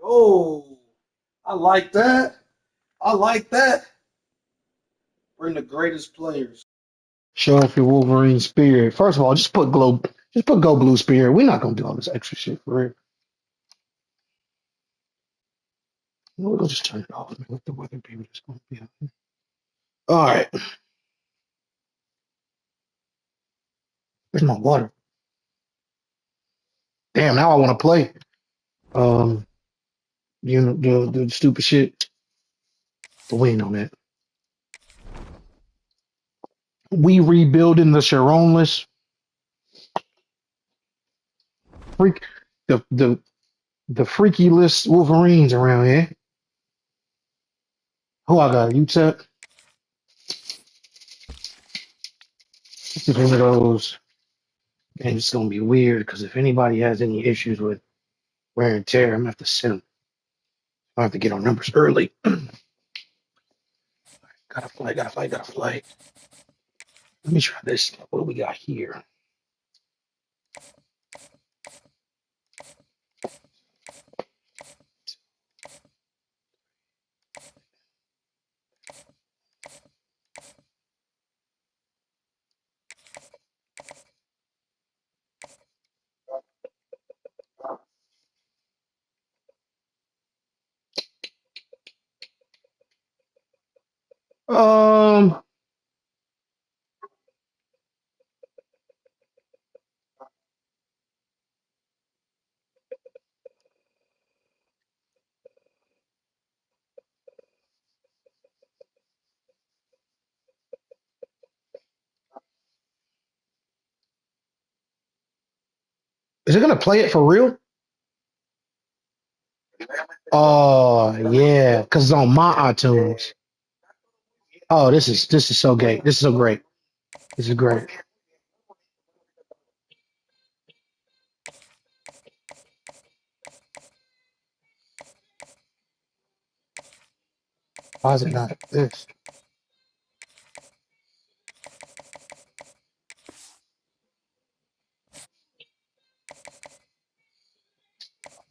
Oh, I like that. I like that. Bring the greatest players. Show off your Wolverine spirit. First of all, just put Go Blue Spirit. We're not gonna do all this extra shit for real. We'll just turn it off, man. Let the weather be what it's gonna be. All right. Where's my water? Damn, now I want to play. Um, you know the stupid shit. But we ain't on that. We rebuilding the Sherrone list. Freak the freaky list Wolverines around here. Who I got? UTEP. This is one of those. And it's gonna be weird because if anybody has any issues with wear and tear, I'm gonna have to send them. I have to get on numbers early. Gotta play, gotta play, gotta play. Let me try this. What do we got here? Um, is it gonna play it for real? Oh yeah, because it's on my iTunes. Oh, this is so gay. This is so great. This is great. Why is it not this?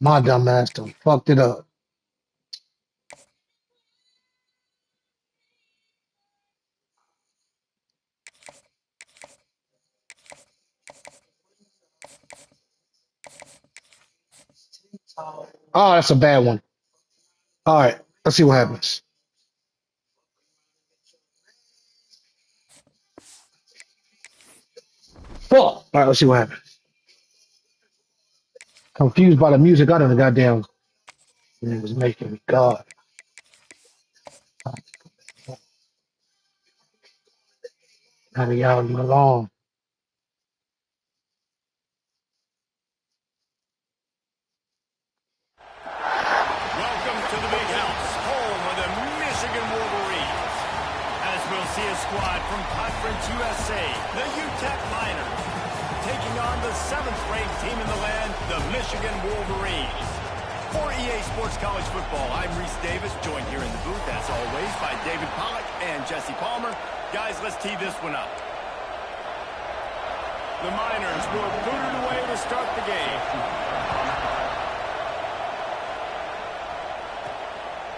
My dumb ass done fucked it up. Oh, that's a bad one. All right, let's see what happens. Fuck. All right, let's see what happens. Confused by the music. I done goddamn. It was making me God. Have y'all leave me alone. Welcome to the Big House, home of the Michigan Wolverines. As we'll see a squad from Conference USA, the UTEP Miners, taking on the 7th-ranked team in the land, the Michigan Wolverines. For EA Sports College Football, I'm Reese Davis, joined here in the booth, as always, by David Pollack and Jesse Palmer. Guys, let's tee this one up. The Miners will boot it away to start the game.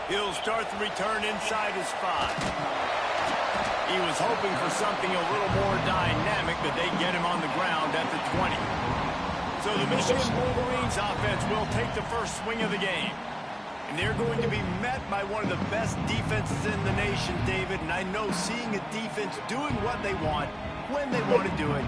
He'll start the return inside his 5. He was hoping for something a little more dynamic, but they get him on the ground at the 20. So the Michigan Wolverines offense will take the first swing of the game. And they're going to be met by one of the best defenses in the nation, David. And I know seeing a defense doing what they want, when they want to do it,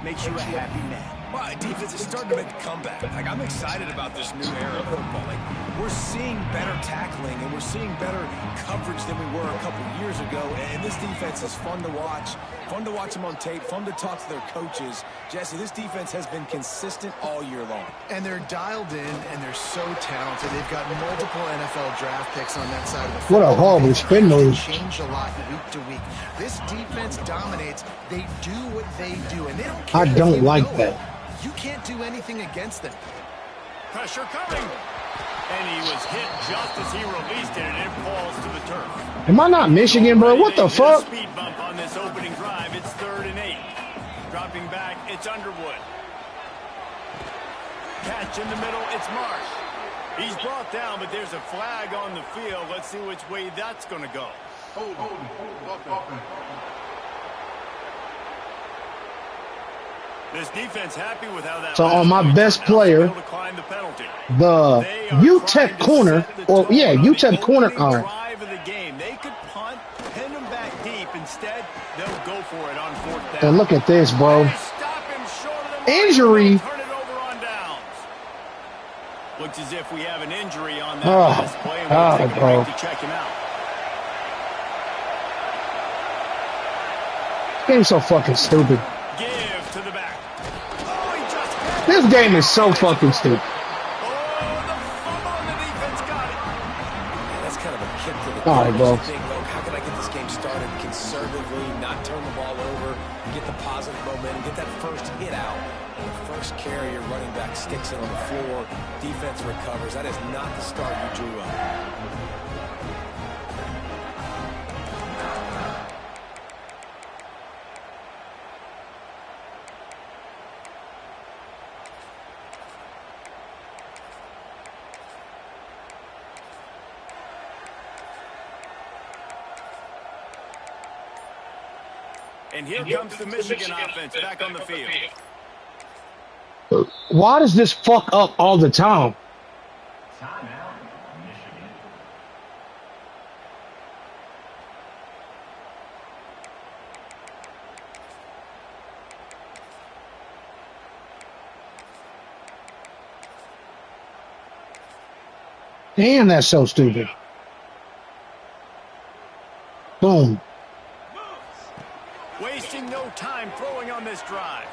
makes you a happy man. Well, defense is starting to make a comeback. Like, I'm excited about this new era of football. Like, we're seeing better tackling and we're seeing better coverage than we were a couple years ago. And this defense is fun to watch. Fun to watch them on tape. Fun to talk to their coaches. Jesse, this defense has been consistent all year long. And they're dialed in and they're so talented. They've got multiple NFL draft picks on that side of the What football. a horrible spin move. Change a lot week to week. This defense dominates. They do what they do, and they don't care. I if don't you like know that. it. You can't do anything against them. Pressure coming. And he was hit just as he released it, and it falls to the turf. Am I not Michigan, bro? What the fuck? Speed bump on this opening drive. It's 3rd and 8. Dropping back, it's Underwood. Catch in the middle, it's Marsh. He's brought down, but there's a flag on the field. Let's see which way that's going to go. This defense happy with how that. So on my best player, the UTEP corner, or yeah, UTEP corner arm. They could punt, pin them back deep. Instead, they'll go for it on 4th down. And look at this, bro. Injury. Turn it over on downs. Looks as if we have an injury on that last play, and we'll take a break to check him out. Game's so fucking stupid. Give to the back. This game is so fucking stupid. That's kind of a kick to the all right, bro. How can I get this game started conservatively, not turn the ball over, get the positive momentum, get that first hit out. And the first carry, your running back sticks it on the floor. Defense recovers. That is not the start you drew up. And here comes the Michigan offense back on the field. Why does this fuck up all the time? Damn, that's so stupid. Boom. Wasting no time throwing on this drive.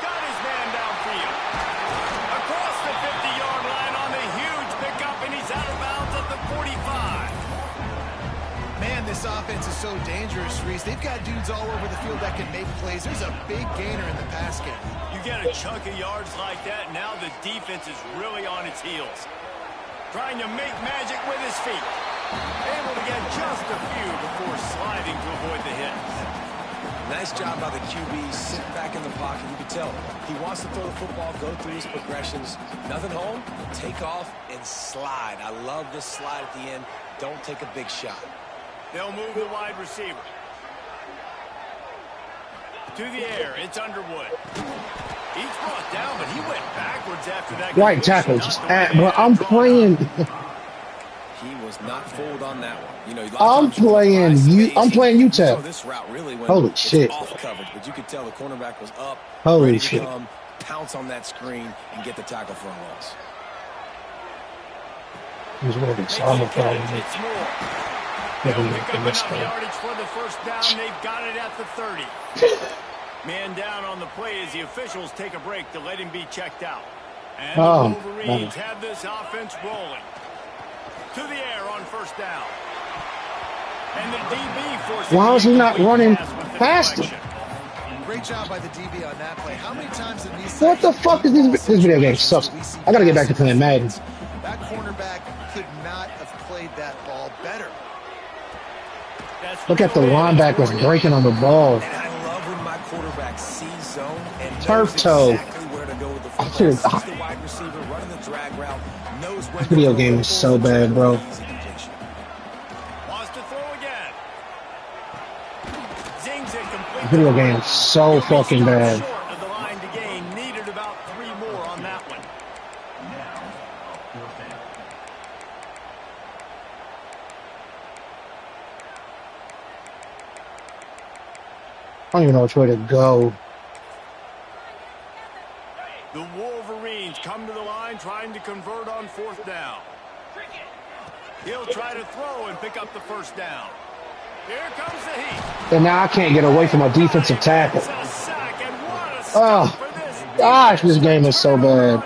Got his man downfield. Across the 50-yard line on the huge pickup, and he's out of bounds at the 45. Man, this offense is so dangerous, Reese. They've got dudes all over the field that can make plays. There's a big gainer in the pass game. You get a chunk of yards like that, now the defense is really on its heels. Trying to make magic with his feet. Able to get just a few before sliding to avoid the hit. Nice job by the QB, sitting back in the pocket. You can tell he wants to throw the football, go through his progressions. Nothing home, take off and slide. I love this slide at the end. Don't take a big shot. They'll move the wide receiver. To the air, it's Underwood. He's brought down, but he went backwards after that. Right tackle. But I'm playing. He was not fooled on that one. You know, I'm playing UTEP. This route really went Holy shit. off coverage, but you could tell the cornerback was up. Holy ready shit. to come, pounce on that screen and get the tackle for a loss. He's ready. So I'm It's more. They'll pick up enough yardage for the first down. They've got it at the 30. Man down on the play as the officials take a break to let him be checked out. And the Wolverines have this offense rolling. To the air on first down. And the DB forces. Why is he not running faster? Great job by the DB on that play. How many times have we seen? What the fuck is this video game sucks? I gotta get back to playing Madden. That cornerback could not have played that ball better. Look at the linebackers breaking on the ball. And I love when my quarterback sees zone and Turf knows toe. exactly where to go with the football. Should've- Sees the wide receiver running the drag route. Knows when This video to throw game the is so ball. bad, bro. Wants to throw again. Zings it complete. Video game is so fucking bad. Short of the line to gain. Needed about 3 more on that one. I don't even know which way to go. The Wolverines come to the line trying to convert on 4th down. He'll try to throw and pick up the first down. Here comes the heat. And now I can't get away from a defensive tackle. It's a sack, and what a Oh, stop for this gosh, this game is so bad.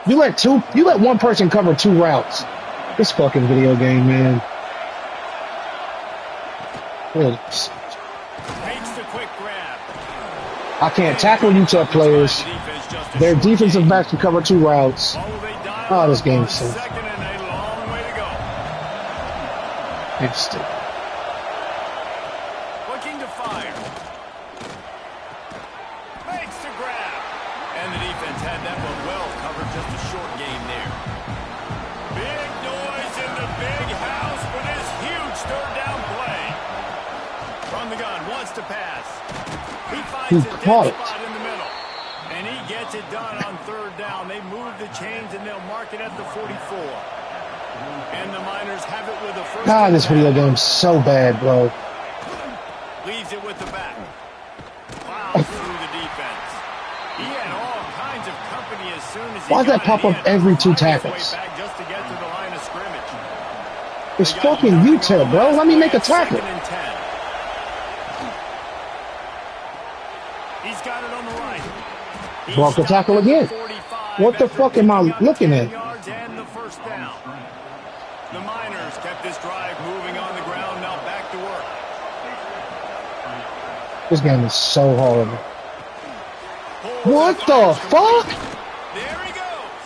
You let one person cover 2 routes. This fucking video game, man. Really. Makes the quick grab. I can't tackle UTEP players. Their defensive backs can cover 2 routes. Oh, this game is so Second and a long way to go. interesting. Looking to fire. Makes the grab. And the defense had that one well covered just a short game there. Big noise in the big house for this huge third down play. From the gun, wants to pass. He finds a dead spot in the middle. And he gets it done on third down. They move the chains and they'll mark it at the 44. And the Miners have it with a first. God, this video game's so bad, bro. Leaves it with the back. Plows through the defense. He had all kinds of company as soon as he Why does that pop up every 2 tackles? Just to get to the line of scrimmage. It's fucking UTEP, bro. Let me make a tackle. He's got it on the right. Broke the tackle again. What the fuck am I looking at? And the first down. The Miners kept this drive moving on the ground. Now back to work. This game is so horrible. What the fuck? There he goes.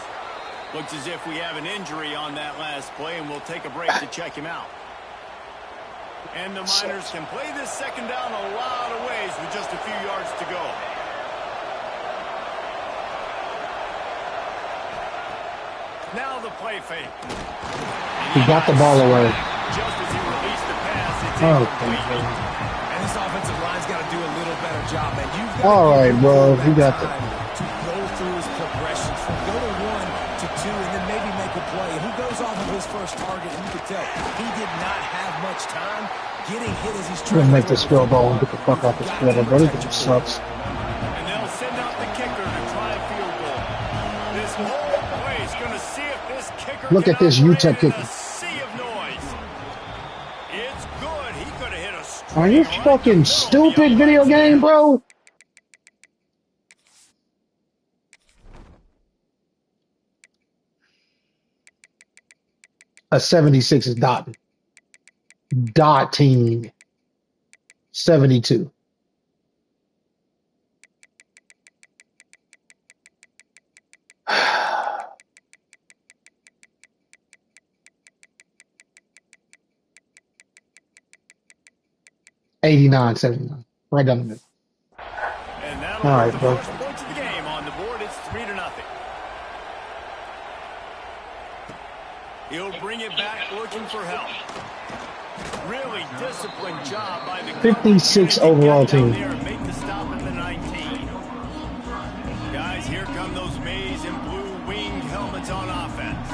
Looks as if we have an injury on that last play, and we'll take a break to check him out. And the Miners can play this second down a lot of ways with just a few yards to go. Now the play fake. He got the ball away. Just as he released the pass, it's and this offensive line's got to do a little better job, man. All right, bro. We got the to go through his progressions from go to 1 to 2 and then maybe make a play. And he goes off of his first target, and you could tell he did not have much time getting hit as he's trying to make this field goal and get the fuck off this field, bro. This game sucks. And they'll send out the kicker to try a field goal. This whole play is going to see if this kicker look at this UTEP kicker. Sea of noise. It's good. He could have hit a string. Are you fucking stupid, video game, bro? A 76 is dotting. Dotting. 72. $89, $79. Right down the middle. And all right, bro. First points of the game on the board. It's 3-0. He'll bring it back looking for help. Really disciplined job by the 56 overall team. Make the stop at the 19. Guys, here come those maize and blue winged helmets on offense.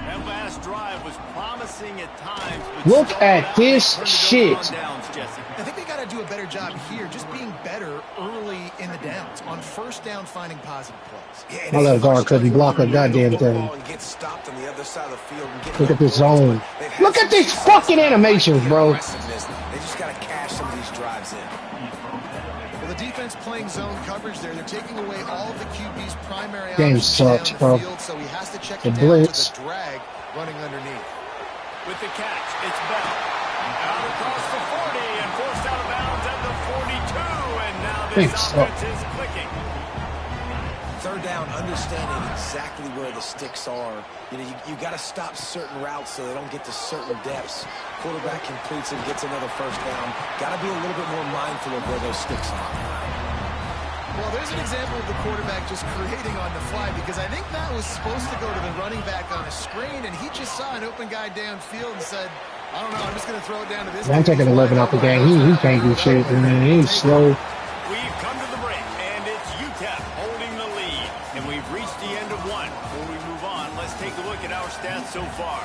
That last drive was promising at times. But look at this shit. I think they got to do a better job here, just being better early in the downs, on first down finding positive plays. My left guard couldn't block a goddamn thing. Look at this zone. Look at these fucking animations, bro. They just got to cash some of these drives in. Well, the defense playing zone coverage there. They're taking away all of the QB's primary game options sucks, down bro. the field, so he has to check The it down blitz. to the drag running underneath. With the catch, it's Bell. Out across the 40 and forced out of bounds at the 42. And now this offense is clicking. Third down, understanding exactly where the sticks are. You know, you got to stop certain routes so they don't get to certain depths. Quarterback completes and gets another first down. Got to be a little bit more mindful of where those sticks are. Well, there's an example of the quarterback just creating on the fly, because I think that was supposed to go to the running back on a screen, and he just saw an open guy downfield and said, I don't know, I'm just going to throw it down to this. I'm taking 11 out the game. He can't do shit. I mean, he's slow. We've come to the break, and it's UTEP holding the lead. And we've reached the end of one. Before we move on, let's take a look at our stats so far.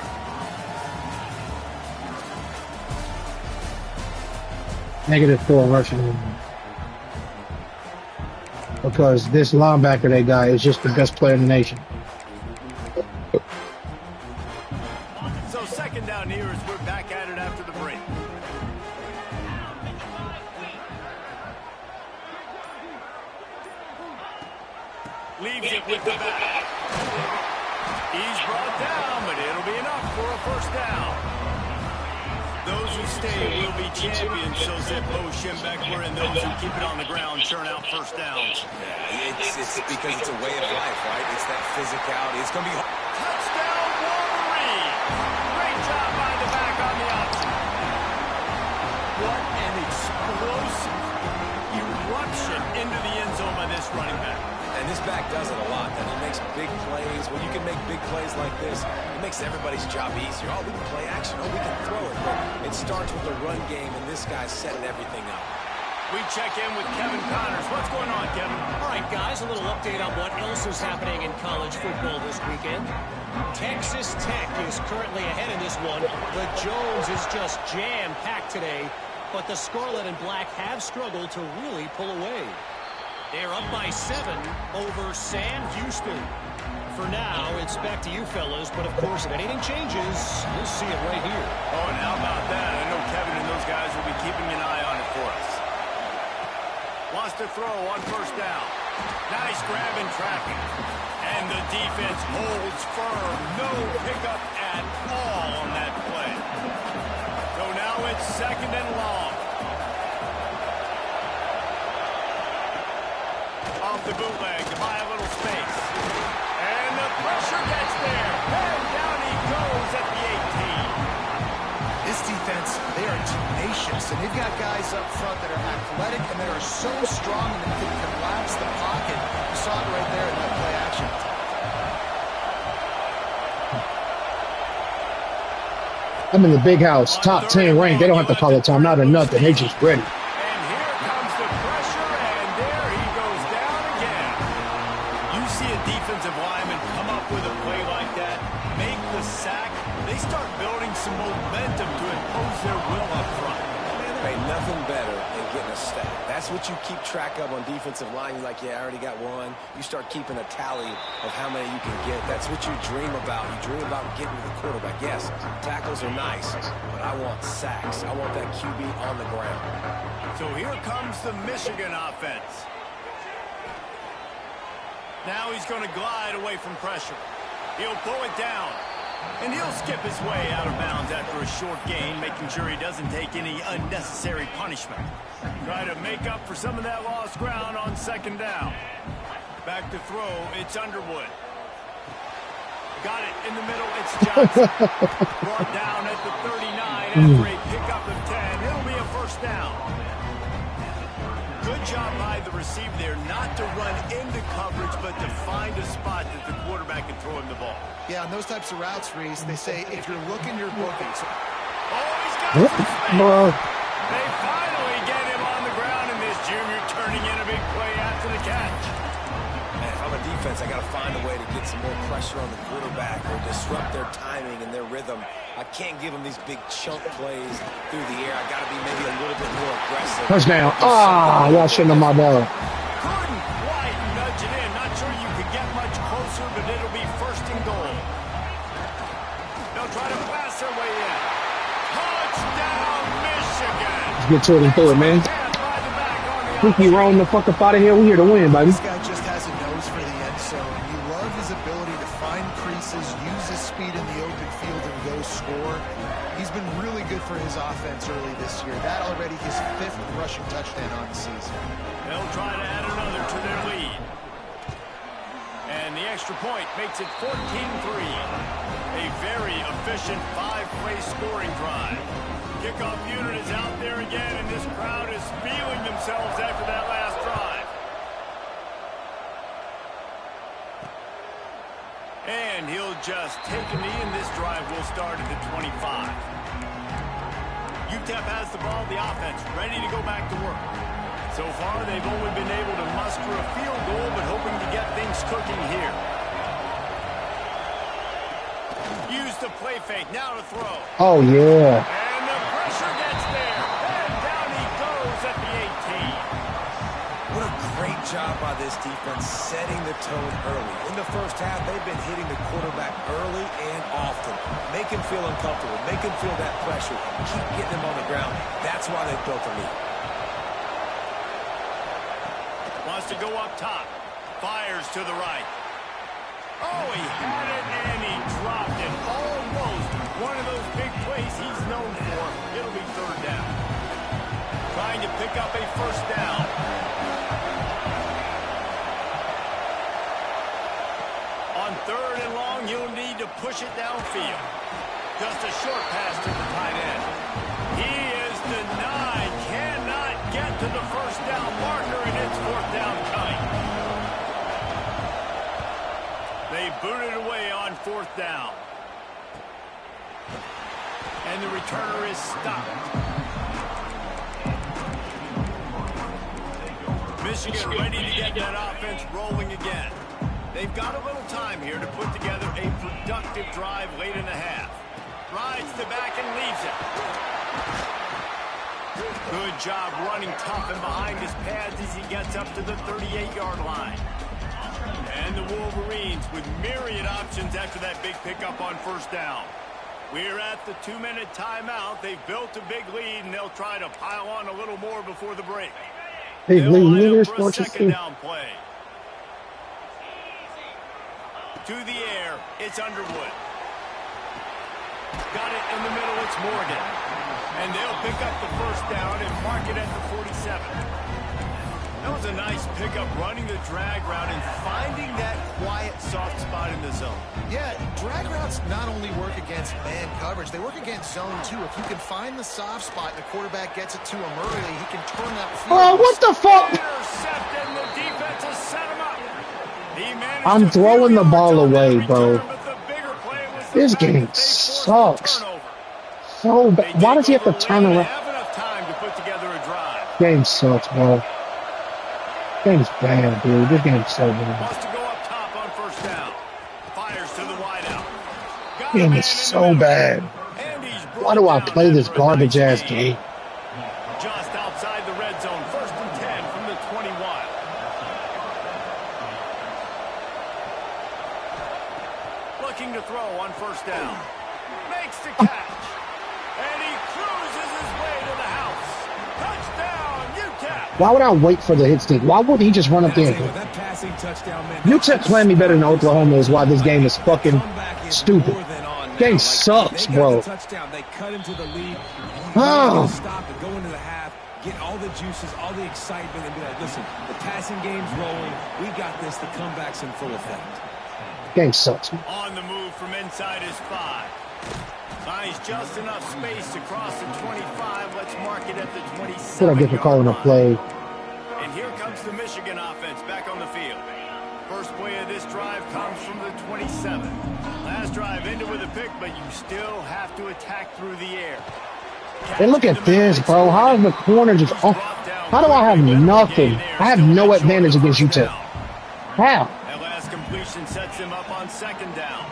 -4 rushing. Because this linebacker they got is just the best player in the nation. So second down here as we're back at it after the break. Leaves it with the back. He's brought down, but it'll be enough for a first down. Those who stay will be champions, so said Bo Schembechler, and those who keep it on the ground churn out first downs. Yeah, it's because it's a way of life, right? It's that physicality. It's going to be Touchdown, Wolverine! Great job by the back on the option. What an explosive eruption into the end zone by this running back. And This back does it a lot, and he makes big plays. When you can make big plays like this, it makes everybody's job easier. Oh, we can play action. Oh, we can throw it. But it starts with the run game, and this guy's setting everything up. We check in with Kevin Connors. What's going on, Kevin? All right, guys, a little update on what else is happening in college football this weekend. Texas Tech is currently ahead in this one. The Jones is just jam-packed today, but the Scarlet and Black have struggled to really pull away. They're up by 7 over Sam Houston. For now, it's back to you fellas, but of course, if anything changes, you'll see it right here. Oh, and how about that? I know Kevin and those guys will be keeping an eye on it for us. Wants to throw on first down. Nice grab and tracking. And the defense holds firm. No pickup at all on that play. So now it's 2nd and long. Off the bootleg to buy a little space. And the pressure gets there. And down he goes at the 18. This defense, they are tenacious, and they've got guys up front that are athletic and that are so strong and that can collapse the pocket. You saw it right there in that play action. I'm in the big house, top 10 ranked. They don't have to call a timeout or nothing. They just ready. And here comes the pressure, and there he goes down again. You see a defensive lineman come up with a play like that, make the sack, they start building some momentum to impose their will up front. There ain't nothing better than getting a stack. That's what you keep track of on defensive line. You're like, yeah, I already got one. You start keeping a tally of how many you can get. That's what you dream about. You dream about getting to the quarterback. Yes, tackles are nice, but I want sacks. I want that QB on the ground. So here comes the Michigan offense. Now he's going to glide away from pressure. He'll pull it down. And he'll skip his way out of bounds after a short gain, making sure he doesn't take any unnecessary punishment. Try to make up for some of that lost ground on 2nd down. Back to throw, it's Underwood. Got it in the middle, it's Johnson. Brought down at the 39 after a pickup of 10. It'll be a 1st down. Good job by the receiver there, not to run into coverage, but to find a spot that the quarterback can throw him the ball. Yeah, on those types of routes, Reese, they say if you're looking, you're booking. So oh, he's got some space. They finally get him on the ground, and this junior turning in a big play after the catch. And if I'm a defense, I got to find a way to get some more pressure on the quarterback or disrupt their timing and their rhythm. I can't give them these big chunk plays through the air. I got to be maybe a little bit more aggressive. Touchdown. Ah, y'all shouldn't have my ball. Couldn't quite nudge it in. Not sure you could get much closer, but it'll be 1st and goal. They'll try to pass their way in. Touchdown, Michigan. Let's get to it and throw it, man. Freaky rolling the fuck up out of here. We here to win, baby. this guy just has a nose for the end zone. You love his ability to find creases, use his speed in the open field, and go score. He's been really good for his offense early this year. That already his 5th rushing touchdown on the season. They'll try to add another to their lead. And the extra point makes it 14-3. A very efficient 5-play scoring drive. Kickoff unit is out there again, and this crowd is feeling themselves after that last drive. And he'll just take a knee, and this drive will start at the 25. UTEP has the ball, the offense ready to go back to work. So far, they've only been able to muster a field goal, but hoping to get things cooking here. Use the play fake, now to throw. Oh, yeah. And the pressure gets there. And down he goes at the 18. What a great job by this defense setting the tone early. In the first half, they've been hitting the quarterback early and often. Make him feel uncomfortable. Make him feel that pressure. Keep getting him on the ground. That's why they built a lead. Wants to go up top. Fires to the right. Oh, he had it and he dropped it. Almost one of those big plays he's known for. It'll be 3rd down. Trying to pick up a 1st down. On 3rd and long, you'll need to push it downfield. Just a short pass to the tight end. He is denied. Cannot get to the 1st down marker, and it's 4th down coming. They boot it away on 4th down. And the returner is stopped. Michigan ready to get that offense rolling again. They've got a little time here to put together a productive drive late in the half. Rides the back and leaves it. Good job running tough and behind his pads as he gets up to the 38-yard line. And the Wolverines with myriad options after that big pickup on 1st down. We're at the 2-minute timeout. They've built a big lead, and they'll try to pile on a little more before the break. Hey, They'll line up for a 2nd down play. To the air, it's Underwood. Got it in the middle, it's Morgan. And they'll pick up the 1st down and mark it at the 47. That was a nice pickup, running the drag route and finding that quiet, soft spot in the zone. Yeah, drag routes not only work against man coverage, they work against zone too. If you can find the soft spot and the quarterback gets it to him early, he can turn that field. Oh, what the fuck? Intercepted, and the defense has set him up. I'm throwing the ball away, bro. This game sucks. So bad. Why does he have to turn around? Game sucks, bro. Game's bad, dude. This game's so bad. Game is so bad. Why do I play this garbage ass game? Just outside the red zone, 1st and 10 from the 21. Looking to throw on 1st down. Makes the catch. And he cruises his way to the house. Touchdown, UTEP. Why would I wait for the hit stick? Why wouldn't he just run up there? UTEP playing me better than Oklahoma is why this game is fucking stupid. Game sucks, bro. They cut into the lead. Oh. Stop and go into the half. Get all the juices, all the excitement, and be like, listen, the passing game's rolling. We got this. The comeback's in full effect. Game sucks. On the move from inside his 5. Finds just enough space to cross the 25. Let's mark it at the 27. What I get for calling a play. And here comes the Michigan offense back on the field. First play of this drive comes from the 27. Last drive ended with a pick, but you still have to attack through the air. And look at this, bro. How is the corner just... Oh, how do I have nothing? I have no advantage against UTEP. How? That last completion sets him up on 2nd down.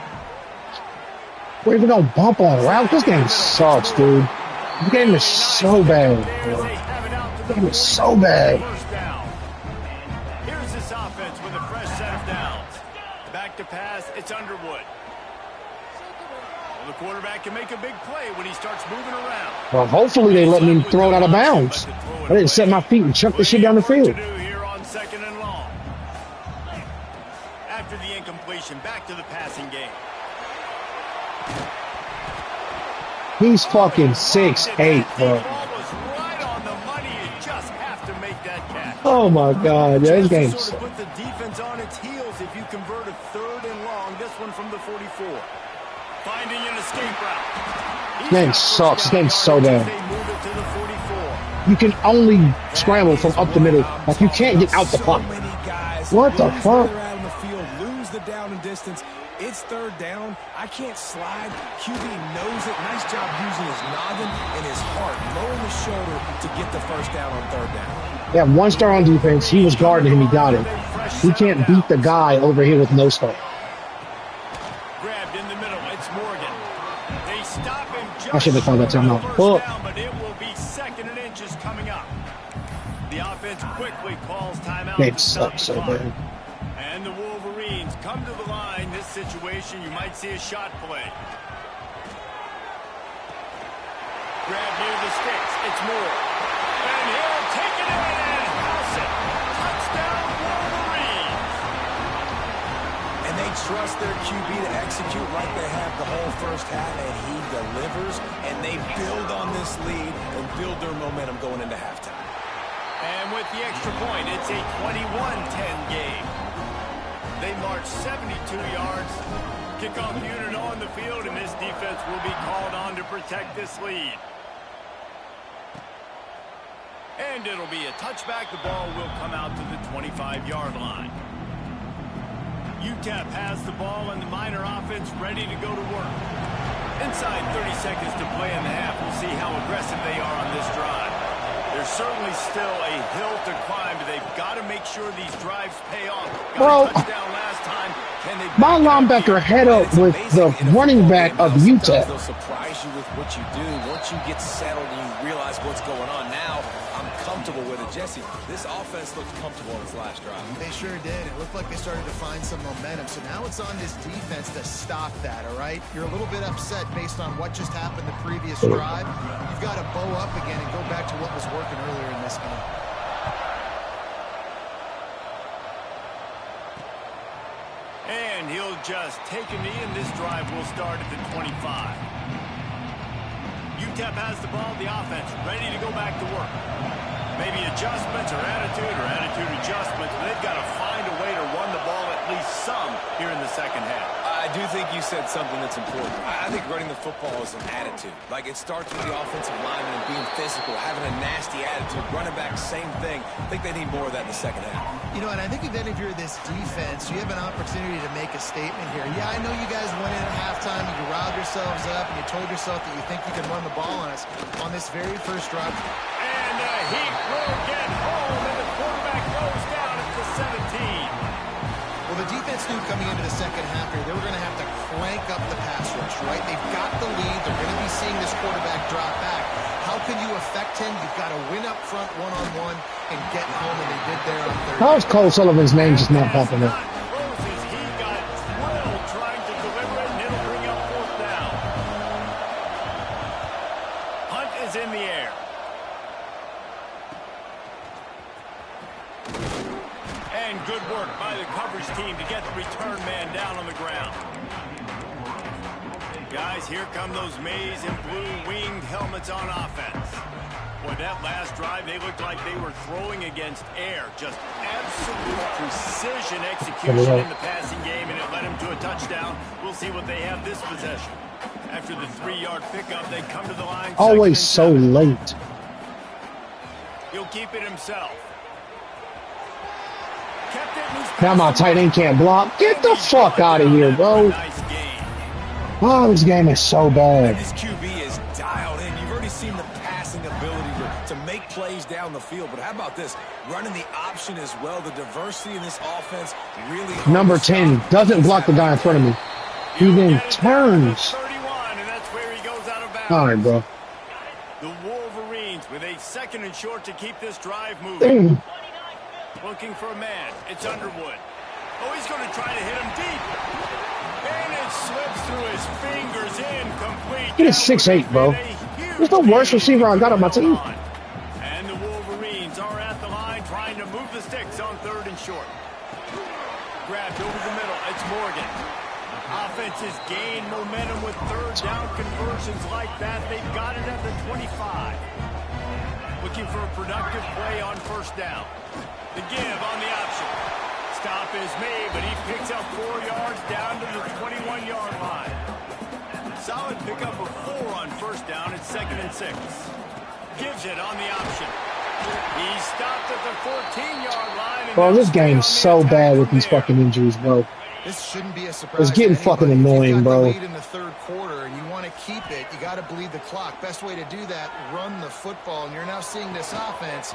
We're even gonna bump on route. This game sucks, dude. This game is so bad, bro. This game is so bad. Here's this offense with a fresh set of downs. Back to pass, it's Underwood. Well, the quarterback can make a big play when he starts moving around. Well, hopefully they let me throw it out of bounds. I didn't set my feet and chuck the shit down the field. Here on 2nd and long. After the incompletion, back to the passing game. He's fucking 6'8", bro. Oh my God, yeah, this game sucks. Put the defense on its heels if you convert a 3rd and long. This one from the 44. Finding an escape route. This game sucks. This game's so bad. You can only scramble from up the middle. Like you can't get out the pocket. What the fuck? Lose the down and distance. It's 3rd down. I can't slide. QB knows it. Nice job using his noggin and his heart, lowering the shoulder to get the 1st down on 3rd down. They have 1 star on defense. He was guarding him. He got it. He can't beat the guy over here with no star. Grabbed in the middle. It's Morgan. They stop him just I should have called that timeout. down, but it will be 2nd and inches coming up. The offense quickly calls timeout. Game sucks so bad. And the Wolverines come to the line. This situation, you might see a shot play. Grab near the sticks. It's Moore. And he'll take it in and house it. Touchdown, Wolverines. And they trust their QB to execute like they have the whole 1st half, and he delivers, and they build on this lead and build their momentum going into halftime. And with the extra point, it's a 21-10 game. They march 72 yards. Kickoff unit on the field, and this defense will be called on to protect this lead. And it'll be a touchback. The ball will come out to the 25-yard line. UTEP has the ball and the Miner offense ready to go to work. Inside 30 seconds to play in the half. We'll see how aggressive they are on this drive. There's certainly still a hill to climb, but they've got to make sure these drives pay off. Bro, Got a touchdown last time. Can they my linebacker head up with the running back of UTEP. They'll surprise you with what you do. Once you get settled and you realize what's going on now, I'm comfortable with it. Jesse, this offense looked comfortable in its last drive. They sure did. It looked like they started to find some momentum. So now it's on this defense to stop that, all right? You're a little bit upset based on what just happened the previous drive. You've got to bow up again and go back to what was working earlier in this game. And he'll just take a knee, and this drive will start at the 25. UTEP has the ball, the offense ready to go back to work. Maybe adjustments or attitude adjustments, but they've got to find a way to run the ball at least some here in the second half. I do think you said something that's important. I think running the football is an attitude. Like, it starts with the offensive lineman and being physical, having a nasty attitude. Running back, same thing. I think they need more of that in the second half. You know, and I think then if you're this defense, you have an opportunity to make a statement here. Yeah, I know you guys went in at halftime and you riled yourselves up and you told yourself that you think you can run the ball on us on this very first drive. And he will get home, and the quarterback goes down at the 17. Well, the defense knew coming into the second half here, they were going to have to crank up the pass rush, right? They've got the lead. They're going to be seeing this quarterback drop back. How can you affect him? You've got to win up front one-on-one and get home, and they did there on third. How's Cole Sullivan's name just not popping up? He got drilled trying to deliver it, and it'll bring up fourth down. Hunt is in the air. And good work by the coverage team to get the return man down on the ground. Guys, here come those maize and blue winged helmets on offense. Boy, that last drive, they looked like they were throwing against air. Just absolute precision execution in the passing game, and it led them to a touchdown. We'll see what they have this possession. After the 3-yard pickup, they come to the line. Always so late. He'll keep it himself. Now my tight end can't block. Get the fuck out of here, bro. Oh, this game is so bad. This QB is dialed in. You've already seen the passing ability to make plays down the field. But how about this? Running the option as well. The diversity in this offense really... Number 10 doesn't block the guy in front of me. He then turns. All right, bro. The Wolverines with a 2nd and short to keep this drive moving. Damn. Looking for a man. It's Underwood. Oh, he's going to try to hit him deep. And it slips through his fingers incomplete. He is 6'8", bro. He's the worst receiver I got on my team. And the Wolverines are at the line trying to move the sticks on 3rd and short. Grabbed over the middle. It's Morgan. Offenses gain momentum with 3rd down conversions like that. They've got it at the 25. Looking for a productive play on 1st down. The give on the option. Stop is made, but he picks up 4 yards down to the 21-yard line. Solid pickup of 4 on 1st down. It's 2nd and 6. Gives it on the option. He stopped at the 14-yard line. Bro, this game's so bad with these fucking injuries, bro. This shouldn't be a surprise. It's getting fucking annoying, bro. If you've got the lead in the 3rd quarter and you want to keep it, you got to bleed the clock. Best way to do that, run the football. And you're now seeing this offense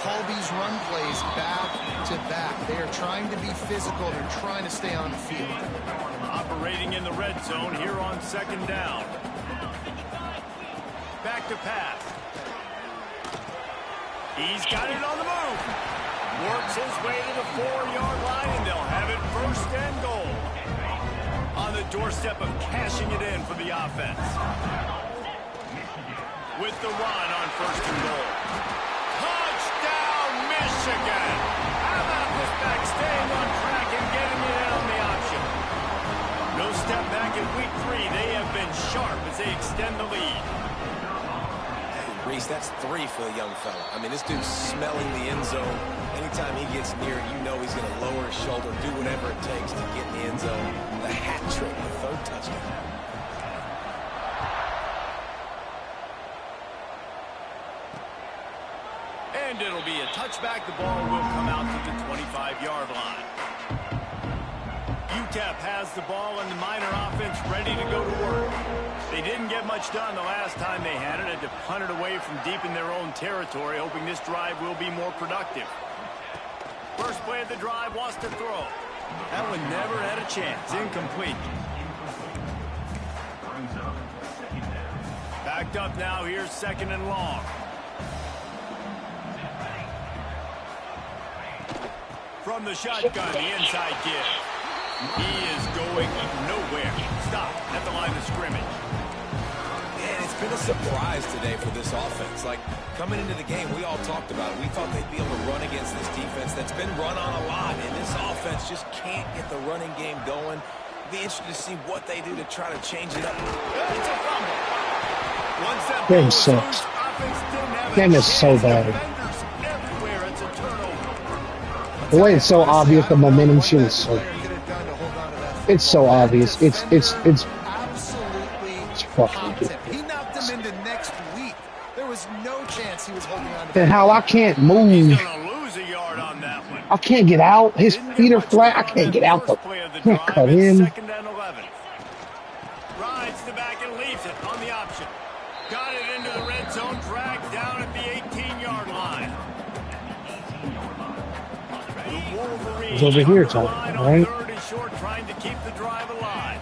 call these run plays back to back. They are trying to be physical. They're trying to stay on the field. Operating in the red zone here on 2nd down. Back to pass. He's got it on the move. Works his way to the 4-yard line, and they'll have it 1st and goal. On the doorstep of cashing it in for the offense. With the run on 1st and goal. Touchdown, Michigan! How about this back staying on track and getting it in on the option? No step back in week 3. They have been sharp as they extend the lead. Reese, that's 3 for the young fella. I mean, this dude's smelling the end zone. Anytime he gets near it, you know he's going to lower his shoulder, do whatever it takes to get in the end zone. The hat trick, the 3rd touchdown. And it'll be a touchback. The ball will come out to the 25-yard line. has the ball and the Miner offense ready to go to work. They didn't get much done the last time they had it. Had to punt it away from deep in their own territory, hoping this drive will be more productive. First play of the drive, wants to throw. That one never had a chance. Incomplete. Backed up now. Here's 2nd and long. From the shotgun, the inside give. He is going nowhere. Stop at the line of scrimmage. And it's been a surprise today for this offense. Like, coming into the game, we all talked about it. We thought they'd be able to run against this defense that's been run on a lot, and this offense just can't get the running game going. Be interested to see what they do to try to change it up. It's a fumble. Once that Game ball was sucks. loose, offense didn't have a Game is so chance. bad. Defenders everywhere. It's a turnover. The way it's so obvious, the momentum shit is so. It's so obvious. It's absolutely fucking popped good. him. He knocked him into next week. There was no chance he was holding on to And that. how I can't He's move. going to lose a yard on that one. I can't get out. His Didn't feet get are much flat. I done on can't that get out. first play of the Can't drive. cut It's in. 2nd and 11. Rides the back and leaves it on the option. Got it into the red zone, dragged down at the 18-yard line. The Wolverines It's over here, on the Tom, line right? on 3rd and short, trying to keep the drive alive.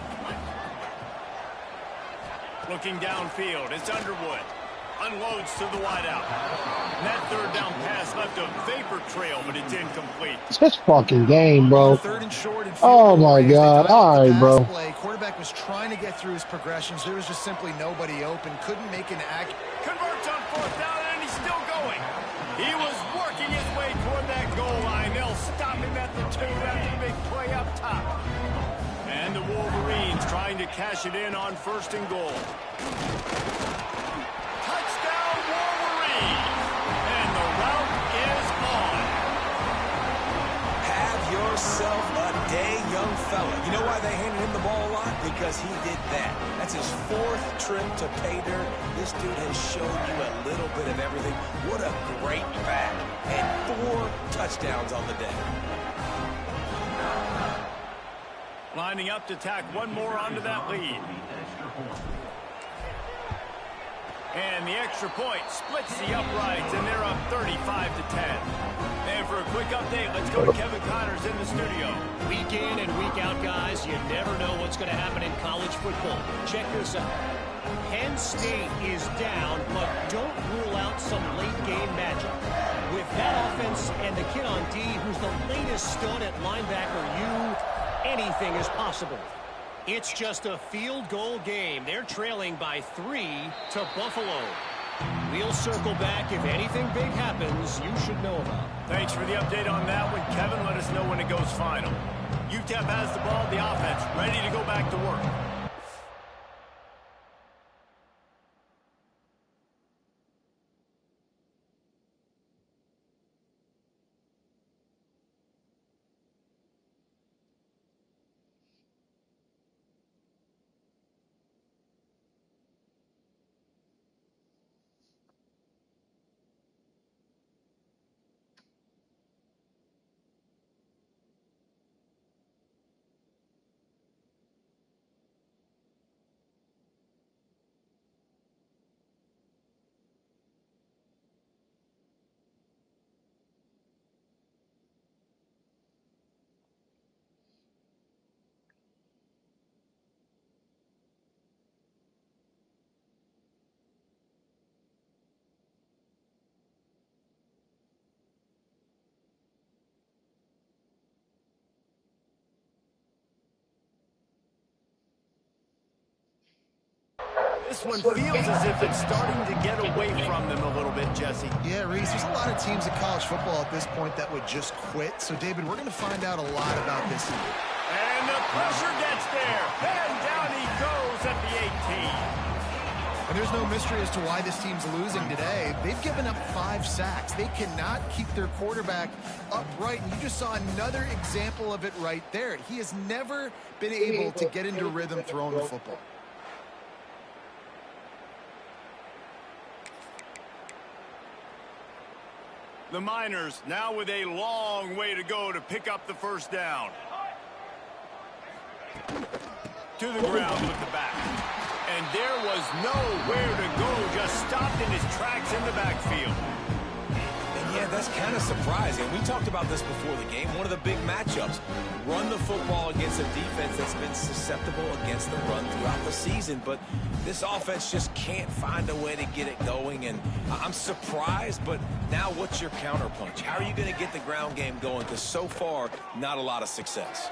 Looking downfield, it's Underwood. Unloads to the wideout. And that 3rd down pass left a vapor trail, but it's incomplete. It's this fucking game, bro. 3rd and short and Oh field goal my range. They God. developed All the right, bro. pass play. Quarterback was trying to get through his progressions. There was just simply nobody open. Couldn't make an act. Converts on 4th down, and he's still going. He was working his way toward that goal line. They'll stop him at the 2 after the big play up top. And the Wolverines trying to cash it in on 1st and goal. Touchdown, Wolverines! And the route is on. Have yourself a day, young fella. You know why they handed him the ball a lot? Because he did that. That's his 4th trip to pay dirt. This dude has shown you a little bit of everything. What a great back. And 4 touchdowns on the day. Lining up to tack one more onto that lead. And the extra point splits the uprights, and they're up 35-10. And for a quick update, let's go to Kevin Connors in the studio. Week in and week out, guys, you never know what's going to happen in college football. Check this out. Penn State is down, but don't rule out some late-game matchup. With that offense and the kid on D, who's the latest stud at linebacker, anything is possible. It's just a field goal game. They're trailing by 3 to Buffalo. We'll circle back. If anything big happens, you should know about. Thanks for the update on that one, Kevin. Let us know when it goes final. UTEP has the ball, the offense, ready to go back to work. This one feels as if it's starting to get away from them a little bit, Jesse. Yeah, Reese, there's a lot of teams in college football at this point that would just quit. So, David, we're going to find out a lot about this year. And the pressure gets there. And down he goes at the 18. And there's no mystery as to why this team's losing today. They've given up 5 sacks. They cannot keep their quarterback upright. And you just saw another example of it right there. He has never been able to get into rhythm throwing the football. The Miners now with a long way to go to pick up the first down. to the ground with the back. And there was nowhere to go, just stopped in his tracks in the backfield. And yeah, that's kind of surprising. We talked about this before the game. One of the big matchups. Run the football against a defense that's been susceptible against the run throughout the season. But this offense just can't find a way to get it going. And I'm surprised, but now what's your counterpunch? How are you going to get the ground game going? Because so far, not a lot of success.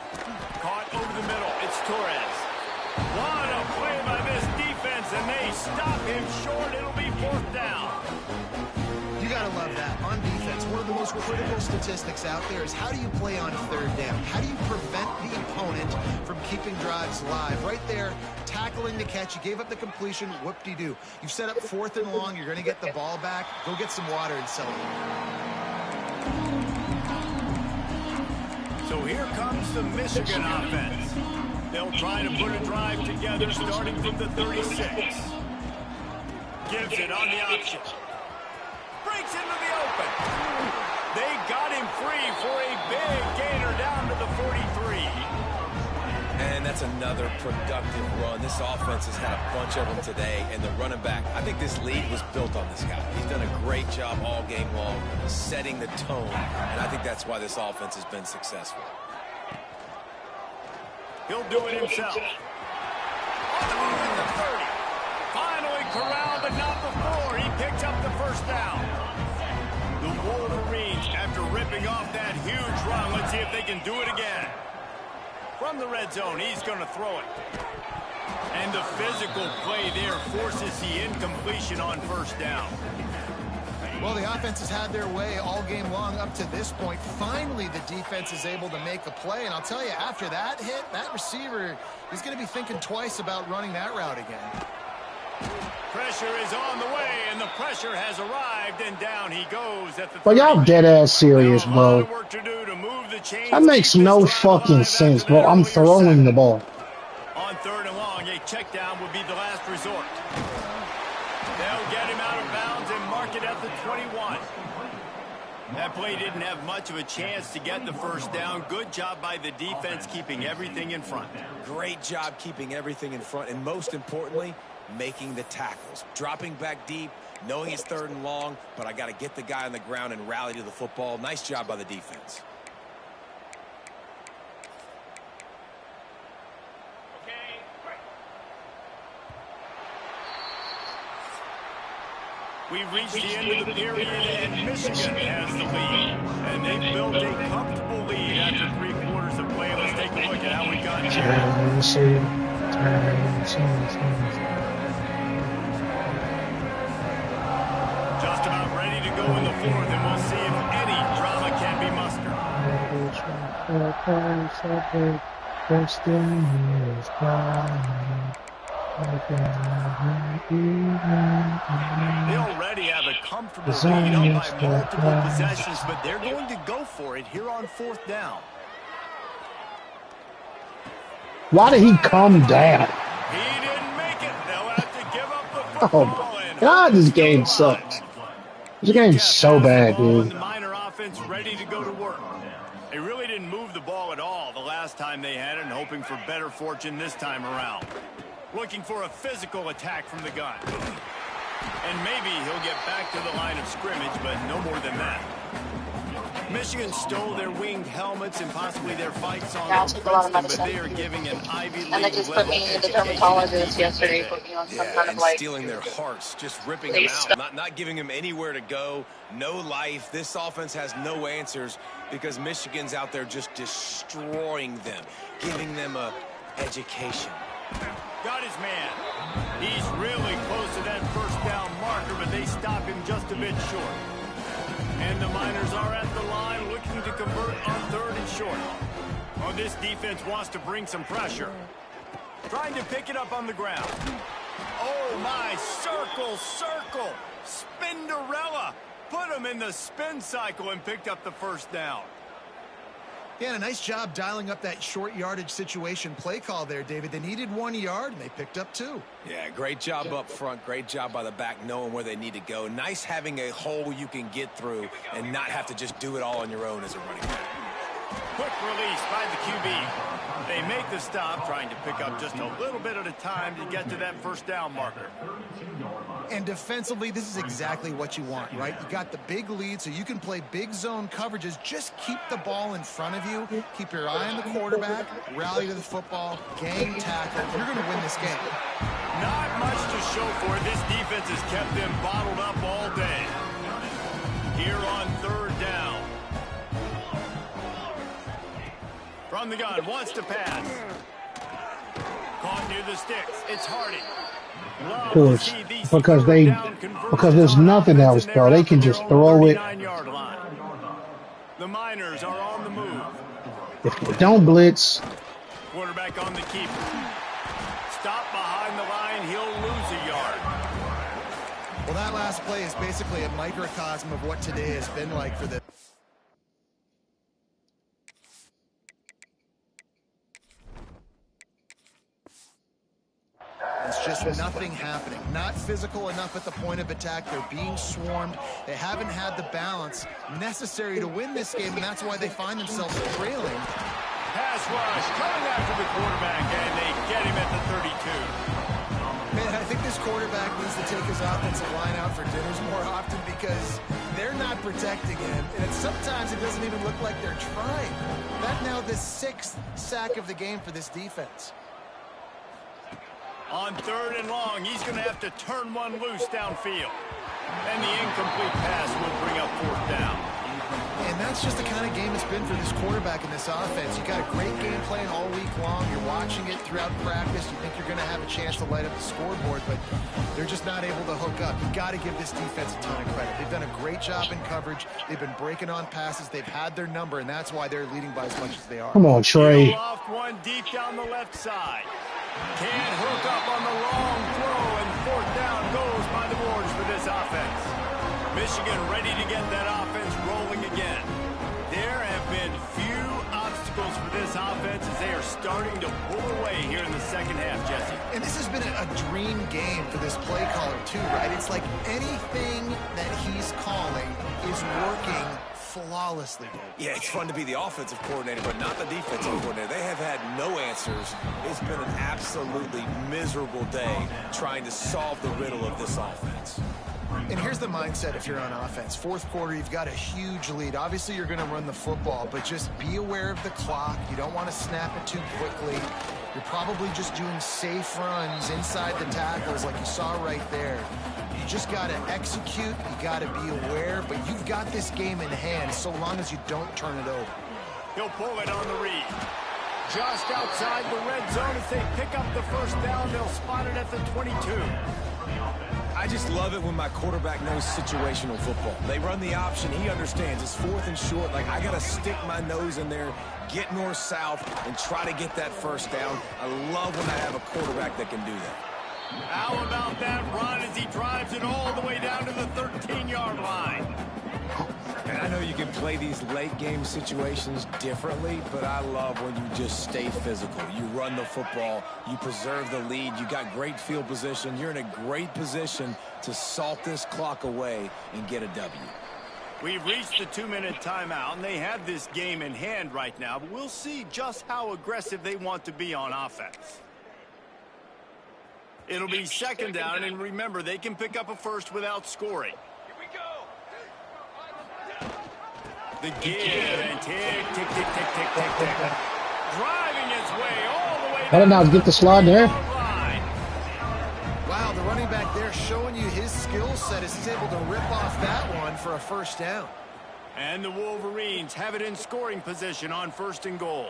Caught over the middle. It's Torres. What a play by this defense, and they stop him short. It'll be 4th down. You got to love that. On defense, one of the most critical statistics out there is how do you play on 3rd down? How do you prevent the opponent from keeping drives alive? Right there, tackling the catch. You gave up the completion. Whoop-de-doo. You've set up 4th and long. You're going to get the ball back. Go get some water and celebrate. So here comes the Michigan offense. They'll try to put a drive together starting from the 36. Gives it on the option. Breaks into the open. They got him free for a big gainer down to the 43. And that's another productive run. This offense has had a bunch of them today, and the running back, I think this lead was built on this guy. He's done a great job all game long setting the tone, and I think that's why this offense has been successful. He'll do it himself. On the move at the 30. Finally corralled, but not before. He picked up the 1st down. The Wolverines, after ripping off that huge run, let's see if they can do it again. From the red zone, he's going to throw it. And the physical play there forces the incompletion on 1st down. Well, the offense has had their way all game long up to this point. Finally, the defense is able to make a play. And I'll tell you, after that hit, that receiver is going to be thinking twice about running that route again. Pressure is on the way, and the pressure has arrived, and down he goes at the 30. But y'all dead ass serious, bro. That makes no fucking sense, bro. I'm throwing the ball. On 3rd and long, a check down would be the last resort. They'll get him out of bounds and mark it at the 21. That play didn't have much of a chance to get the 1st down. Good job by the defense keeping everything in front. Great job keeping everything in front, and most importantly, making the tackles. Dropping back deep, knowing it's 3rd and long, but I got to get the guy on the ground and rally to the football. Nice job by the defense. We've reached the end of the period, and Michigan has the lead. And they've built a comfortable lead after 3 quarters of play. Let's take a look at how we got here. Just about ready to go in the 4th, and we'll see if any drama can be mustered. They already have a comfortable lead up by multiple possessions, but they're going to go for it here on 4th down. Why did he come down? He didn't make it. They'll have to give up the football. Oh, God, this game sucks. This game's so bad, dude. The Miner offense ready to go to work. They really didn't move the ball at all the last time they had it, and hoping for better fortune this time around. Looking for a physical attack from the gun. And maybe he'll get back to the line of scrimmage, but no more than that. Michigan stole their winged helmets and possibly their fight song from Princeton, but they are giving an Ivy League And they just put me in the dermatologist yesterday, put me on some kind of like stealing their hearts, just ripping them out, not giving them anywhere to go, no life. This offense has no answers because Michigan's out there just destroying them, giving them a education. Got his man. He's really close to that 1st down marker, but they stop him just a bit short. And the Miners are at the line looking to convert on 3rd and short. Oh, this defense wants to bring some pressure. Trying to pick it up on the ground. Oh, my. Circle. Spinderella. Put him in the spin cycle and picked up the 1st down. Yeah, and a nice job dialing up that short yardage situation play call there, David. They needed 1 yard, and they picked up 2. Yeah, great job up front. Great job by the back knowing where they need to go. Nice having a hole you can get through and not have to just do it all on your own as a running back. Quick release by the QB. They make the stop, trying to pick up just a little bit at a time to get to that first down marker. And defensively, this is exactly what you want, right? You got the big lead, so you can play big zone coverages. Just keep the ball in front of you. Keep your eye on the quarterback. Rally to the football. Gang tackle. You're going to win this game. Not much to show for it. This defense has kept them bottled up all day. Here on third down. From the gun, wants to pass. Caught near the sticks. It's Hardy. Of course, because there's nothing else, though. They can just throw it. The Miners are on the move. If they don't blitz. Quarterback on the keeper. Stop behind the line. He'll lose a yard. Well, that last play is basically a microcosm of what today has been like for the... It's just nothing happening. Not physical enough at the point of attack. They're being swarmed. They haven't had the balance necessary to win this game, and that's why they find themselves trailing. Pass rush coming after the quarterback, and they get him at the 32. Man, I think this quarterback needs to take his offensive line out for dinners more often because they're not protecting him, and sometimes it doesn't even look like they're trying. That's now the 6th sack of the game for this defense. On third and long, he's going to have to turn one loose downfield. And the incomplete pass will bring up fourth down. And that's just the kind of game it's been for this quarterback in this offense. You got a great game plan all week long. You're watching it throughout practice. You think you're going to have a chance to light up the scoreboard, but they're just not able to hook up. You got to give this defense a ton of credit. They've done a great job in coverage. They've been breaking on passes. They've had their number, and that's why they're leading by as much as they are. Come on, Trey. Off one deep down the left side. Can't hook up on the long throw, and fourth down goes by the boards for this offense. Michigan ready to get that offense rolling again. There have been few obstacles for this offense as they are starting to pull away here in the second half, Jesse. And this has been a dream game for this play caller too, right? It's like anything that he's calling is working flawlessly. Yeah, it's fun to be the offensive coordinator, but not the defensive coordinator. They have had no answers. It's been an absolutely miserable day trying to solve the riddle of this offense. And here's the mindset if you're on offense. Fourth quarter, you've got a huge lead. Obviously, you're going to run the football, but just be aware of the clock. You don't want to snap it too quickly. You're probably just doing safe runs inside the tackles like you saw right there. You just got to execute. You got to be aware, but you've got this game in hand so long as you don't turn it over. He'll pull it on the read. Just outside the red zone as they pick up the first down. They'll spot it at the 22. I just love it when my quarterback knows situational football. They run the option. He understands. It's fourth and short. Like, I got to stick my nose in there, get north-south, and try to get that first down. I love when I have a quarterback that can do that. How about that run as he drives it all the way down to the 13-yard line? And I know you can play these late-game situations differently, but I love when you just stay physical. You run the football. You preserve the lead. You got great field position. You're in a great position to salt this clock away and get a W. We've reached the 2-minute timeout, and they have this game in hand right now, but we'll see just how aggressive they want to be on offense. It'll be second down, and remember, they can pick up a first without scoring. The give and tick, tick, tick, tick, tick, tick, tick. Driving his way all the way I don't know, get the slide there. Wow, the running back there showing you his skill set as he's able to rip off that one for a first down. And the Wolverines have it in scoring position on first and goal.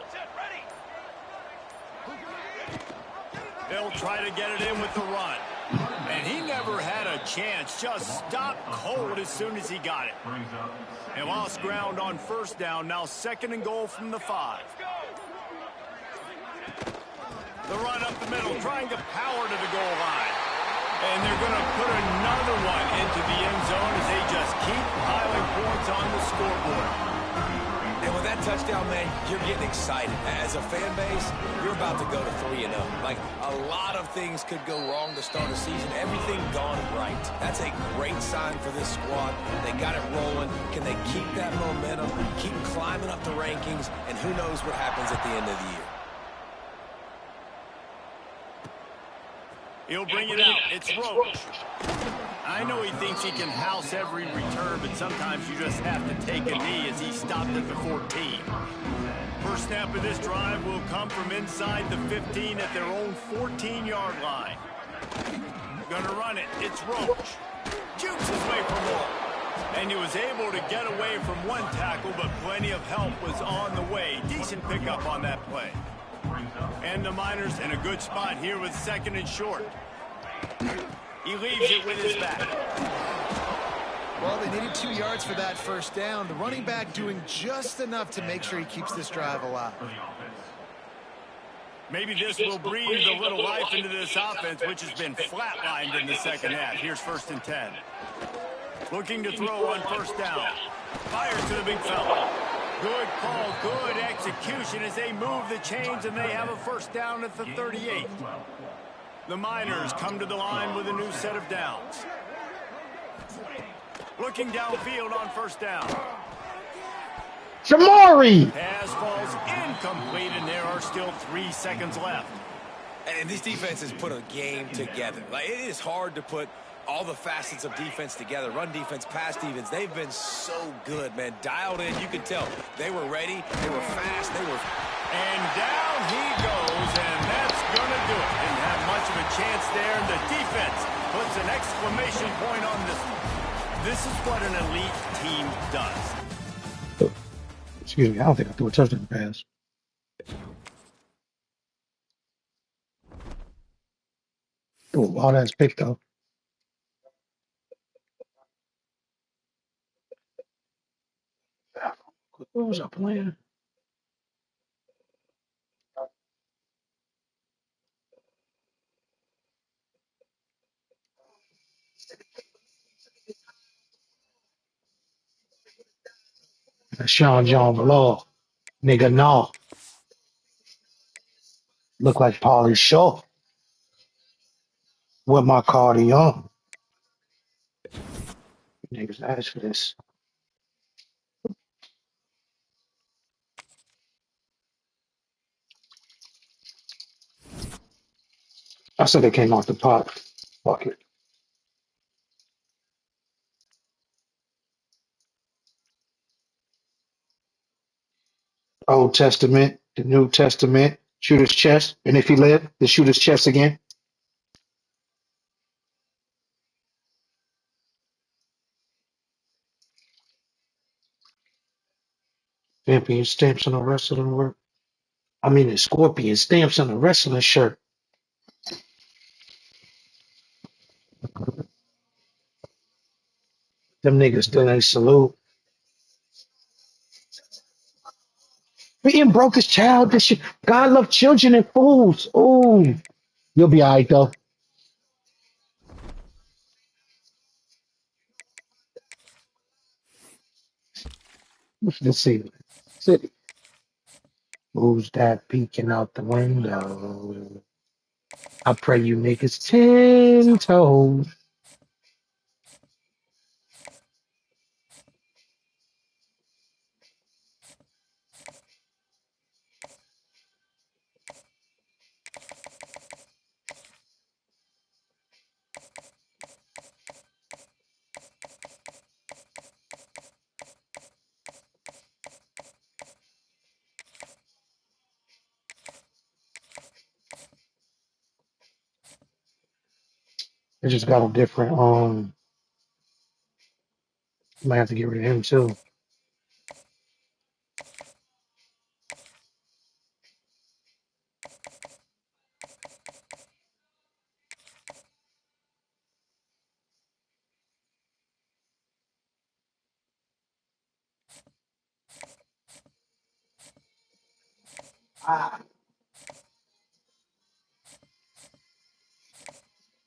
They'll try to get it in with the run. And he never had a chance. Just stopped cold as soon as he got it. And lost ground on first down. Now second and goal from the 5. The run up the middle, trying to power to the goal line. And they're going to put another one into the end zone as they just keep piling points on the scoreboard. And with that touchdown, man, you're getting excited. As a fan base, you're about to go to 3-0. Like, a lot of things could go wrong to start a season. Everything gone right. That's a great sign for this squad. They got it rolling. Can they keep that momentum, keep climbing up the rankings, and who knows what happens at the end of the year? He'll bring it out. It's Roach. I know he thinks he can house every return, but sometimes you just have to take a knee as he stopped at the 14. First snap of this drive will come from inside the 15 at their own 14-yard line. Gonna run it. It's Roach. Jukes his way for more. And he was able to get away from one tackle, but plenty of help was on the way. Decent pickup on that play. And the Miners in a good spot here with 2nd and short. He leaves it with his back. Well, they needed 2 yards for that first down. The running back doing just enough to make sure he keeps this drive alive. Maybe this will breathe a little life into this offense, which has been flatlined in the second half. Here's 1st and 10. Looking to throw on first down. Fires to the big fella. Good call, good execution as they move the chains, and they have a first down at the 38. The Miners come to the line with a new set of downs. Looking downfield on first down. Jamari! Pass falls incomplete, and there are still 3 seconds left. And this defense has put a game together. Like, it is hard to put all the facets of defense together. Run defense, pass defense. They've been so good, man. Dialed in. You could tell they were ready. They were fast. They were... And down he goes, and that's going to do it. Didn't have much of a chance there, and the defense puts an exclamation point on this one. This is what an elite team does. Excuse me, I don't think I threw a touchdown pass. Oh, all that's picked up. What was I playing? Sean John below. Nigga, no. Look like Paulie Shaw with my cardio. Niggas asked for this. I said they came off the pot. Fuck it. Old Testament, the New Testament, shoot his chest, and if he lived, then shoot his chest again. Champion stamps on a wrestling work. I mean, the Scorpion stamps on a wrestling shirt. Them niggas still ain't salute. Being broke is childish. God love children and fools. Ooh, you'll be alright though. Let's see. City. Who's that peeking out the window? I pray you niggas 10 toes. They just got a different might have to get rid of him too.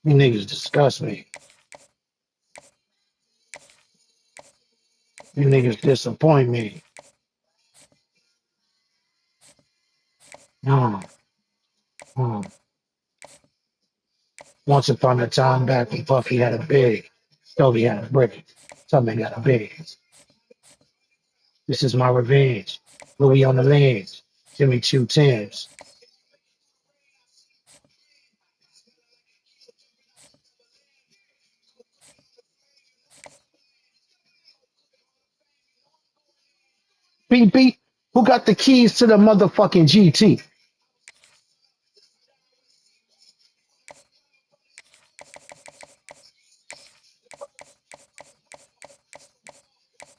You niggas disgust me. You niggas disappoint me. Mm, mm. Once upon a time back when Puffy had a big, Stovey had a brick, something got a big. This is my revenge. Louis on the lens. Jimmy Choo Tims. Beep beep. Who got the keys to the motherfucking GT?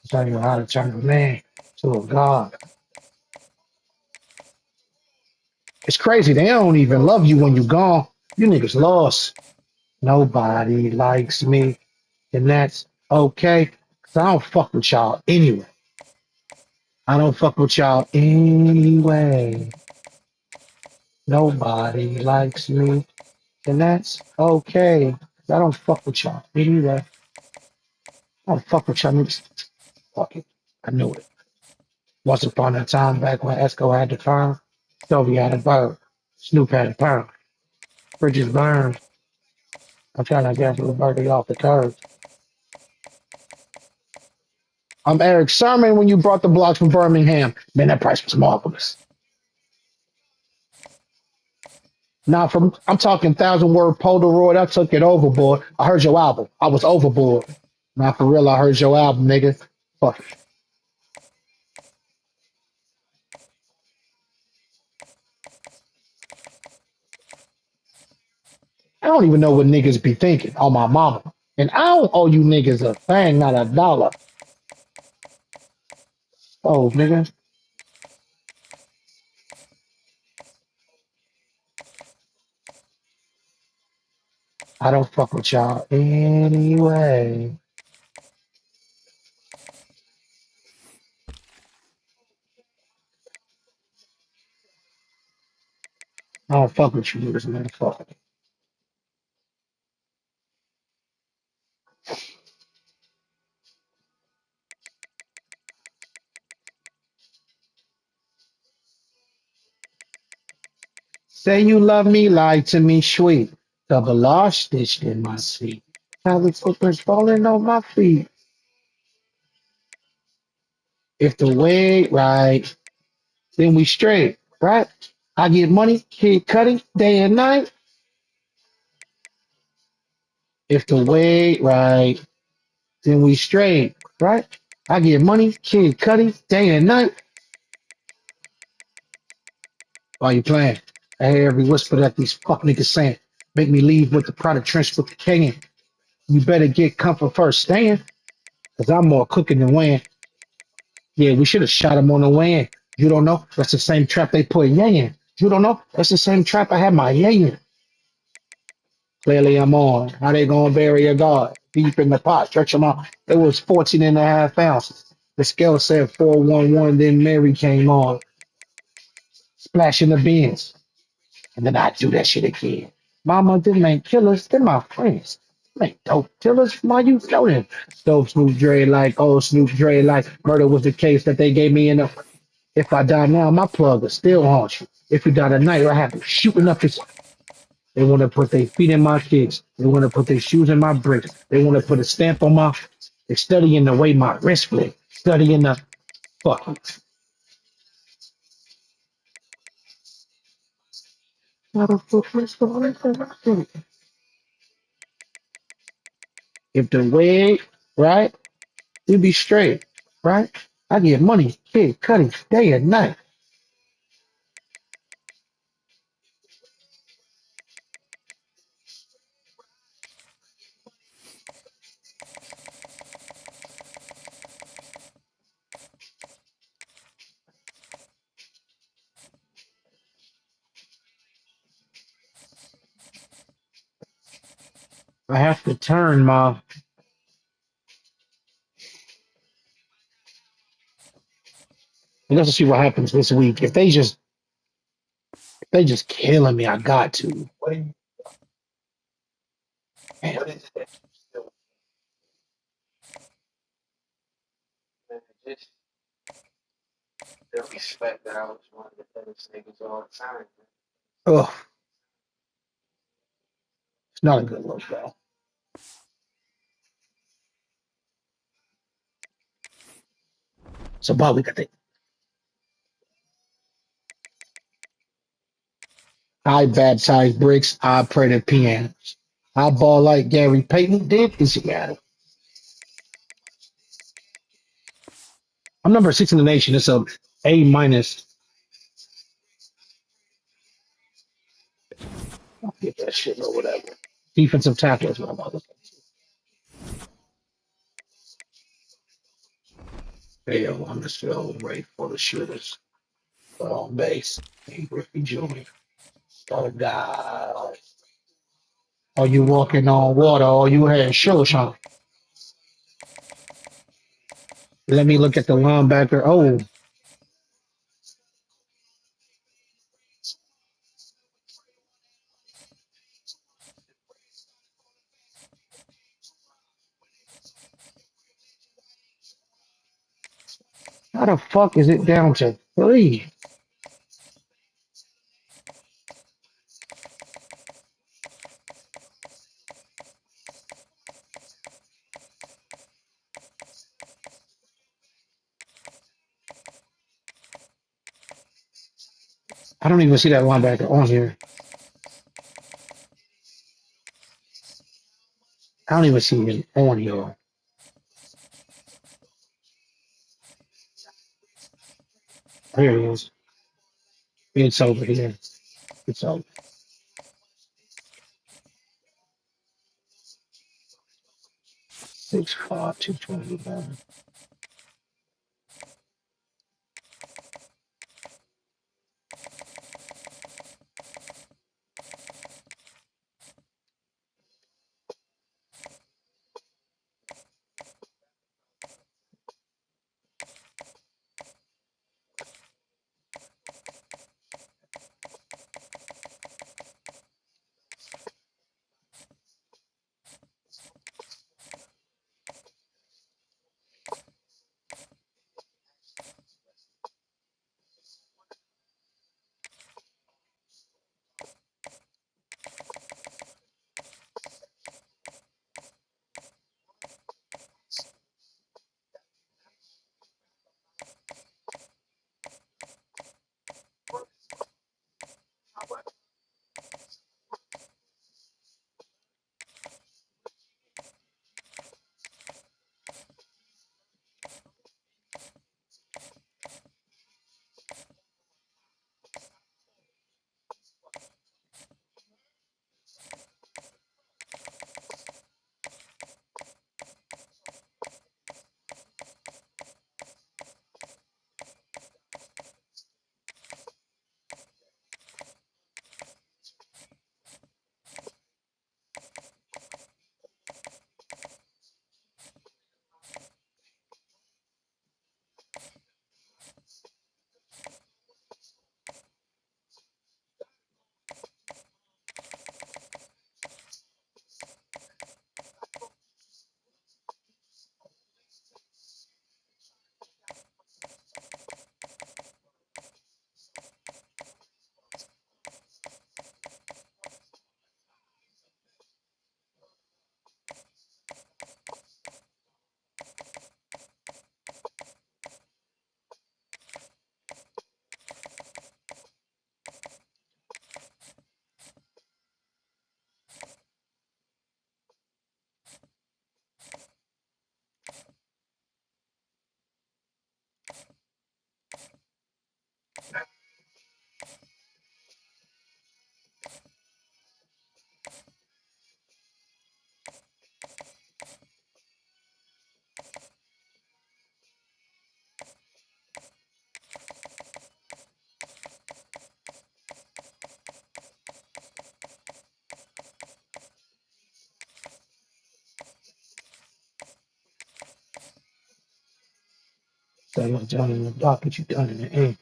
Tell you how to turn a man to a god. It's crazy. They don't even love you when you gone. You niggas lost. Nobody likes me, and that's okay. Cause I don't fuck with y'all anyway. I don't fuck with y'all anyway. Nobody likes me, and that's okay. 'Cause I don't fuck with y'all anyway. I don't fuck with y'all niggas. Fuck it. I knew it. Once upon a time back when Esco had the firm, Sylvie had a bird, Snoop had a perm, Bridges burned. I'm trying to get the birthday off the curb. I'm Eric Sermon when you brought the blocks from Birmingham. Man, that price was marvelous. Now from I'm talking thousand word Polaroid, I took it overboard. I heard your album. I was overboard. Now for real, I heard your album, nigga. Fuck it. I don't even know what niggas be thinking on my mama. And I don't owe you niggas a thing, not a dollar. Oh, nigga. I don't fuck with y'all anyway. I don't fuck with you niggas, man. Fuck it. Say you love me, lie to me, sweet. Double R stitched in my seat. How the footprints falling on my feet. If the way right, then we straight, right? I get money, kid cutting, day and night. If the way right, then we straight, right? I get money, kid cutting, day and night. While you playing, I hear every whisper that these fuck niggas saying. Make me leave with the product trench with the can. You better get comfort first stand, cause I'm more cooking than weighing. Yeah, we should have shot him on the way in. You don't know? That's the same trap they put Yang in. You don't know? That's the same trap I had my Yang in. Clearly I'm on. How they gonna bury a god? Deep in the pot, stretch them out. It was 14 and a half ounces. The scale said 411, then Mary came on, splashing the bins. And then I do that shit again. Mama, them ain't killers, they're my friends. Them ain't dope killers. Why you floating? Dope Snoop Dre like, oh Snoop Dre like, murder was the case that they gave me in the. If I die now, my plug will still haunt you. If you die tonight, I have to shooting up his. They want to put their feet in my kicks. They want to put their shoes in my bricks. They want to put a stamp on my. They're studying the way my wrist flick. Studying the fuck. If the way right, you be straight, right? I get money, kid, cutting day and night. I have to turn my. Let's see what happens this week. If they just killing me, I got to. Man, the respect that I was one of the best niggas all the time. Oh, it's not a good look, though. So, Bob, we got the I baptize bricks, I pray to pianos. I ball like Gary Payton did in Seattle. I'm number 6 in the nation. It's a A minus. I'll get that shit or whatever. Defensive tackle is what I'm looking for. Hell, I'm just still ready for the shooters. But on base, hey, Griffey Jr. Oh, God. Are you walking on water? Or you had Sherrone? Let me look at the linebacker. Oh, how the fuck is it down to 3? I don't even see that linebacker on here. I don't even see him on here. There he is. It's over here. It's over. 6'5", 221. So you're done in the dock, but you done in the air.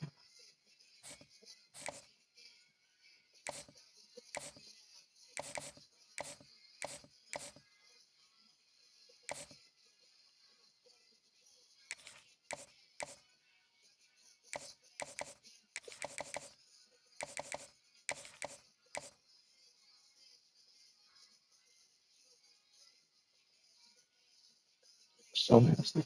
So nasty.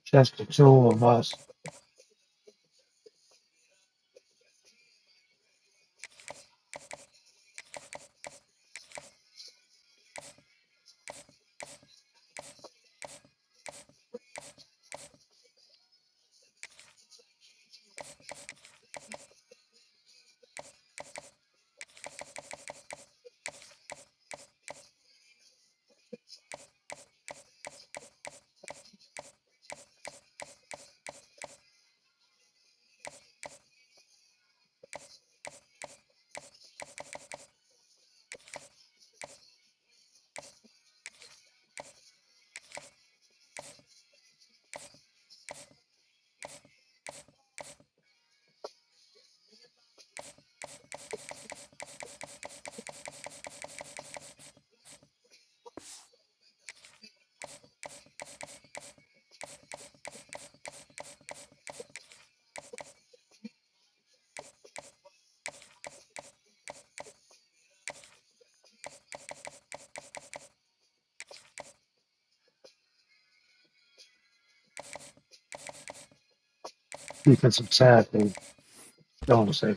Just the two of us. Defensive tackle. Don't say.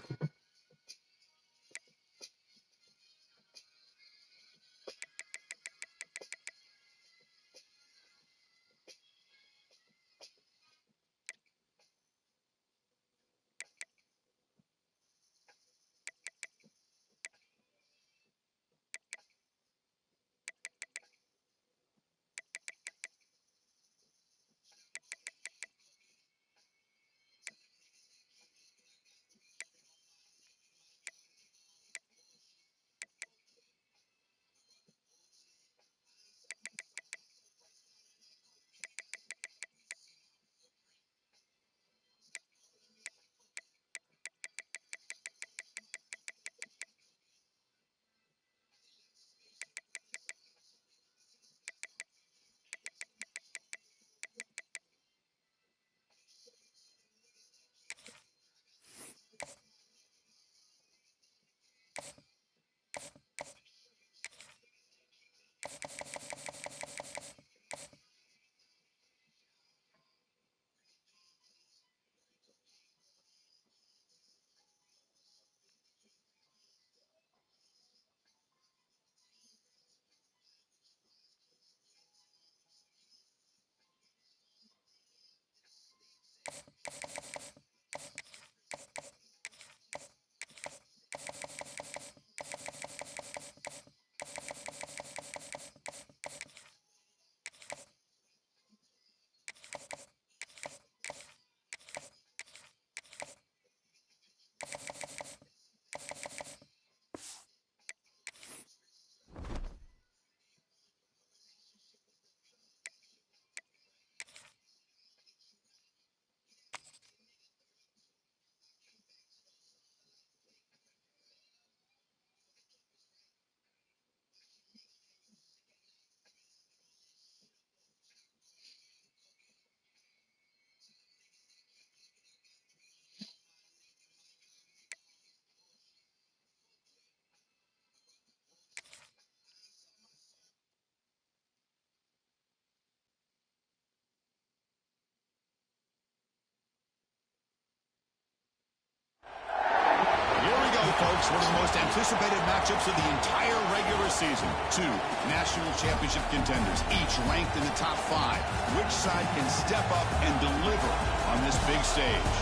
Here we go, folks. One of the most anticipated matchups of the entire regular season. Two national championship contenders, each ranked in the top 5. Which side can step up and deliver on this big stage?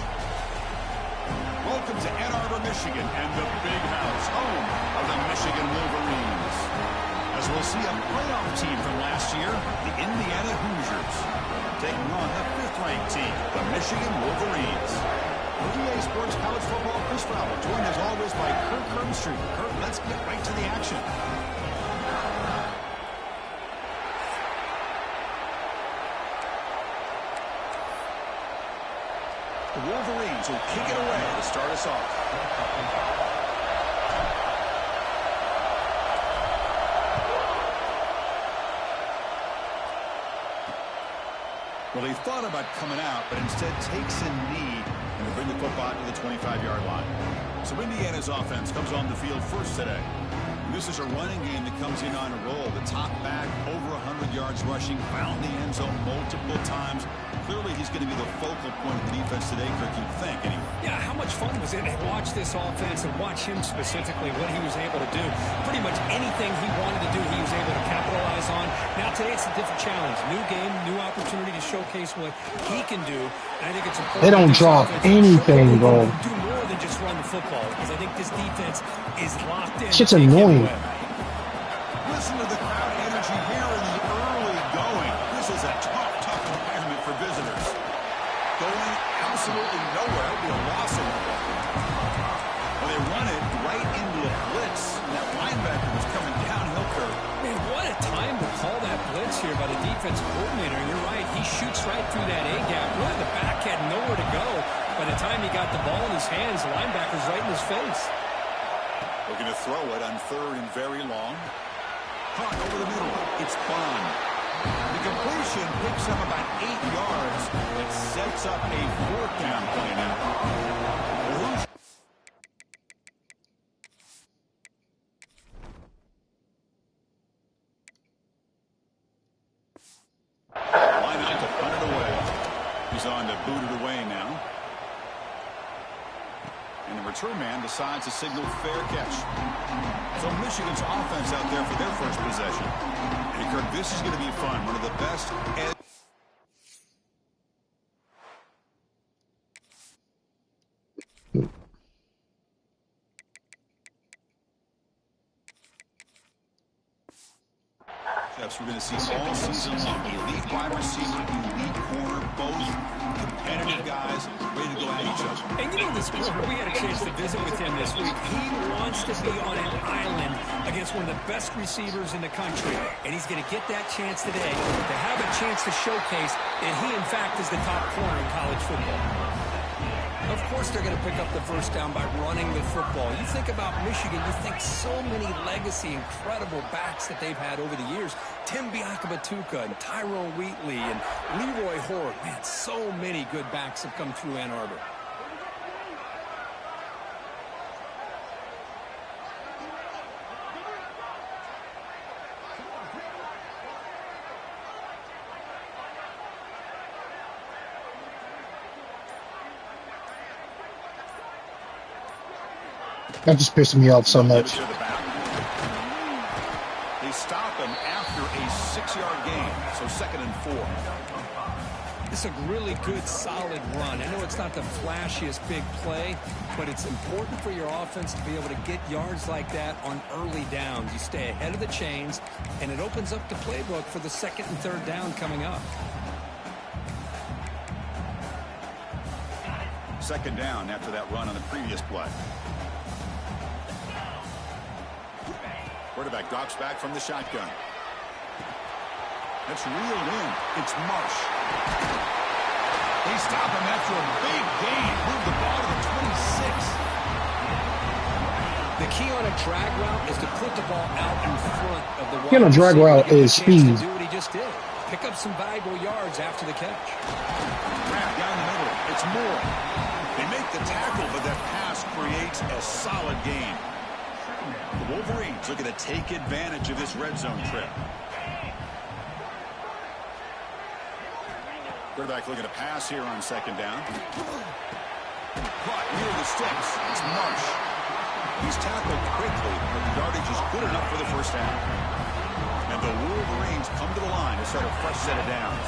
Welcome to Ann Arbor, Michigan, and the Big House, home of the Michigan Wolverines. As we'll see a playoff team from last year, the Indiana Hoosiers, taking on the 5th-ranked team, the Michigan Wolverines. DA Sports College Football, Chris Fowler, joined as always by Kirk Herbstreit. Kirk, let's get right to the action. The Wolverines will kick it away to start us off. Well, he thought about coming out, but instead takes a knee and will bring the football to the 25-yard line. So Indiana's offense comes on the field first today. And this is a running game that comes in on a roll. The top back, over 100 yards rushing, found the end zone multiple times. Clearly, he's going to be the focal point of the defense today, Kirk, you'd think, anyway. Yeah, how much fun was it to watch this offense and watch him specifically, what he was able to do. Pretty much anything he wanted to do, he was able to capitalize on. Now, today it's a different challenge. New game, new opportunity to showcase what he can do. And I think it's important. They don't drop anything, bro. Do more than just run the football, because I think this defense is locked in. Shit's annoying. Listen to the crowd energy here in the early going. This is a tough environment for visitors. Going absolutely nowhere. It'll be a loss of the ball. Well, they run it right into a blitz, and that linebacker was coming downhill curve. Man, what a time to call that blitz here by the defensive coordinator. You're right. He shoots right through that A-gap. Really, the back had nowhere to go. By the time he got the ball in his hands, the linebacker's right in his face. Looking to throw it on third and very long. Caught over the middle. It's Bond. The completion picks up about 8 yards. It sets up a fourth down play now. Line out to punt it away. He's on to boot it away now. And the return man decides to signal fair catch. So Michigan's offense out there for their first possession. And Kirk, this is going to be fun. One of the best. We're going to see all season long. Elite wide receiver, elite corner, both competitive guys ready to go at each other. And you know this corner, we had a chance to visit with him this week. He wants to be on an island against one of the best receivers in the country. And he's going to get that chance today to have a chance to showcase that he, in fact, is the top corner in college football. Of course they're going to pick up the first down by running the football. You think about Michigan, you think so many legacy, incredible backs that they've had over the years. Tim Biakabatuka and Tyrone Wheatley and Leroy Horde. Man, so many good backs have come through Ann Arbor. That just pissed me off so much. They stop him after a 6-yard gain, so 2nd and 4. It's a really good, solid run. I know it's not the flashiest big play, but it's important for your offense to be able to get yards like that on early downs. You stay ahead of the chains, and it opens up the playbook for the 2nd and 3rd down coming up. 2nd down after that run on the previous play. Quarterback drops back from the shotgun. That's reeled in. It's Marsh. They stop him after a big gain. Move the ball to the 26. The key on a drag route is to put the ball out in front of the wide You know, drag receiver. route Give him a is chance speed. to do what he just did. Pick up some valuable yards after the catch. Wrap down the middle. It's Moore. They make the tackle, but that pass creates a solid gain. The Wolverines looking to take advantage of this red zone trip. Quarterback looking to pass here on 2nd down. Caught near the sticks. It's Marsh. He's tackled quickly, but the yardage is good enough for the first down. And the Wolverines come to the line to start a fresh set of downs.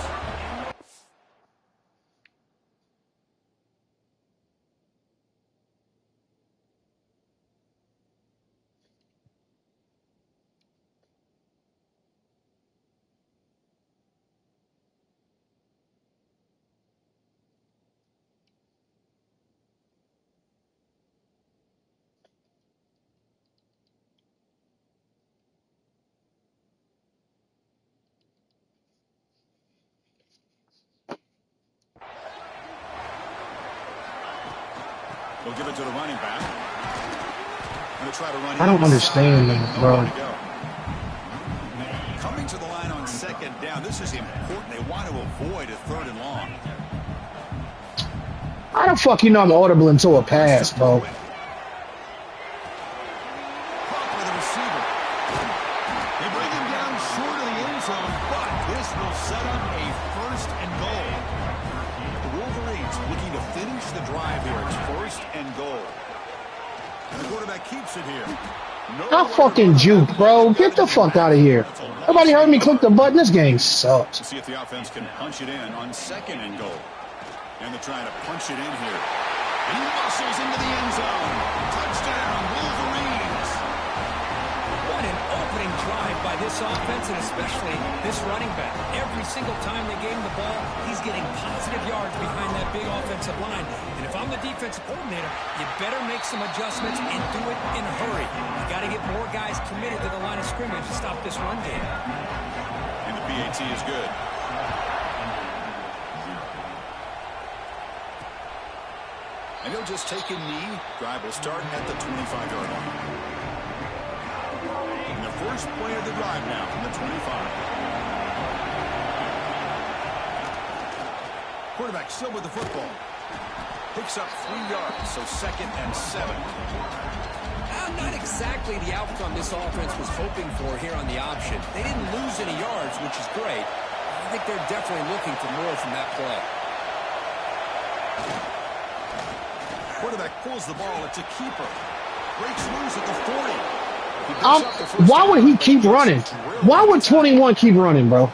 They'll give it to the running back. Going to try to run I don't understand them, bro. Coming to the line on second down. This is important. They want to avoid a 3rd and long. How the fuck you know I'm audible into a pass, bro? Keeps it here. I fucking juke, bro. Get the fuck out of here. Nobody heard me click the button. This game sucks. See if the offense can punch it in on 2nd and goal. And they're trying to punch it in here. And he muscles into the end zone. Touchdown, Wolverines. What an opening drive by this offense, and especially this running back. Every single time they gave him the ball, he's getting positive yards behind that big offensive line. And if I'm the defensive coordinator, you better make some adjustments and do it in a hurry. You got to get more guys committed to the line of scrimmage to stop this run game. And the PAT is good. And he'll just take a knee. Drive will start at the 25-yard line. And the first play of the drive now from the 25. Quarterback still with the football. Picks up 3 yards, so 2nd and 7. Not exactly the outcome this offense was hoping for here on the option. They didn't lose any yards, which is great. I think they're definitely looking for more from that play. Quarterback pulls the ball. It's a keeper. Breaks loose at the 40. Why would he keep running? Why would 21 keep running, bro?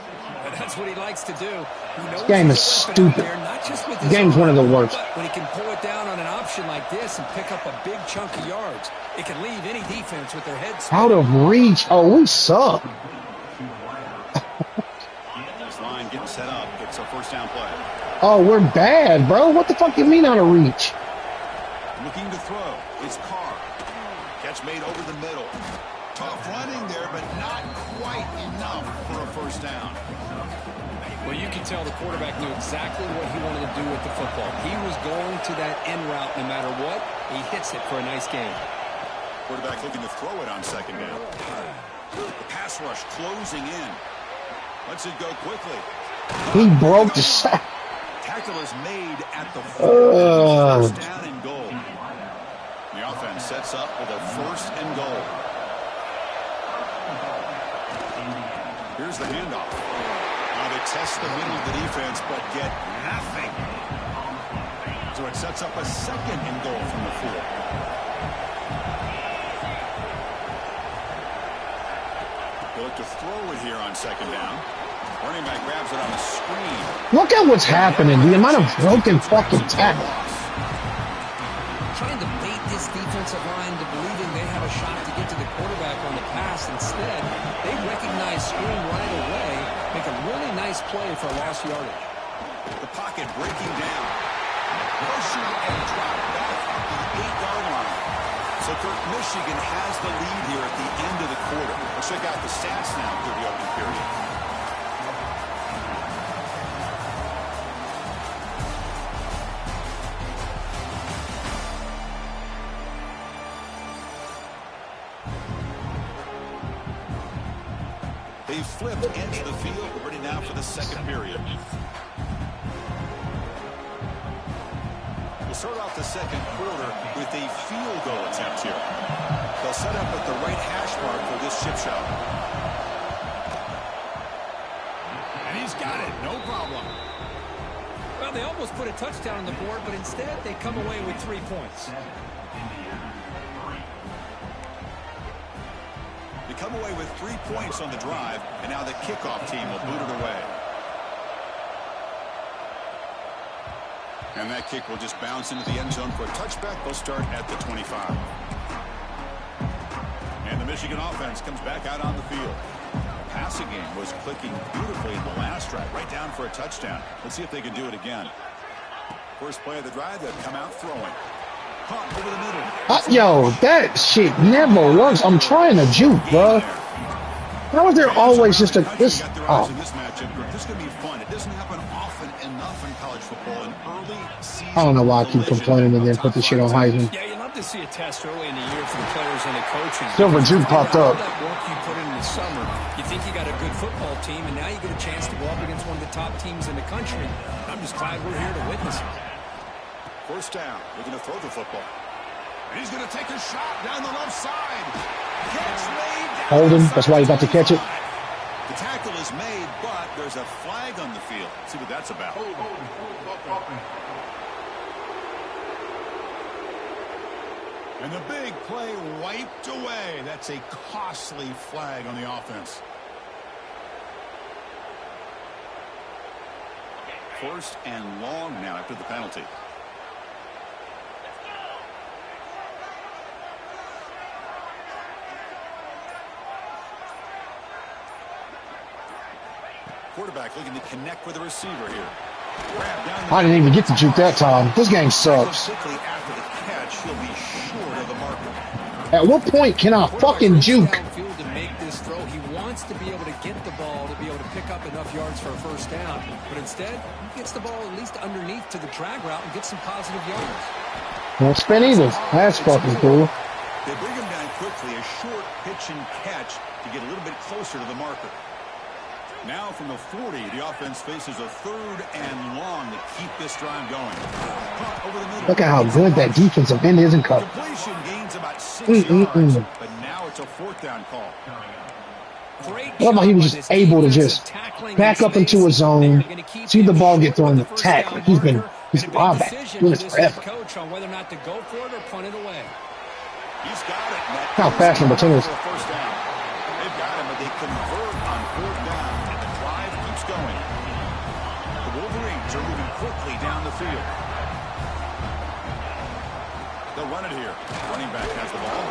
That's what he likes to do. This game is stupid. The game's one of the worst. When he can pull it down on an option like this and pick up a big chunk of yards, it can leave any defense with their heads out of reach. Oh, we suck. This line getting set up. It's a first down play. Oh, we're bad, bro. What the fuck you mean out of reach? Looking to throw. It's Carr. Catch made over the middle. Tough running there, but not quite enough for a first down. Well, you can tell the quarterback knew exactly what he wanted to do with the football. He was going to that end route no matter what. He hits it for a nice gain. Quarterback looking to throw it on 2nd down. The pass rush closing in. Lets it go quickly. He broke the sack. Tackle is made at the first down and goal. The offense sets up with a 1st and goal. Here's the handoff. Now they test the middle of the defense, but get nothing. So it sets up a 2nd and goal from the 4. They look to throw it here on 2nd down. Running back grabs it on the screen. Look at what's happening. The amount of broken fucking tackles. Trying to bait this defensive line to believing they have a shot to get to the quarterback on the pass. Instead, they recognize screen right away, make a really nice play for lost yardage. The pocket breaking down. Motion and drop back at the 8-yard line. So Michigan has the lead here at the end of the quarter. Let's check out the stats now through the opening period. They flipped into the field. We're ready now for the 2nd period. We'll start off the 2nd quarter with a field goal attempt here. They'll set up at the right hash mark for this chip shot. And he's got it. No problem. Well, they almost put a touchdown on the board, but instead they come away with 3 points. Come away with 3 points on the drive, and now the kickoff team will boot it away. And that kick will just bounce into the end zone for a touchback. They'll start at the 25. And the Michigan offense comes back out on the field. The passing game was clicking beautifully in the last drive, right down for a touchdown. Let's see if they can do it again. First play of the drive, they'll come out throwing. Over the middle. Yo, that shit never works. I'm trying to juke, bro. How is there always just a this? Got their eyes Oh, in this matchup. This is going to be fun. It doesn't happen often enough in college football. An early season I don't know why I keep collision complaining and of then put top this shit five on teams. Heisman. Yeah, you love to see a test early in the year for the players and the coaching. Silver Because Juke you think popped about all up. that work you put in the summer. You think you got a good football team, and now you get a chance to go up against one of the top teams in the country. I'm just glad we're here to witness it. First down. Looking to throw the football. And he's going to take a shot down the left side. Catch made down Hold him. the That's why you got to catch it. 25. The tackle is made, but there's a flag on the field. Let's see what that's about. And the big play wiped away. That's a costly flag on the offense. First and long now after the penalty. Quarterback looking to connect with the receiver here. I didn't even get to juke that time. This game sucks. Quickly after the catch, he'll be short of the marker. At what point can I fucking juke? Downfield to make this throw. He wants to be able to get the ball to be able to pick up enough yards for a first down. But instead, he gets the ball at least underneath to the drag route and gets some positive yards. Don't spin either. That's fucking cool. They bring him down quickly, a short pitch and catch to get a little bit closer to the marker. Now from the 40, the offense faces a third and long to keep this drive going. Over the middle. Look at how good that defensive end is in cover. Completion gains about 6 yards, but now it's a fourth down call. I love how he was just able to just back up into a zone, see the ball get thrown, attack. Like he's linebacker doing this forever. Coach on whether or not to go for it or punt it away. He's got it. How fast number 10 is. First down. They've got him, but they convert on fourth down, and the drive keeps going. The Wolverines are moving quickly down the field. They'll run it here. Running back has the ball.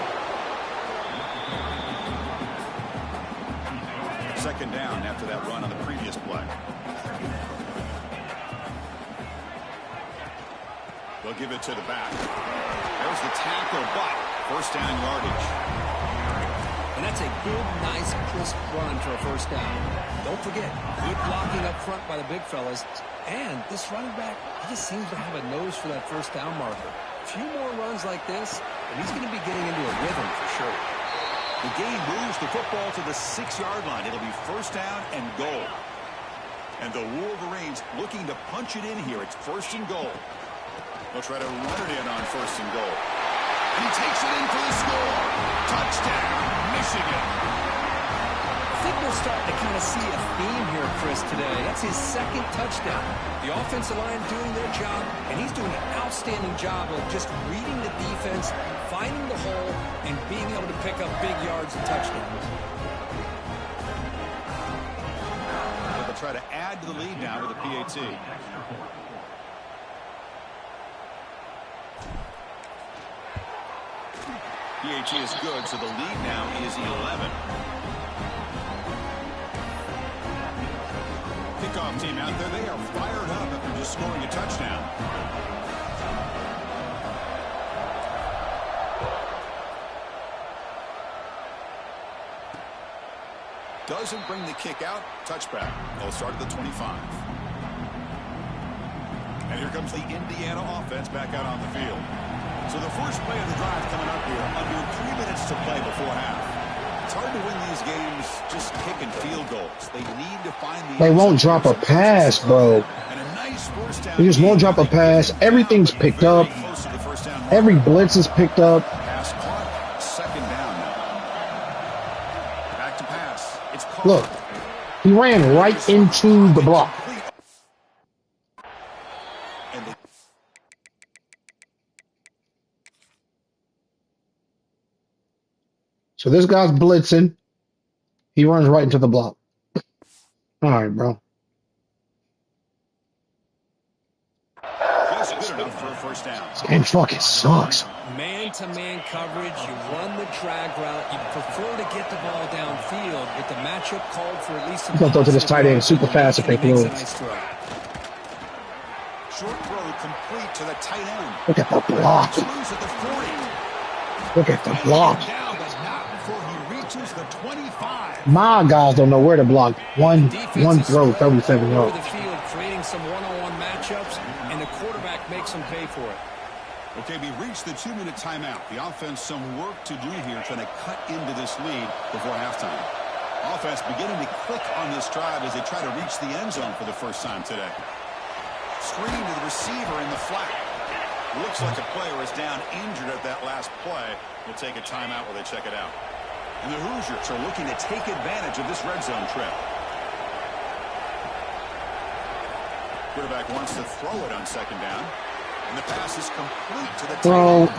Second down after that run on the previous play. They'll give it to the back. There's the tackle, but first down yardage. And that's a good, nice, crisp run for a first down. Don't forget, good blocking up front by the big fellas. And this running back, he just seems to have a nose for that first down marker. A few more runs like this, and he's going to be getting into a rhythm for sure. The game moves the football to the 6-yard line. It'll be first down and goal. And the Wolverines looking to punch it in here. It's first and goal. They'll try to run it in on first and goal. And he takes it in for the score. Touchdown, Michigan. I think we're starting to kind of see a theme here, Chris, today. That's his second touchdown. The offensive line doing their job, and he's doing an outstanding job of just reading the defense, finding the hole, and being able to pick up big yards and touchdowns. They'll try to add to the lead now with a PAT. PAT is good, so the lead now is 11. Kickoff team out there, they are fired up after just scoring a touchdown. Doesn't bring the kick out. Touchback. They'll start at the 25. And here comes the Indiana offense back out on the field. So the first play of the drive coming up here, under 3 minutes to play before half. It's hard to win these games just kicking field goals. They need to find the... They won't drop a pass, bro. And a nice first down. They just won't drop a pass. Everything's picked up. Every blitz is picked up. Pass caught. Second down now. Back to pass. It's caught. Look, he ran right into the block. And So this guy's blitzing. He runs right into the block. All right, bro. just good enough for a first down. This game fucking sucks. Man-to-man coverage, you run the drag route, you prefer to get the ball downfield, but the matchup called for at least some... He's gonna throw to this tight end super fast if they Makes a blow. nice throw. Short throw complete to the tight end. Look at the block. Loose at the 40. Look at the block. Down, but not before he reaches the 25. My guys don't know where to block. One Defense is throw, spread all 37 over yards. the field, creating some one-on-one matchups, and the quarterback makes them pay for it. Okay, we reached the 2-minute timeout. The offense some work to do here, trying to cut into this lead before halftime. Offense beginning to click on this drive as they try to reach the end zone for the first time today. Screen to the receiver in the flat. Looks like a player is down injured at that last play. We'll take a timeout while they check it out. And the Hoosiers are looking to take advantage of this red zone trip. Quarterback wants to throw it on second down. And the pass is complete to the tight end.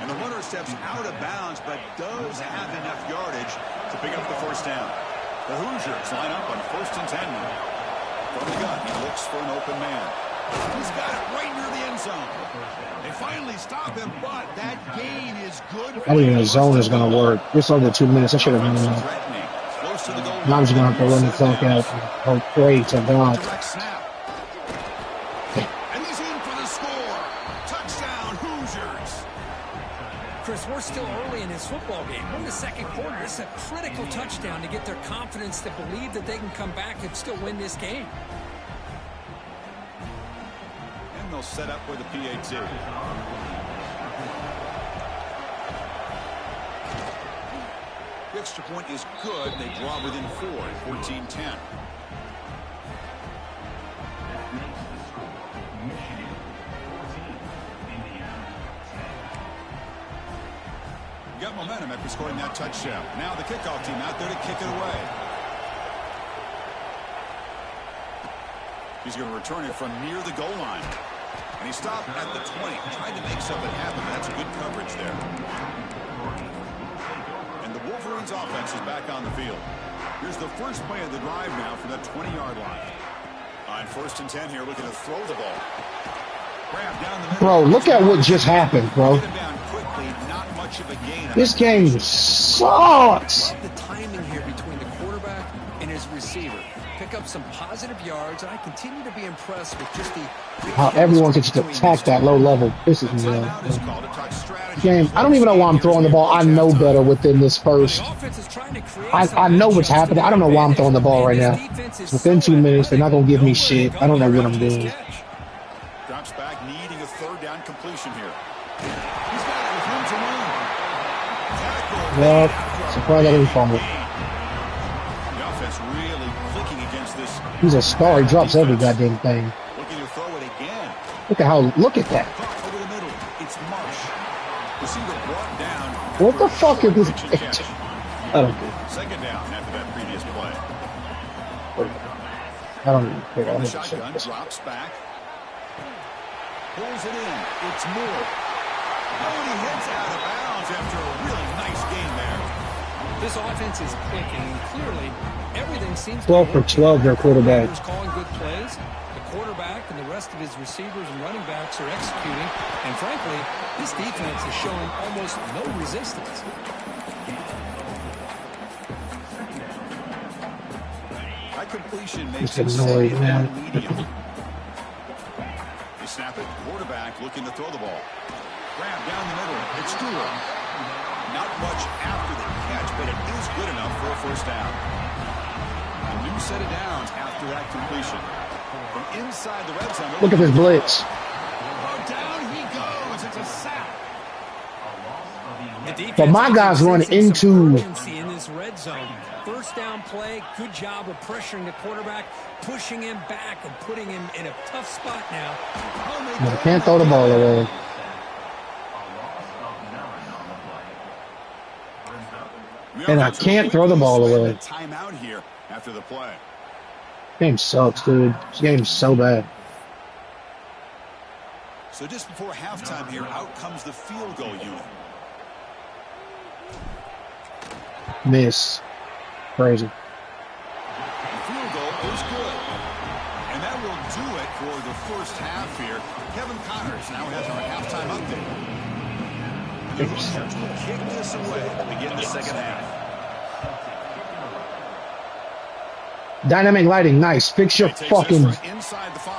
And the runner steps out of bounds, but does have enough yardage to pick up the first down. The Hoosiers line up on 1st and 10 now. From the gun, he looks for an open man. He's got it right near the end zone. They finally stop him, but that gain is good. I didn't even know zone is going to work. It's under 2 minutes. I should have known that. Now I'm just going to have to run the clock out and hope pray to God. And he's in for the score. Touchdown, Hoosiers. Chris, we're still early in this football game. We're in the second quarter. This is a critical touchdown to get their confidence to believe that they can come back and still win this game. And they'll set up with a PAT. The extra point is good. They draw within 4 at 14-10. Got momentum after scoring that touchdown. Now the kickoff team out there to kick it away. He's going to return it from near the goal line. And he stopped at the 20. Tried to make something happen. That's good coverage there. And the Wolverines offense is back on the field. Here's the first play of the drive now from that 20-yard line. On 1st and 10 here, looking to throw the ball. Grab down the middle. Bro, look at what just happened, bro. Get him down quickly. Not much of a gain. This game sucks. The timing here between the quarterback and his receiver. Pick up some positive yards, and I continue to be impressed with just the How everyone can just attack that low level. This is me. Game. I don't even know why I'm throwing the ball. I know better within this first. I know what's happening. I don't know why I'm throwing the ball right now. Within 2 minutes, they're not going to give me shit. I don't know what I'm doing. Drops back, needing a third down completion here. He's got it with room to run. Well, surprised I didn't fumble. The offense really clicking against this. He's a star. He drops every goddamn thing. Looking to throw it again. Look at that. Over the middle. It's Marsh. Receiver brought down. What the fuck is this? I don't care. Second down after that previous play. I don't even care. The shotgun drops back. Pulls it in. It's Moore. Oh, and he heads out of bounds after a really nice game there. This offense is clicking, and clearly everything seems 12 for 12, their quarterback. calling good plays. The quarterback and the rest of his receivers and running backs are executing. And frankly, this defense is showing almost no resistance. High completion makes Just it annoyed, second man. down medium. They snap it. Quarterback looking to throw the ball. Grab down the middle. It's Stewart. Not much after the catch, but it is good enough for a first down. A new set of downs after that completion. From inside the red zone. Look at this blitz. Oh, down he goes. It's a sack. But my guys run into. In this red zone. First down play, good job of pressuring the quarterback, pushing him back and putting him in a tough spot now. No, can't throw the ball away. And I can't throw the ball away. Timeout here after the play. Game sucks, dude. This game's so bad. So just before halftime here, out comes the field goal unit. Miss. Crazy. The field goal is good. And that will do it for the first half here. Kevin Connors now has our halftime update. And the Hoosiers will kick this away to begin the second half. Dynamic lighting, nice. Fix your fucking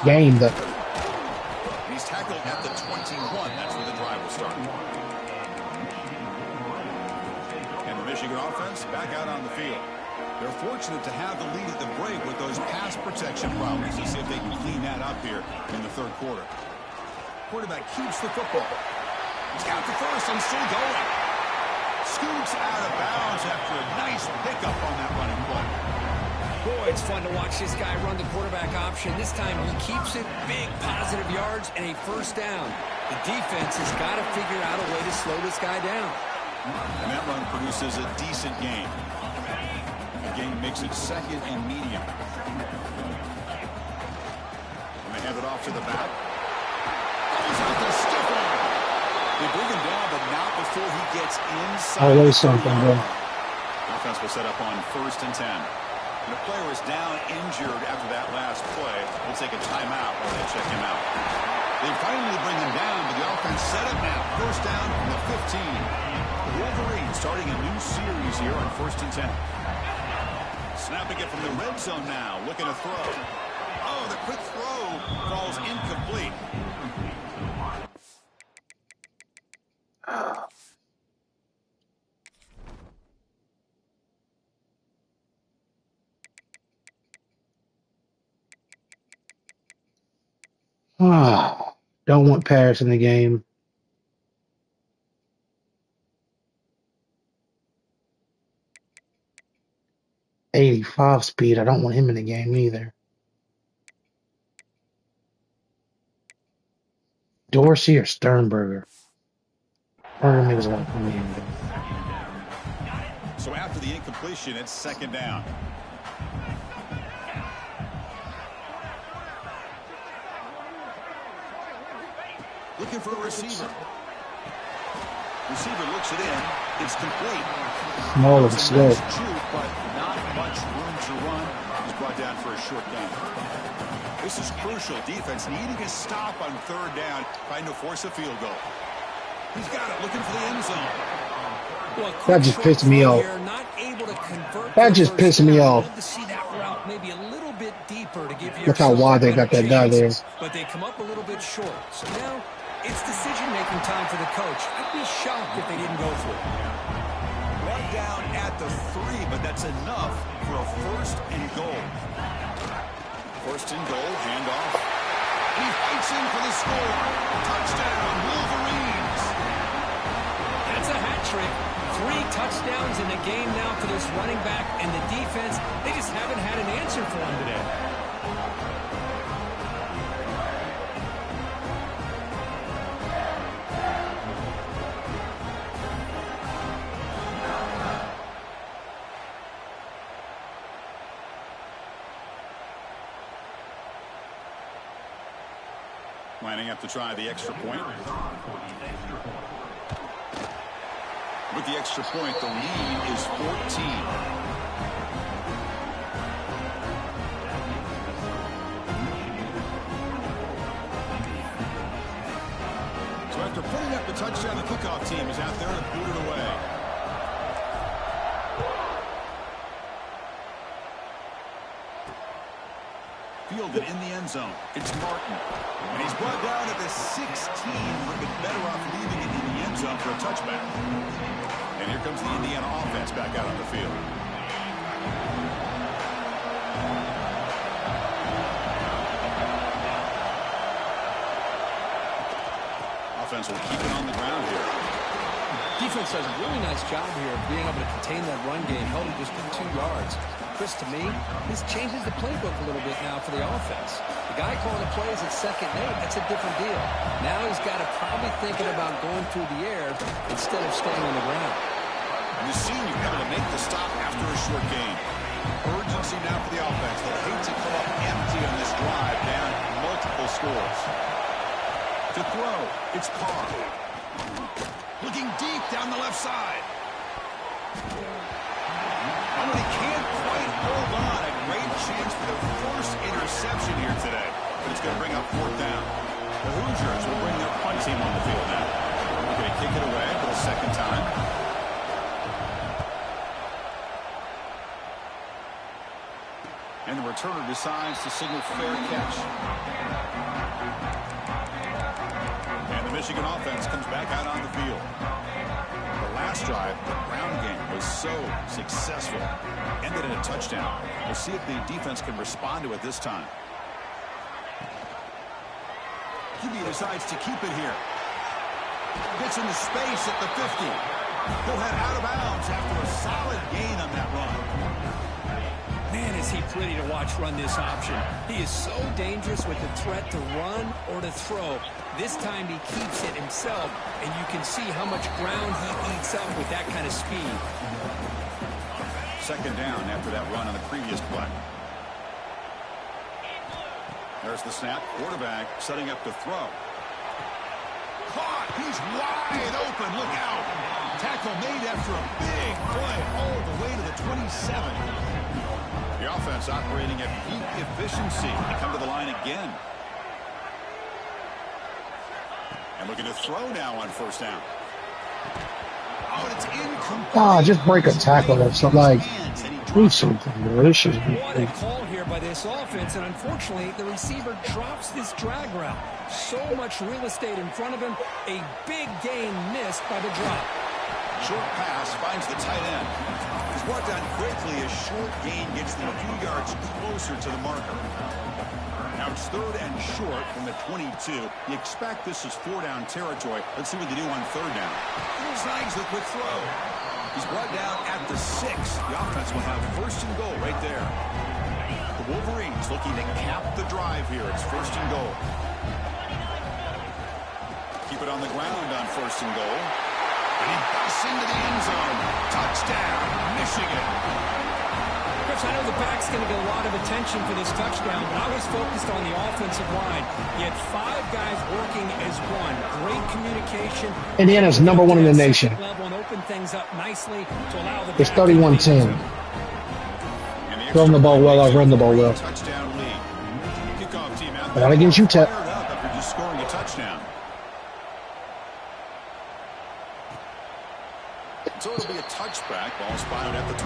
game. He's tackled at the 21. That's where the drive will start. And the Michigan offense back out on the field. They're fortunate to have the lead at the break with those pass protection problems. Let's see if they can clean that up here in the third quarter. Quarterback keeps the football. He's got the first and still going. Scoots out of bounds after a nice pickup on that running play. Boy, it's fun to watch this guy run the quarterback option. This time he keeps it, big positive yards, and a first down. The defense has got to figure out a way to slow this guy down. And that run produces a decent gain. The gain makes it second and medium. And they hand it off to the back. Goes out the stiff one. They bring him down, but not before he gets inside. Oh, there's something, bro. Offense will set up on 1st and 10. And the player is down injured after that last play. We'll take a timeout while they check him out. They finally bring him down, but the offense set up now. First down from the 15. The Wolverines starting a new series here on 1st and 10. Snapping it from the red zone now. Looking to throw. Oh, the quick throw falls incomplete. Don't want Paris in the game. .85 speed. I don't want him in the game either. Dorsey or Sternberger? Sternberger makes a lot of money. So after the incompletion, it's second down. Looking for a receiver. Receiver looks it in. It's complete. Small and slow. Shoot, but not much room to run. He's brought down for a short gain. This is crucial. Defense needing a stop on 3rd down, trying to force a field goal. He's got it, looking for the end zone. Well, that just pissed me off. That just pissed me off. To see that route maybe a little bit deeper to give you. Look how wide they got that guy there. But they come up a little bit short. So now it's decision-making time for the coach. I'd be shocked if they didn't go for it. Right down at the 3, but that's enough for a 1st and goal. 1st and goal, handoff. And he fights in for the score. Touchdown, Wolverines. That's a hat trick. 3 touchdowns in the game now for this running back, and the defense, they just haven't had an answer for him today. Lining up to try the extra point. With the extra point, the lead is 14. So after putting up the touchdown, the kickoff team is out there to boot it away. Fielded in the end zone. It's Martin. And he's brought down at the 16. Would have been better off leaving it in the end zone for a touchback. And here comes the Indiana offense back out on the field. Offense will keep it on the ground here. Defense does a really nice job here of being able to contain that run game, held it just to 2 yards. Chris, to me, this changes the playbook a little bit now for the offense. The guy calling the plays at 2nd and 8, that's a different deal. Now he's got to probably thinking about going through the air instead of staying on the ground. And the senior able to make the stop after a short gain. Urgency now for the offense. They'll hate to come up empty on this drive, down multiple scores. To throw, it's Carr. Looking deep down the left side. Oh, he can't quite hold on. A great chance for the first interception here today. But it's going to bring up 4th down. The Hoosiers will bring their punt team on the field now. They're going to kick it away for the 2nd time. And the returner decides to signal fair catch. And the Michigan offense comes back out on the field. The last drive, the ground game was was so successful. Ended in a touchdown. We'll see if the defense can respond to it this time. QB decides to keep it here. Gets into space at the 50. He'll head out of bounds after a solid gain on that run. Man, is he pretty to watch run this option. He is so dangerous with the threat to run or to throw. This time he keeps it himself, and you can see how much ground he eats up with that kind of speed. Second down after that run on the previous play. There's the snap. Quarterback setting up to throw. Caught. He's wide open. Look out. Tackle made after a big play all the way to the 27. The offense operating at peak efficiency. They come to the line again. And looking to throw now on first down. Oh, and it's incomplete. Ah, just break a tackle or something. Like, do something, bro. This should be What a call here by this offense, and unfortunately, the receiver drops this drag route. So much real estate in front of him. A big gain missed by the drop. Short pass finds the tight end. He's brought down quickly. A short gain gets them a few yards closer to the marker. Now it's third and short from the 22. You expect this is 4-down territory. Let's see what they do on third down. Snags the quick throw. He's brought down at the 6. The offense will have first and goal right there. The Wolverines looking to cap the drive here. It's first and goal. Keep it on the ground on first and goal. And he busts into the end zone. Touchdown, Michigan. Chris, I know the back's going to get a lot of attention for this touchdown, but I was focused on the offensive line. You had 5 guys working as one. Great communication. Indiana's number 1 in the nation. And open things up nicely to allow the It's 31-10. Throwing the ball well, I run the ball well. Touchdown lead. Kickoff team out But not against you, Tep. after just scoring a touchdown. So it'll be a touchback. Ball spotted at the 25.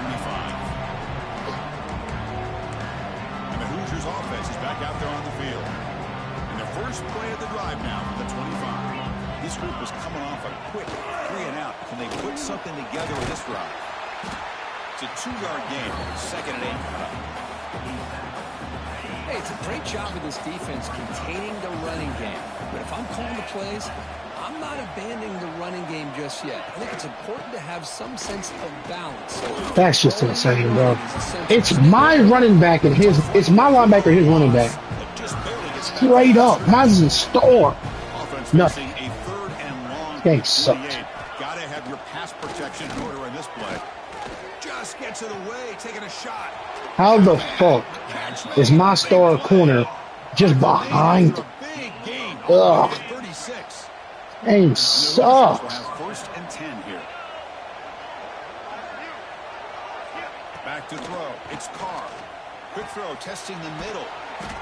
And the Hoosiers offense is back out there on the field. And their first play of the drive now for the 25. This group was coming off a quick 3-and-out. Can they put something together with this drive? It's a 2-yard gain. Second and 8 coming up. Hey, it's a great job of this defense containing the running game. But if I'm calling the plays, I'm not abandoning the running game just yet. I think it's important to have some sense of balance. That's just insane, bro. It's my running back and his. It's my linebacker and his running back. Straight up. Mine's in store. Nothing. Game sucks. Gotta have your pass protection in order in this play. Just gets it away, taking a shot. How the fuck is my star corner just behind? Ugh. Game sucks. First and 10 here. Back to throw. It's Carr. Quick throw, testing the middle.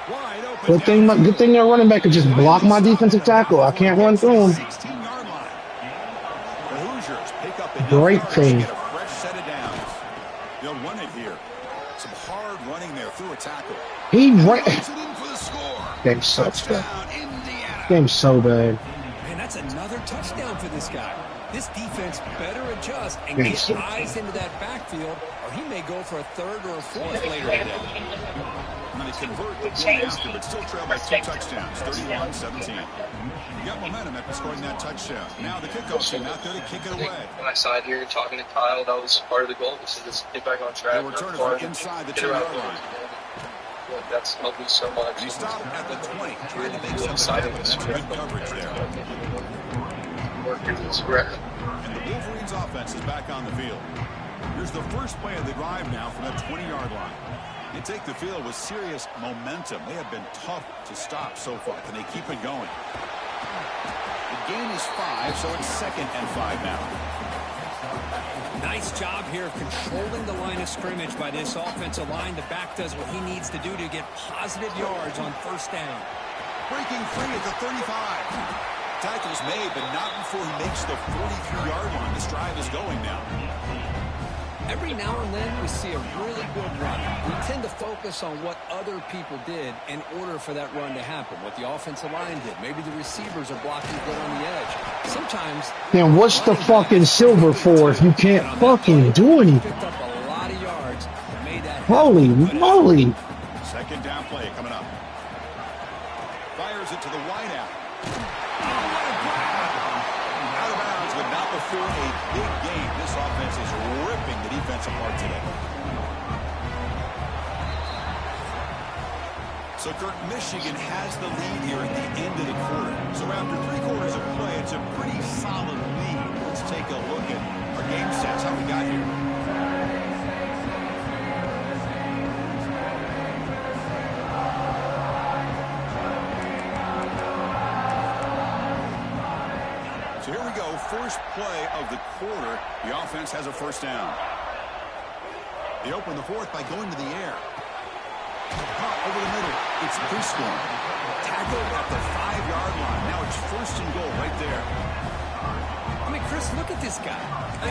Wide open. Good thing their running back could just block my defensive tackle. I can't run through him. 16-yard line. The Hoosiers pick up a Great thing. Get a fresh set of downs. They'll run it here. Some hard running there through a tackle. He ran. Puts it in for the score. Game sucks, bro. Touchdown, Indiana. Game so bad. Man, that's another touchdown for this guy. This defense better adjust and Game get sucks. eyes into that backfield, or he may go for a third or a fourth later today. And they convert the point after, but still trail by 2 touchdowns, 31-17. You got momentum after scoring that touchdown. Now the kickoff team out there to kick it away. When I signed here talking to Kyle, that was part of the goal, was to just get back on track. They'll return it from inside the 2-yard line. That's helped me so much. And he stopped at the 20, trying to make something Excited happen. this That's good coverage there. Working this grab. And the Wolverines offense is back on the field. Here's the first play of the drive now from that 20-yard line. They take the field with serious momentum. They have been tough to stop so far. Can they keep it going? The gain is 5, so it's 2nd and 5 now. Nice job here of controlling the line of scrimmage by this offensive line. The back does what he needs to do to get positive yards on first down. Breaking free at the 35. Tackle's made, but not before he makes the 43-yard line. This drive is going now. Every now and then we see a really good run. We tend to focus on what other people did in order for that run to happen, what the offensive line did. Maybe the receivers are blocking good on the edge. Sometimes... Then what's the fucking silver for if you can't fucking do anything? Picked up a lot of yards and made that Holy moly. Second down play coming up. Fires it to the wideout. Out of bounds, but not before a big game. This offense is ripping the defense apart today. So, Kurt, Michigan has the lead here at the end of the quarter. So after 3 quarters of play, it's a pretty solid lead. Let's take a look at our game stats, how we got here. So here we go, first play of the quarter. The offense has a first down. They open the fourth by going to the air. Caught over the middle. It's Prescorn. Tackled at the 5-yard line. Now it's first and goal right there. I mean, Chris, look at this guy.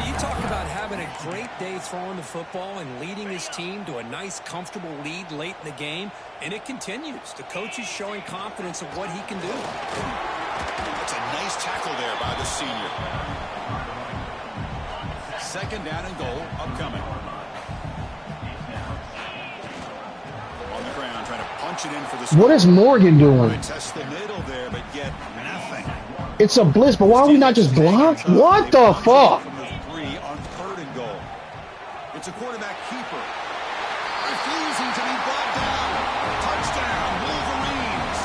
You talk about having a great day throwing the football and leading his team to a nice, comfortable lead late in the game, and it continues. The coach is showing confidence of what he can do. That's a nice tackle there by the senior. Second down and goal upcoming. On the ground, trying to punch it in for the score. What is Morgan doing? Test the middle there, but get nothing. It's a blitz, but why are we not just blocked? What the fuck? From the 3 on third and goal. It's a quarterback keeper. Refusing to be brought down. Touchdown, Wolverines.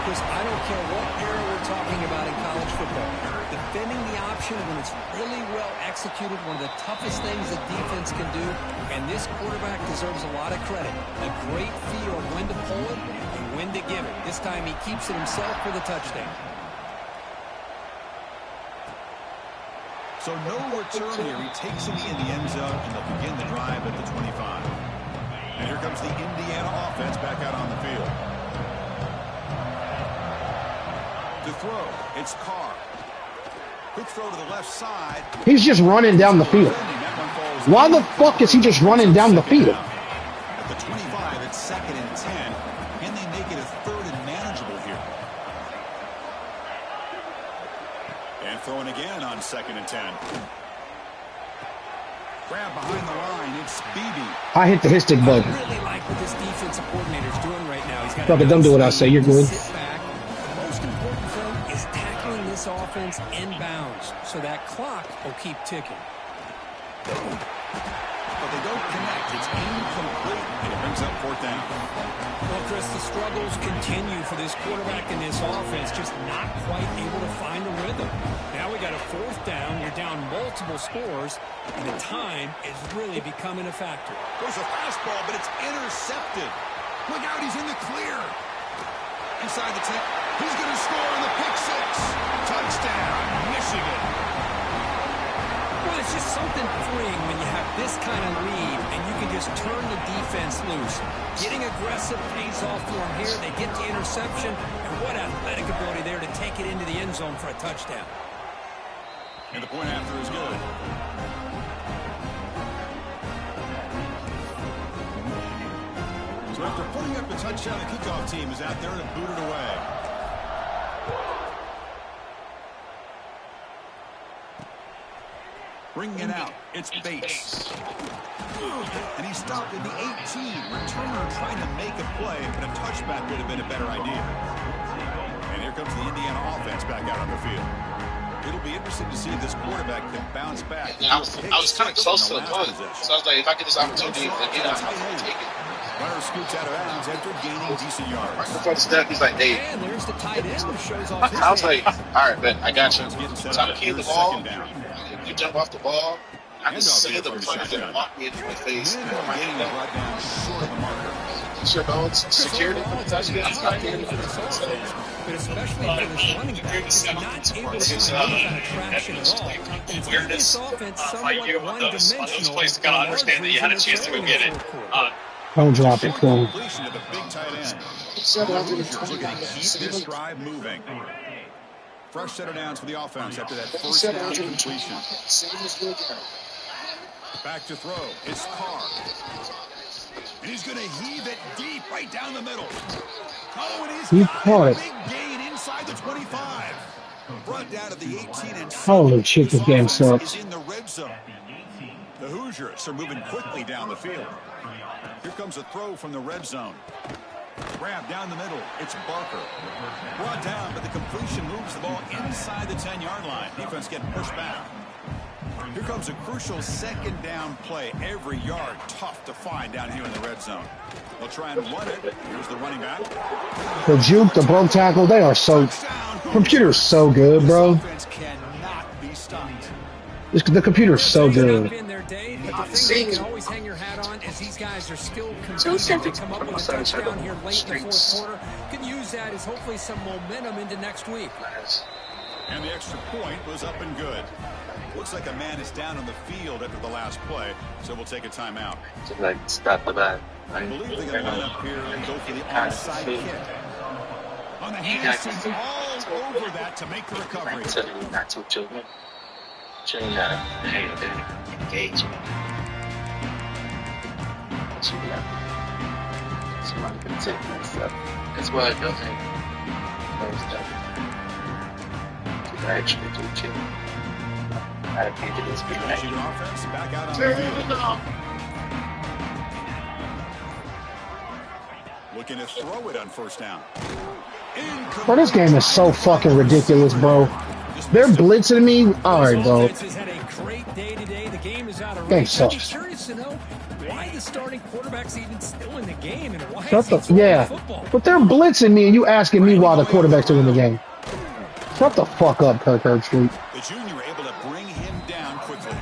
Chris, I don't care what era we're talking about in college football. Defending the option when it's really well executed, one of the toughest things a defense can do, and this quarterback deserves a lot of credit. A great feel of when to pull it and when to give it. This time he keeps it himself for the touchdown. So no return here. He takes it in the end zone, and they'll begin the drive at the 25. And here comes the Indiana offense back out on the field. To throw, it's Carr. Quick throw to the left side. He's just running down the field. Why the fuck is he just running down the field? At the 25, it's second and 10. Can they make it a third and manageable here? And throwing again on second and 10. Grab behind the line. It's Beebe. I hit the stick button. I really like what this defensive coordinator's doing right now. He's got Fuck it, don't do what I say. You're good. Sit back. The most important thing is tackling this offense inbounds, so that clock will keep ticking. But they don't connect. It's incomplete, and it brings up fourth down. Well, Chris, the struggles continue for this quarterback in this offense, just not quite able to find a rhythm. Now we got a fourth down. You're down multiple scores, and the time is really becoming a factor. There's a fastball, but it's intercepted. Look out, he's in the clear. Inside the 10. He's going to score on the pick six. Touchdown, Michigan. Well, it's just something freeing when you have this kind of lead and you can just turn the defense loose. Getting aggressive pays off for them here. They get the interception, and what athletic ability there to take it into the end zone for a touchdown. And the point after is good. So after putting up the touchdown, the kickoff team is out there to boot it away. Bringing it out, it's Bates. And he stopped in the 18. Returner trying to make a play, but a touchback would have been a better idea. And here comes the Indiana offense back out on the field. It'll be interesting to see if this quarterback can bounce back. I was kind of close to the ball, so I was like, if I get this opportunity again, I'm going to take it. Runner scoots out of bounds after gaining decent yards. Right before the step, he's like, hey. And there's the tight end who shows off his I was like, hands. all right, bet, I got you. So I'm keying the ball. You jump off the ball. I can see the reflector that walked me into my face. Sherrone security for the touchdown. But especially for this running back, he's not able to find any kind of traction at all. It's made this offense somewhat one-dimensional. Place to kind of understand that you had a chance to go get it. Don't drop it, Cole. Completion to the big tight end. Looking to keep this drive moving. Fresh set of downs for the offense after that first down completion. Back to throw. It's Carr. And he's going to heave it deep right down the middle. Oh, and he's got a big gain inside the 25. Brought down to the 18 and holy shit, this game sucks. is in the red zone. The Hoosiers are moving quickly down the field. Here comes a throw from the red zone. Grab down the middle. It's Barker. Brought down, but the completion moves the ball inside the 10-yard line. Defense getting pushed back. Here comes a crucial second down play. Every yard tough to find down here in the red zone. They'll try and run it. Here's the running back. The juke, the broke tackle, they are so... Computer's so good, bro. Offense cannot be stopped. The computer's so good. You can always hang your hat on as these guys are still competing to come up with a touchdown here late in the fourth quarter. Can use that as hopefully some momentum into next week. And the extra point was up and good. Looks like a man is down on the field after the last play, so we'll take a timeout. Like, stop the bad. I believe they're going to line up here and go for the onside kick. On the hands, he's all over that to make the recovery. Not too children. Children engagement. Somebody can take that stuff. That's why I don't think actually do chill. I think it is big. Offense back out on the field. Looking to throw it on first down. Bro, this game is so fucking ridiculous, bro. They're blitzing me. All right, bro. Game sucks. Curious to know why the starting quarterback's even still in the game and why but they're blitzing me and you asking me why the quarterback's still in the game. Shut the fuck up, Kirk Herbstreit. The junior able to bring him down quickly.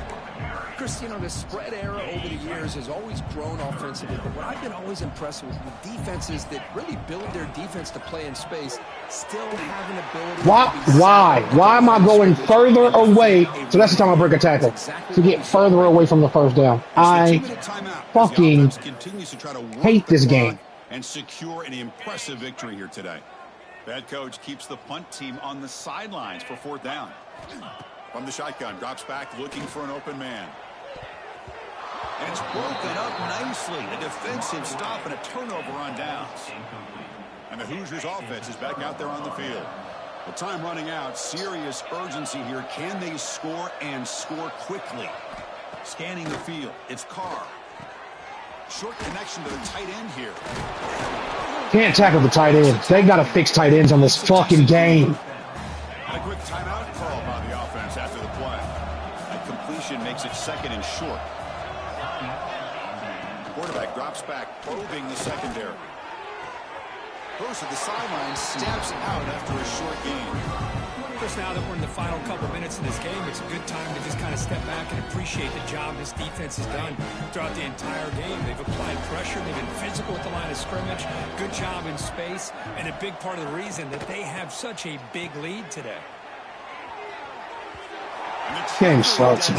Chris, you know, the spread era over the years has always grown offensively, but what I've been always impressed with defenses that really build their defense to play in space still have an ability. Why am I going further away? So that's the time I break a tackle to get further away from the first down. I fucking hate this game. And secure an impressive victory here today. Bad coach keeps the punt team on the sidelines for fourth down. From the shotgun, drops back looking for an open man. And it's broken up nicely. A defensive stop and a turnover on downs. And the Hoosiers offense is back out there on the field. The time running out. Serious urgency here. Can they score and score quickly? Scanning the field. It's Carr. Short connection to the tight end here. Can't tackle the tight end. They got to fix tight ends on this fucking game. And a quick timeout call by the offense after the play. That completion makes it second and short. Quarterback drops back, probing the secondary. Goes to the sideline, steps out after a short gain. Chris, now that we're in the final couple minutes of this game, it's a good time to just kind of step back and appreciate the job this defense has done throughout the entire game. They've applied pressure. They've been physical at the line of scrimmage. Good job in space. And a big part of the reason that they have such a big lead today. Game sucks.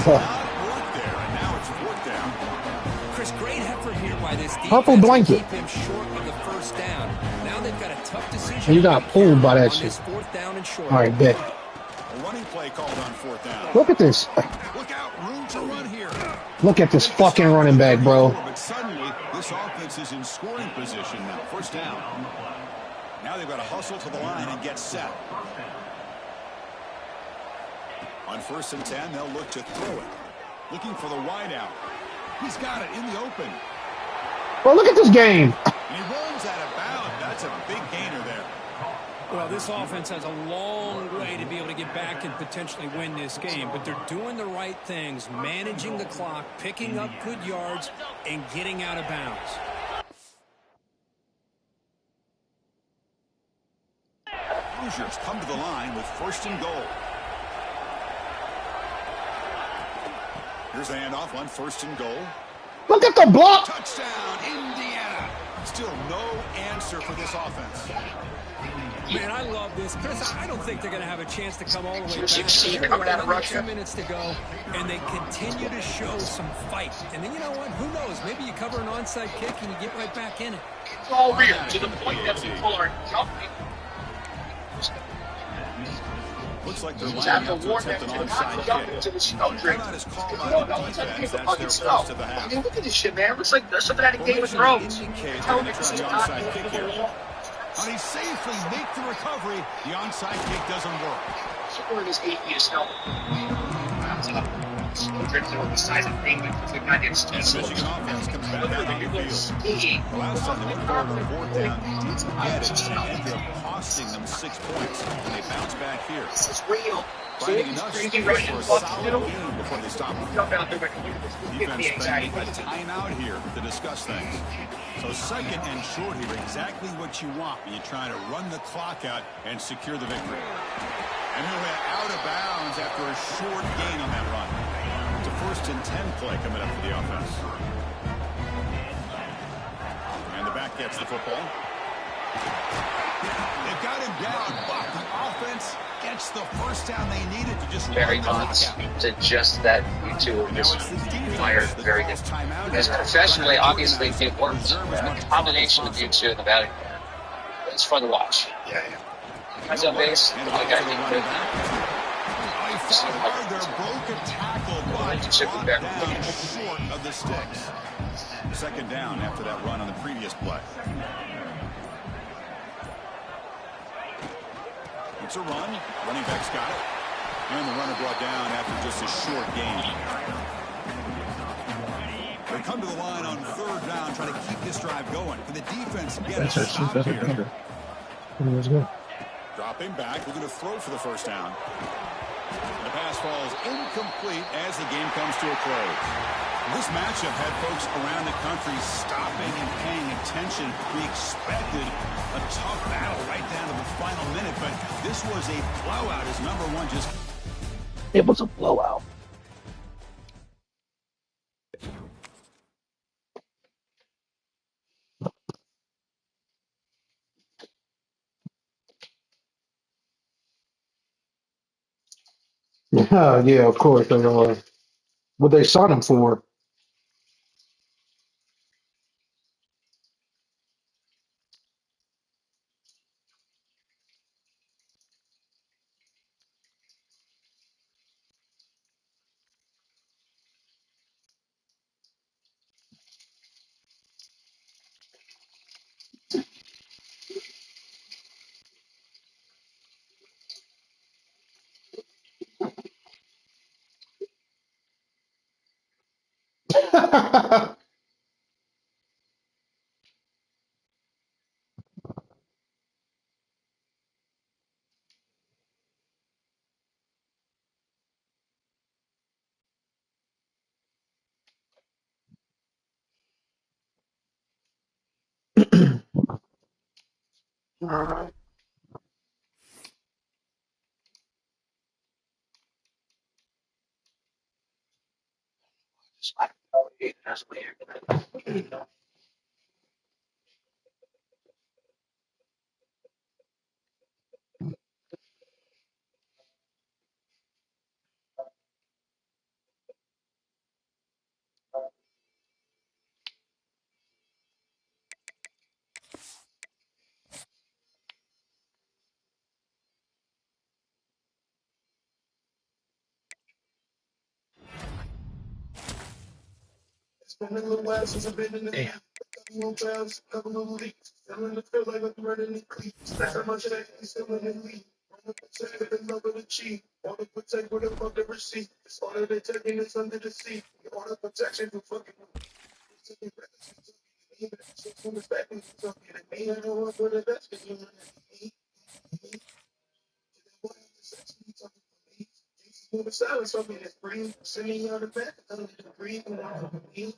Chris, great effort here by this defense. Purple blanket. Keep him short of the first down. Now they've got a tough decision. And you got pulled by that shit. Fourth down and short. All right, bet. A running play called on fourth down. Look at this. Look out, room to run here. Look at this fucking running back, bro. But suddenly, this offense is in scoring position now. First down. Now they've got to hustle to the line and get set. On 1st and 10, they'll look to throw it. Looking for the wide out. He's got it in the open. Bro, look at this game. And he runs out of bounds. That's a big gainer there. Well, this offense has a long way to be able to get back and potentially win this game, but they're doing the right things, managing the clock, picking up good yards, and getting out of bounds. Hoosiers come to the line with 1st and goal. Here's the handoff on 1st and goal. Look at the block. Touchdown, Indiana. Still no answer for this offense. Man, I love this. Chris, I don't think they're going to have a chance to come all the way back. Coming out of Russia. 2 minutes to go, and they continue to show some fight. And then, you know what? Who knows? Maybe you cover an onside kick and you get right back in it. It's all real to the point that people are jumping. Looks like they're You just lining have to up to warn attempt them an to not onside jump kick. into the snow drink. Timeout is called If you by the don't know what's underneath defense. the That's fucking their snow. first of the I half. mean, look at this shit, man. It looks like something out of Game of Formations Thrones. indicate they're going to Television try the just not onside kick moving here. along. How do he safely make the recovery? The onside kick doesn't work. Somewhere in this 8 feet of snow. Rounds up. Snow drifting over the size of England because the goddamn ski And the slopes. Michigan offense comes back out on the field. Skiing. The last time they went for it on fourth down, didn't get it, and it ended up costing them 6 points. And they bounce back here. This is real. Finding enough space for a solid gain before they stop them. Jump out there, Defense spending a timeout here to discuss things. So second and short here, exactly what you want when you're trying to run the clock out and secure the victory. And he'll hit out of bounds after a short gain on that run. It's a 1st and 10 play coming up for the offense. And the back gets the football. They've got him down, but the offense gets the first down they needed to just very honest to just that you two of this fire very good. Because professionally, obviously, it works. The combination of you two in the batting order, it's fun to watch. Yeah. Guys on base, like I think good. Broke a tackle, but brought down short of the sticks. 2nd down after that run on the previous play. It's a run. Running back's got it. And the runner brought down after just a short gain. They come to the line on 3rd down, trying to keep this drive going. Can the defense get a stop here? Dropping back. We're going to throw for the 1st down. The pass falls incomplete as the game comes to a close. This matchup had folks around the country stopping and paying attention. We expected a tough battle right down to the final minute, but this was a blowout as number one just... It was a blowout. Yeah, of course. What they signed him for. All right. That's weird. It's been a little while since I've been in the Damn. couple of pounds, couple of leaks. Feeling the feel like I'm running the cleats. That's how much I can still in the league. Wanna protect the love of the cheat. Wanna protect what above the receipt. It's all that they're taking is under the seat. You want protection for fucking the silence of me is breathe, sitting on the back, under the breathing out of me.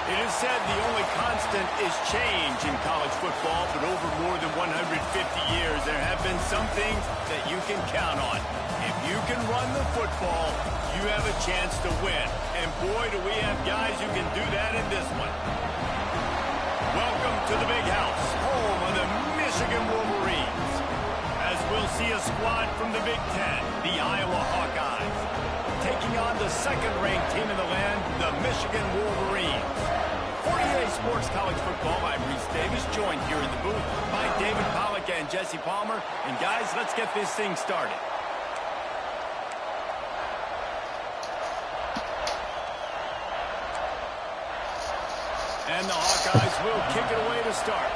It is said the only constant is change in college football, but over more than 150 years, there have been some things that you can count on. If you can run the football, you have a chance to win. And boy, do we have guys who can do that in this one. Welcome to the Big House, home of the Michigan Wolverines. As we'll see a squad from the Big Ten, the Iowa Hawkeyes, taking on the second-ranked team in the land, the Michigan Wolverines. 48 Sports College Football, I'm Reese Davis, joined here in the booth by David Pollack and Jesse Palmer. And guys, let's get this thing started. And the Hawkeyes will kick it away to start.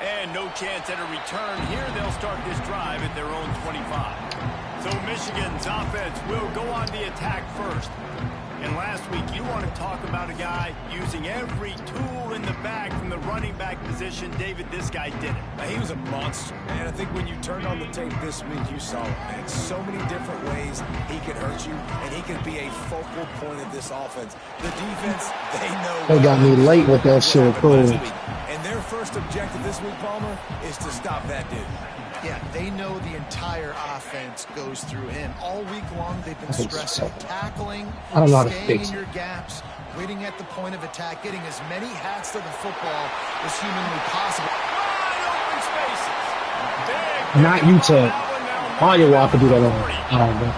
And no chance at a return here. They'll start this drive at their own 25. So Michigan's offense will go on the attack first. And last week, you want to talk about a guy using every tool in the bag from the running back position. David, this guy did it. He was a monster, and I think when you turned on the tape this week, you saw it, man. So many different ways he could hurt you, and he could be a focal point of this offense. The defense, they know. They got me late with that shit, cool. And their first objective this week, Palmer, is to stop that dude. Yeah, they know the entire offense goes through him. All week long, they've been stressing tackling, staying in your gaps, waiting at the point of attack, getting as many hats to the football as humanly possible. Not Utah. Iowa could do that on. I don't know.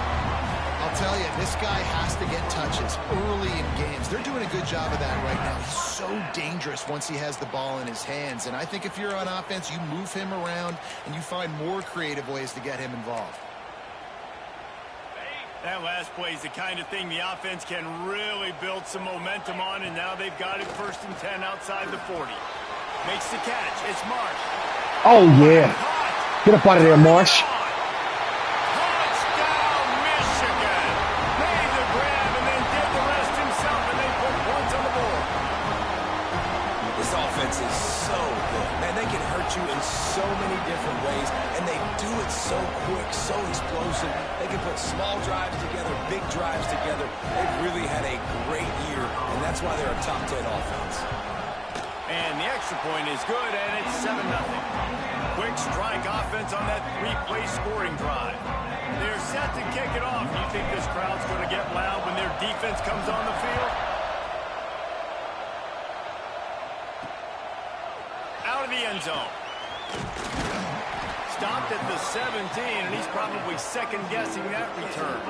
I'll tell you, this guy has to get touches early in games. They're doing a good job of that right now. He's so dangerous once he has the ball in his hands. And I think if you're on offense, you move him around and you find more creative ways to get him involved. That last play is the kind of thing the offense can really build some momentum on, and now they've got it 1st and 10 outside the 40. Makes the catch. It's Marsh. Oh, yeah. Get up out of there, Marsh. You in so many different ways, and they do it so quick, so explosive. They can put small drives together, big drives together. They've really had a great year, and that's why they're a top 10 offense. And the extra point is good, and it's 7-0. Quick strike offense on that 3-play scoring drive. They're set to kick it off. You think this crowd's going to get loud when their defense comes on the field? Out of the end zone. Stopped at the 17, and he's probably second-guessing that return.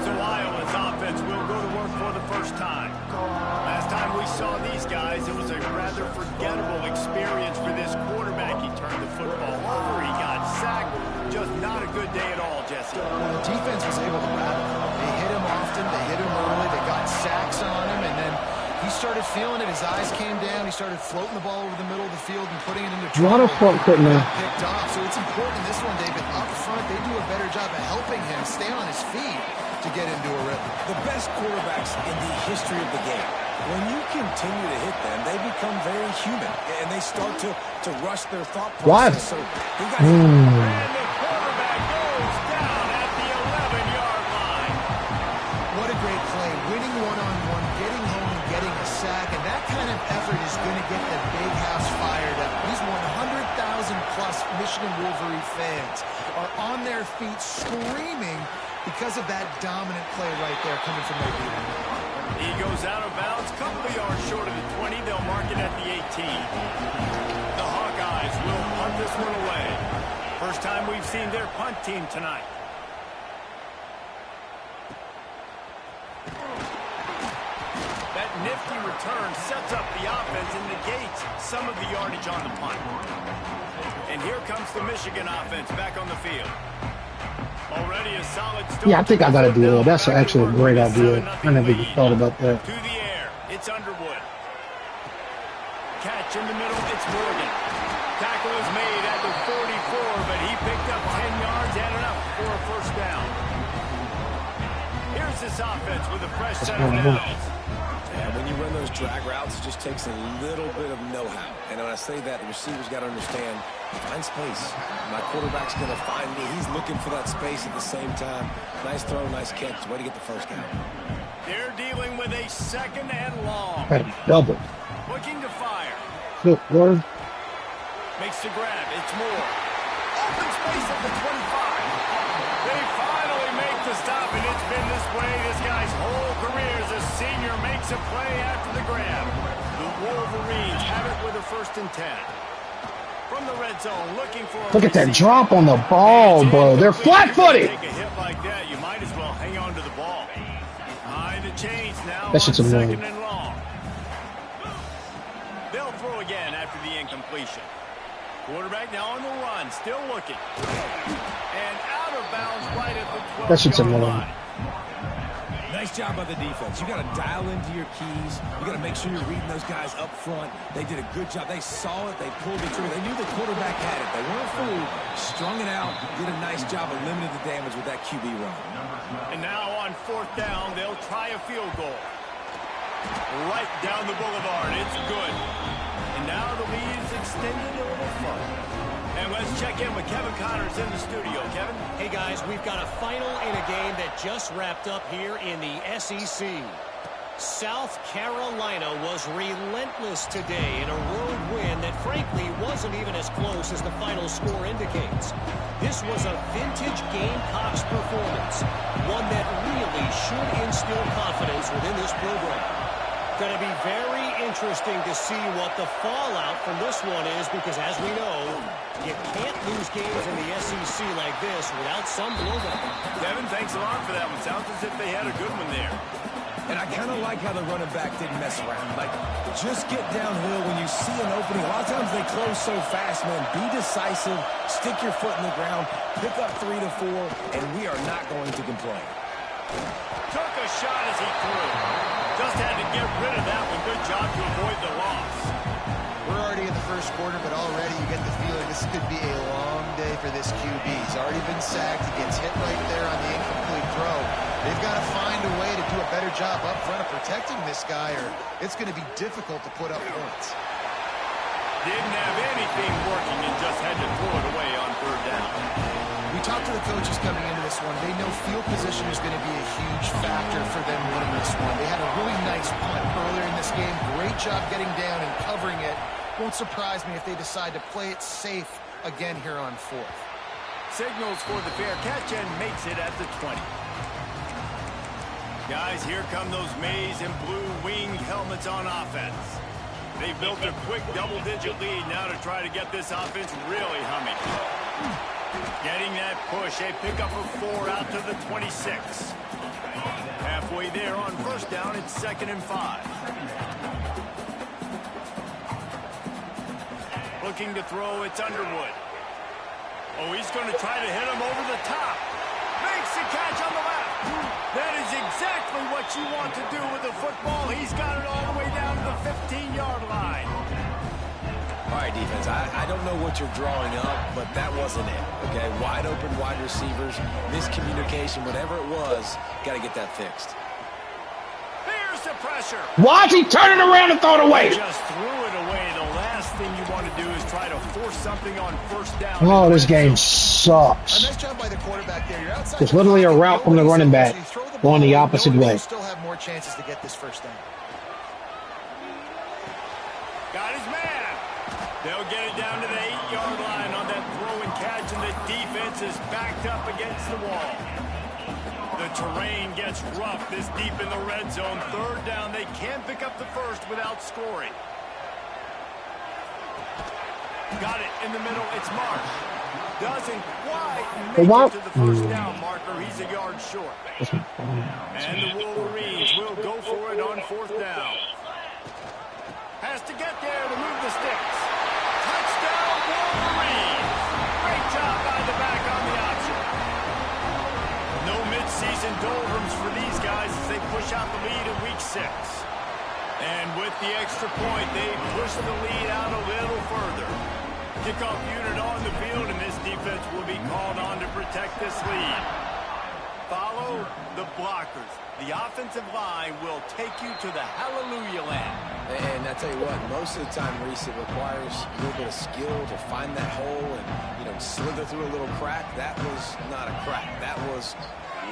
So Iowa's offense will go to work for the first time. Last time we saw these guys, it was a rather forgettable experience for this quarterback. He turned the football over, he got sacked. Just not a good day at all, Jesse. Well, the defense was able to rattle him. They hit him often, they hit him early, they got sacks on him, and then he started feeling it. His eyes came down. He started floating the ball over the middle of the field and putting it into trouble. Picked off. So it's important in this one, David. Up front, they do a better job of helping him stay on his feet to get into a rhythm. The best quarterbacks in the history of the game, when you continue to hit them, they become very human, and they start to rush their thought process. So he got and the quarterback goes down at the 11-yard line. What a great play. Winning one-on-one, getting home and getting a sack, and that kind of effort is going to get the big house fired up. These 100,000-plus Michigan Wolverine fans are on their feet screaming because of that dominant play right there coming from their defense. He goes out of bounds, couple of yards short of the 20. They'll mark it at the 18. The Hawkeyes will punt this one away. First time we've seen their punt team tonight. That nifty return sets up the offense and negates some of the yardage on the punt. And here comes the Michigan offense back on the field. Already a solid start. Yeah, I think I got to do that. That's actually a great idea. I never even thought about that. To the air. It's Underwood. Catch in the middle. It's Morgan. Tackle is made at the 44, but he picked up 10 yards and enough for a first down. Here's this offense with a fresh set of downs. And when you run those drag routes, it just takes a little bit of know-how. And when I say that, the receiver's got to understand, find space. My quarterback's going to find me. He's looking for that space at the same time. Nice throw, nice catch. Way to get the first down. They're dealing with a 2nd and long. Double. Looking to fire. Look, Warren. Makes the grab. It's Moore. Open space at the 25. They finally make the stop, and it's been this way this guy's whole career as a senior. Makes a play after the grab. The Wolverines have it with a 1st and 10. From the red zone, looking for a Look at that drop on the ball, bro. They're flat-footed. Take a hit like that, you might as well hang on to the ball. High the chains now That shit's on annoying. 2nd and long. They'll throw again after the incompletion. Quarterback now on the run, still looking. And out of bounds right at the 12-yard line. Nice job by the defense. You got to dial into your keys. You got to make sure you're reading those guys up front. They did a good job. They saw it. They pulled it through. They knew the quarterback had it. They weren't fooled. Strung it out. Did a nice job of limiting the damage with that QB run. And now on 4th down, they'll try a field goal. Right down the boulevard. It's good. And now the lead is extended a little further. And let's check in with Kevin Connors in the studio. Kevin? Hey, guys, we've got a final in a game that just wrapped up here in the SEC. South Carolina was relentless today in a road win that, frankly, wasn't even as close as the final score indicates. This was a vintage Gamecocks performance, one that really should instill confidence within this program. Going to be very interesting to see what the fallout from this one is, because as we know, you can't lose games in the SEC like this without some blowback. Kevin, thanks a lot for that one. Sounds as if they had a good one there. And I kind of like how the running back didn't mess around. Like, just get downhill when you see an opening. A lot of times they close so fast, man. Be decisive, stick your foot in the ground, pick up 3 to 4, and we are not going to complain. Took a shot as he threw. Just had to get rid of that one. Good job to avoid the loss. We're already in the first quarter, but already you get the feeling this could be a long day for this QB. He's already been sacked. He gets hit right there on the incomplete throw. They've got to find a way to do a better job up front of protecting this guy, or it's going to be difficult to put up points. Didn't have anything working and just had to throw it away on 3rd down. We talked to the coaches coming into this one. They know field position is going to be a huge factor for them winning this one. They had a really nice punt earlier in this game. Great job getting down and covering it. Won't surprise me if they decide to play it safe again here on 4th. Signals for the fair catch and makes it at the 20. Guys, here come those maize and blue winged helmets on offense. They built a quick double-digit lead now to try to get this offense really humming. Getting that push, a pickup of 4 out to the 26. Halfway there on 1st down, it's 2nd and 5. Looking to throw, it's Underwood. Oh, he's going to try to hit him over the top. Makes the catch on the left. That is exactly what you want to do with a football. He's got it all the way down to the 15-yard line. All right, defense, I don't know what you're drawing up, but that wasn't it, okay? Wide open wide receivers, miscommunication, whatever it was, got to get that fixed. Here's the pressure. Watch he turn it around and throw it away. He just threw it away. The last thing you want to do is try to force something on 1st down. Oh, this game sucks. A nice job by the quarterback there. You're outside. It's literally a route from the running back going the opposite way. Still have more chances to get this 1st down. Got his man. They'll get it down to the 8-yard line on that throw and catch, and the defense is backed up against the wall. The terrain gets rough this deep in the red zone. 3rd down, they can't pick up the 1st without scoring. Got it in the middle. It's Marsh. Doesn't quite make it to the 1st down marker. He's a yard short. And the Wolverines will go for it on 4th down. Has to get there to move the sticks. Touchdown, Wolverines. Great job by the back on the option. No midseason doldrums for these guys as they push out the lead in week 6. And with the extra point, they push the lead out a little further. Kickoff unit on the field, and this defense will be called on to protect this lead. Follow the blockers. The offensive line will take you to the hallelujah land. And I tell you what, most of the time, Reese, it requires a little bit of skill to find that hole and, slither through a little crack. That was not a crack. That was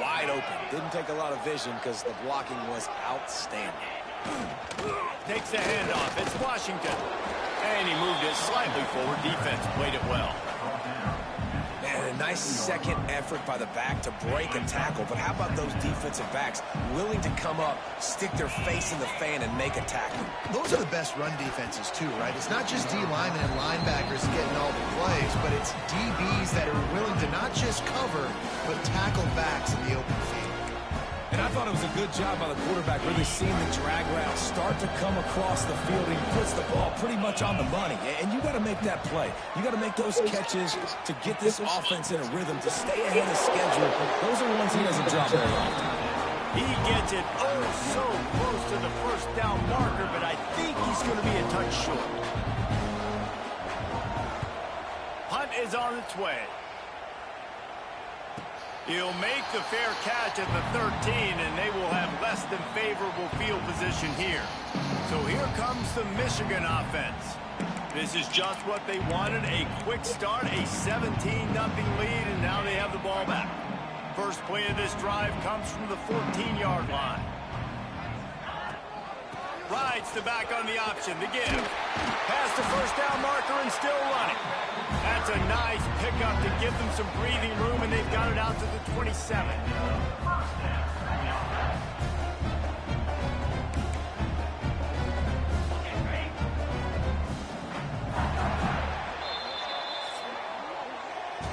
wide open. Didn't take a lot of vision because the blocking was outstanding. Takes the handoff. It's Washington. And he moved it slightly forward. Defense played it well. Man, a nice second effort by the back to break a tackle. But how about those defensive backs willing to come up, stick their face in the fan, and make a tackle? Those are the best run defenses, too, right? It's not just D-linemen and linebackers getting all the plays, but it's DBs that are willing to not just cover, but tackle backs in the open field. And I thought it was a good job by the quarterback, really seeing the drag route start to come across the field, and he puts the ball pretty much on the money. And you got to make that play. You got to make those catches to get this offense in a rhythm, to stay ahead of schedule. Those are ones he doesn't drop very often. He gets it oh so close to the first down marker, but I think he's going to be a touch short. Punt is on its way. He'll make the fair catch at the 13, and they will have less than favorable field position here. So here comes the Michigan offense. This is just what they wanted, a quick start, a 17-0 lead, and now they have the ball back. First play of this drive comes from the 14-yard line. Rides the back on the option, the give. Past the first down marker and still running. That's a nice pickup to give them some breathing room, and they've got it out to the 27.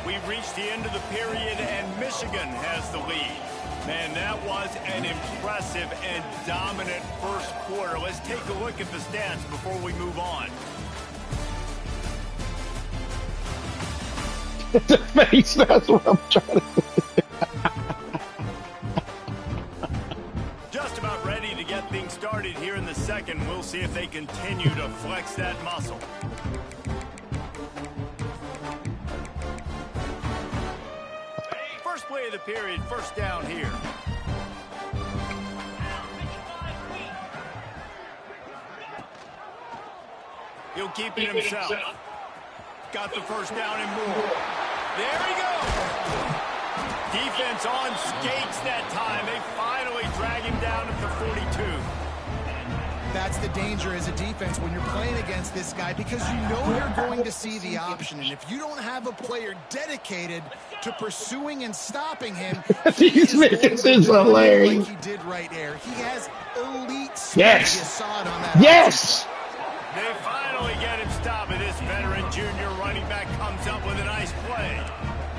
We've reached the end of the period, and Michigan has the lead. Man, that was an impressive and dominant first quarter. Let's take a look at the stats before we move on. The face, that's what I'm trying to do. Just about ready to get things started here in the second. We'll see if they continue to flex that muscle. First play of the period, first down here. He'll keep it himself. Got the first down and more. There he goes. Defense on skates that time. They finally drag him down at the 42. That's the danger as a defense when you're playing against this guy, because you know you're going to see the option. And if you don't have a player dedicated to pursuing and stopping him, These minutes is hilarious. like he did right there. He has elite speed. Yes. You saw it on that Yes. They finally get him stopped, and this veteran junior running back comes up with a nice play.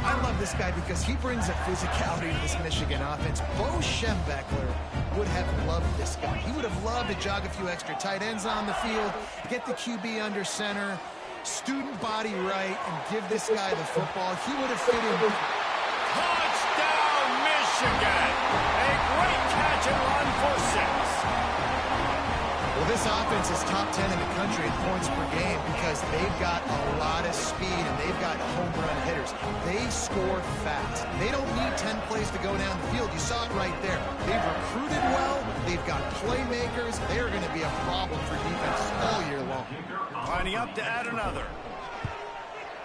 I love this guy because he brings a physicality to this Michigan offense. Bo Schembechler would have loved this guy. He would have loved to jog a few extra tight ends on the field, get the QB under center, student body right, and give this guy the football. He would have fit in. Touchdown, Michigan! A great catch and run for 6. Well, this offense is top 10 in the country in points per game because they've got a lot of speed and they've got home run hitters. They score fast. They don't need 10 plays to go down the field. You saw it right there. They've recruited well. They've got playmakers. They're going to be a problem for defense all year long. Lining up to add another.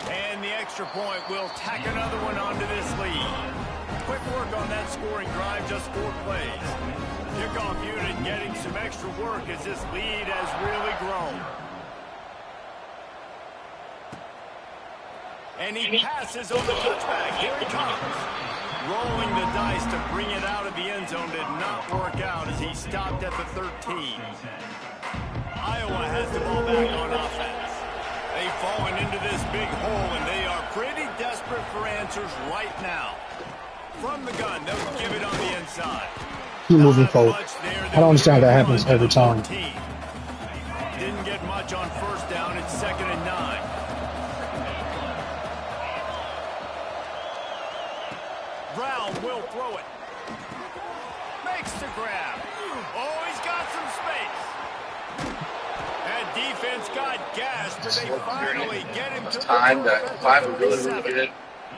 And the extra point will tack another one onto this lead. Quick work on that scoring drive, just 4 plays. Kickoff unit getting some extra work as this lead has really grown. And he passes on the touchback. Here he comes. Rolling the dice to bring it out of the end zone did not work out as he stopped at the 13. Iowa has the ball back on offense. They've fallen into this big hole, and they are pretty desperate for answers right now. From the gun, they'll give it on the inside. Keep moving forward. I don't understand how that happens every time. Didn't get much on first down. It's 2nd and 9. Brown will throw it. Makes the grab. Oh, he's got some space. That defense got gashed, but they finally get him to the time that if I were really, really good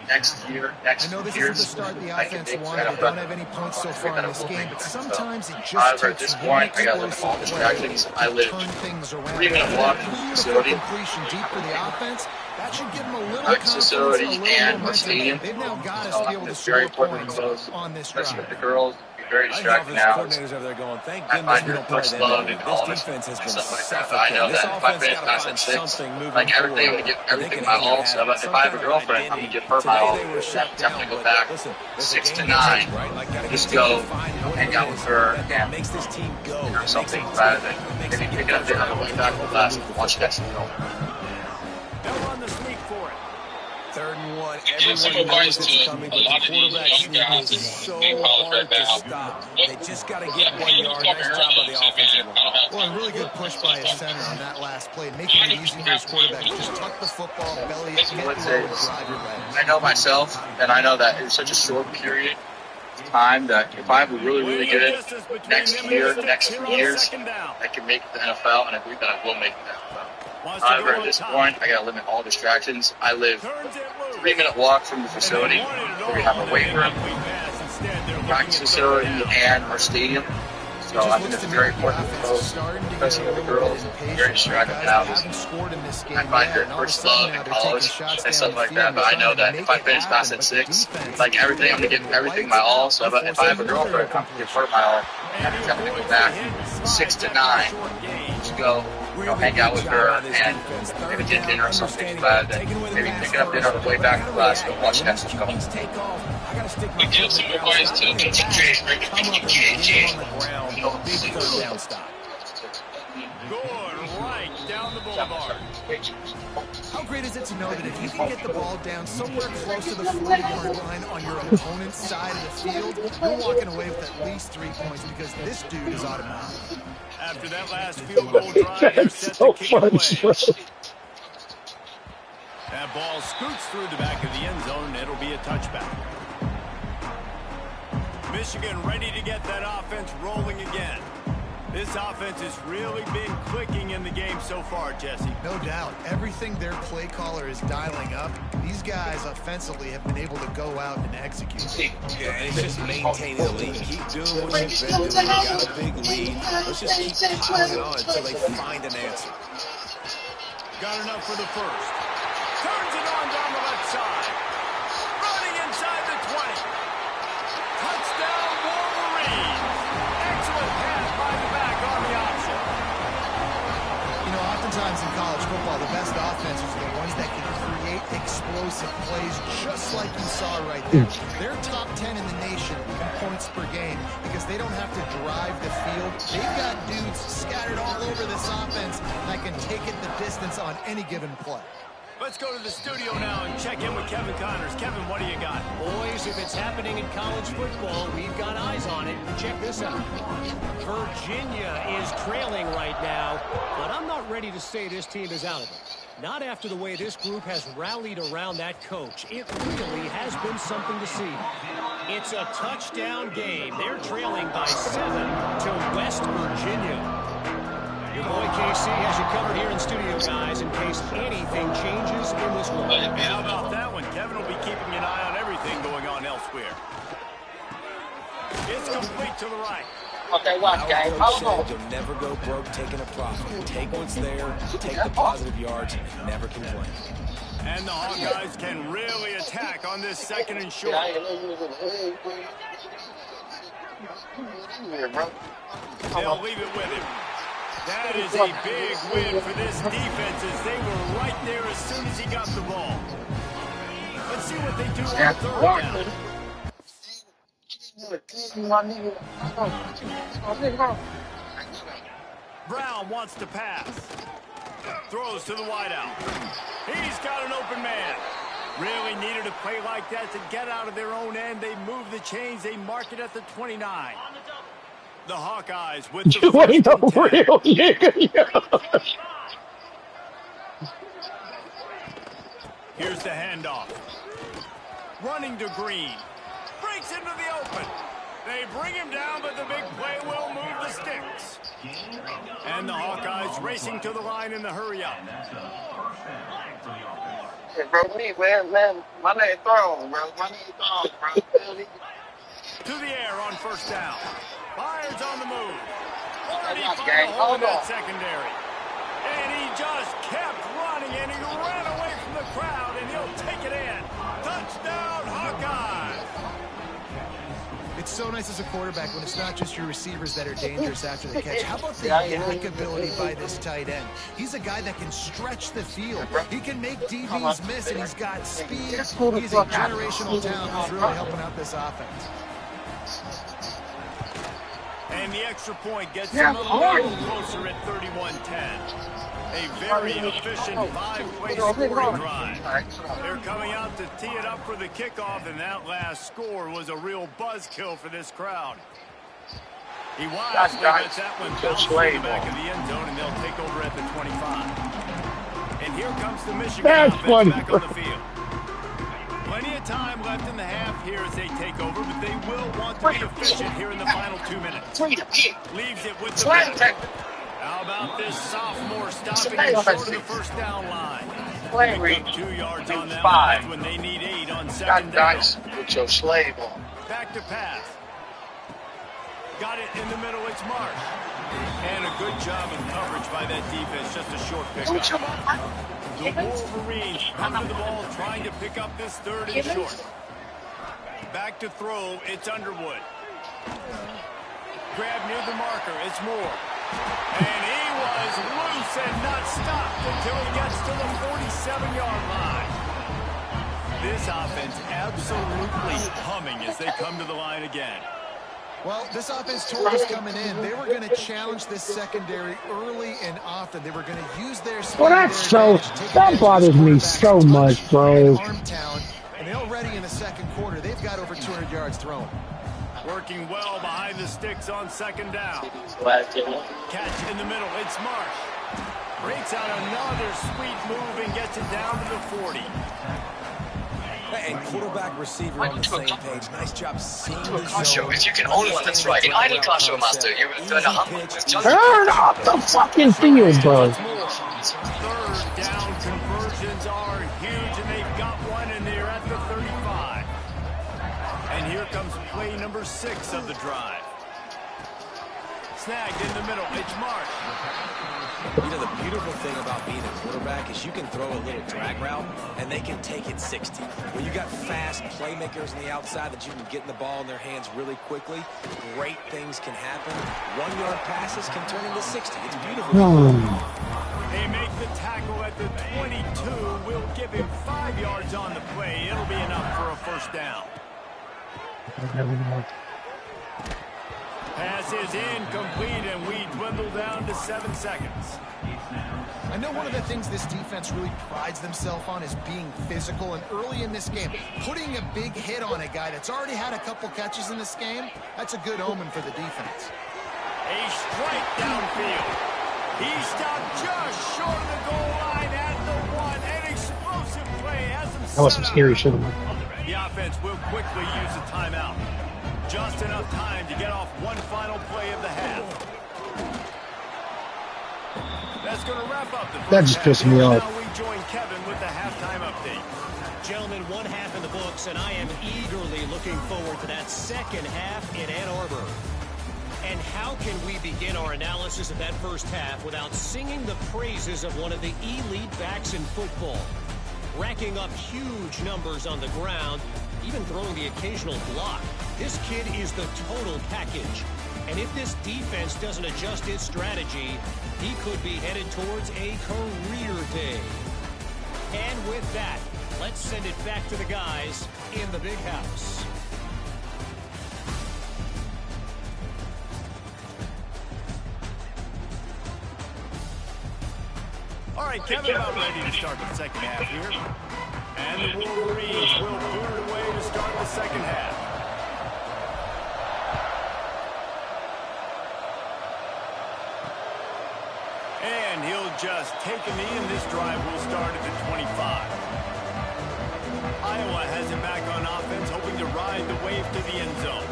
next year, next I know this years, is the start the I can offense make wanted. They don't have any points so far in this game, but sometimes it just however, at takes this one point, I got to look at all distractions. I live turn things around. 3-minute walk from the facility. Completion deep for the offense. That should give them a little Our facility confidence, and our stadium. They've now got us to be able to It's very score important points to close, on this especially drive. with the girls. Very distracting now. Coordinators over there going, thank I goodness find we your don't play first them. love and all This this defense has been stuff like that. suffocating. But I know This that if I offense finish got to past find at 6, something moving like everything, I'm forward. gonna give They everything can my have all. So if I have a girlfriend, I'm gonna give her my all. Today they were shut Definitely down, go back listen, 6 to 9. Just go hang out with her and makes this team go. or something rather than maybe pick it up on the way back to class and watch next film. They'll run the sneak for it. 3rd and 1. Give some Everyone advice knows to it's coming, a but lot the of these quarterback young guys is so in college hard right to now. stop. They just got to get 1 yard. Nice job by the offensive line. Well, a really good push by his center on that last play, making it easy for his quarterback to just tuck the football, belly it, get low, and drive your way. I know myself, and I know that it was such a short period time that if I'm really, really Weighing in good distance between next them and year, the next sticks 2 here on years, second down. I can make the NFL, and I believe that I will make the NFL. Wants to However, go at up this top. point, I got to limit all distractions. I live Turns it loose. 3-minute walk from the facility And they wanted it where we all have on a that weight room, incomplete pass. Instead, they're looking practice at third facility, down. and our stadium. So I think it's very important for folks, especially with the girls. I'm very sure I can have. I find your first love in college and stuff like that. But I know that if I finish past at 6, like everything, I'm gonna give everything my all. So if I have a girlfriend, I'm gonna give her my all. I'm gonna go back 6 to 9 to go, hang out with her and maybe get dinner or something. But then maybe picking up dinner on the way back to class and watch Netflix. We give some advice to the TJ, right? Good right down the boulevard. How great is it to know that if you can get the ball down somewhere close to the 40-yard line on your opponent's side of the field, you're walking away with at least 3 points because this dude is automatic. After that last field goal drive, they're set to kick it away. That ball scoots through the back of the end zone, and it'll be a touchback. Michigan ready to get that offense rolling again. This offense has really been clicking in the game so far, Jesse. No doubt. Everything their play caller is dialing up, these guys offensively have been able to go out and execute. Yeah, and it's just maintaining the lead. Keep doing what you've been doing. You got a big lead. Let's just keep piling on until they find an answer. Got enough for the first. Turns it on down the left side. Running inside the 20. Touchdown, Wolverines. Excellent pass by the back on the option. You know, oftentimes in college football, the best offenses are the ones that can create explosive plays just like you saw right there. They're top 10 in the nation in points per game because they don't have to drive the field. They've got dudes scattered all over this offense that can take it the distance on any given play. Let's go to the studio now and check in with Kevin Connors. Kevin, what do you got? Boys, if it's happening in college football, we've got eyes on it. Check this out. Virginia is trailing right now, but I'm not ready to say this team is out of it. Not after the way this group has rallied around that coach. It really has been something to see. It's a touchdown game. They're trailing by 7 to West Virginia. Your boy KC has you covered here in studio, guys, in case anything changes in this one. How about that one? Kevin will be keeping an eye on everything going on elsewhere. It's complete to the right. Okay, watch, guys. You'll never go broke taking a profit. Take what's there, take the positive yards, and never complain. And the Hawkeyes can really attack on this second and short. They'll leave it with him. That is a big win for this defense as they were right there as soon as he got the ball. Let's see what they do on third down. Brown wants to pass. Throws to the wideout. He's got an open man. Really needed a play like that to get out of their own end. They move the chains. They mark it at the 29. The Hawkeyes with the You ain't no real nigga. Here's the handoff. Running to Green. Breaks into the open. They bring him down, but the big play will move the sticks. And the Hawkeyes racing to the line in the hurry-up. Hey, bro, man, my name thrown, bro. My name thrown, bro. To the air on first down. Fires on the move. Already Watch, found gang. a hole in Hold that on. secondary. And he just kept running, and he ran away from the crowd, and he'll take it in. Touchdown, Hawkeyes. It's so nice as a quarterback when it's not just your receivers that are dangerous after the catch. How about the yak ability by this tight end? He's a guy that can stretch the field. He can make DBs miss, and he's got speed. He's a generational talent who's really helping out this offense. And the extra point gets him a little closer at 31-10. A very efficient 5-play scoring drive. They're coming out to tee it up for the kickoff, and that last score was a real buzzkill for this crowd. He wisely lets that one bounce through the back of the end zone, and they'll take over at the 25. And here comes the Michigan offense back on the field. Plenty of time left in the half here as they take over, but they will want to be efficient here in the final 2 minutes. Leaves it with the middle. How about this sophomore stopping him short of the first down line? Picked up 2 yards on that one. That's when they need 8 on second down. With your slave on. Back to pass. Got it in the middle. It's Marsh. And a good job of coverage by that defense. Just a short pickup. The Wolverines come to the ball trying to pick up this 3rd and short. Back to throw. It's Underwood. Grab near the marker. It's Moore. And he was loose and not stopped until he gets to the 47-yard line. This offense absolutely humming as they come to the line again. Well, this offense told us coming in they were going to challenge this secondary early and often. They were going to use their speed. Well, that bothers me so much, bro. Arm talent, and already in the second quarter, they've got over 200 yards thrown. Working well behind the sticks on second down. Catch in the middle. It's Marsh. Breaks out another sweet move and gets it down to the 40. And quarterback receiver on the same page. Nice job seeing the zone. If you can own one, that's right. I need Kasho Master. You're going to humble. Turn off the fucking field, bro. 3rd down conversions are huge, and they've got one, and they're at the 35. And here comes play number 6 of the drive. Snagged in the middle. It's Marsh. You know, the beautiful thing about being a quarterback is you can throw a little drag route, and they can take it 60. When you got fast playmakers on the outside that you can get the ball in their hands really quickly, great things can happen. 1-yard passes can turn into 60. It's beautiful. They make the tackle at the 22. We'll give him 5 yards on the play. It'll be enough for a first down. Pass is incomplete, and we dwindle down to 7 seconds. I know one of the things this defense really prides themselves on is being physical, and early in this game, putting a big hit on a guy that's already had a couple catches in this game, that's a good omen for the defense. A strike downfield. He stopped just short of the goal line at the 1. An explosive play has him set That was some scary shit. The offense will quickly use a timeout. Just enough time to get off one final play of the half. That's going to wrap up the first That just pissed me off. Now we join Kevin with the halftime update. Gentlemen, 1 half in the books, and I am eagerly looking forward to that second half in Ann Arbor. And how can we begin our analysis of that first half without singing the praises of one of the elite backs in football? Racking up huge numbers on the ground, even throwing the occasional block. This kid is the total package. And if this defense doesn't adjust its strategy, he could be headed towards a career day. And with that, let's send it back to the guys in the big house. All right, Kevin, about ready to start the second half here. And the Wolverines will boot it away to start the second half. And he'll just take a knee, and this drive will start at the 25. Iowa has it back on offense, hoping to ride the wave to the end zone.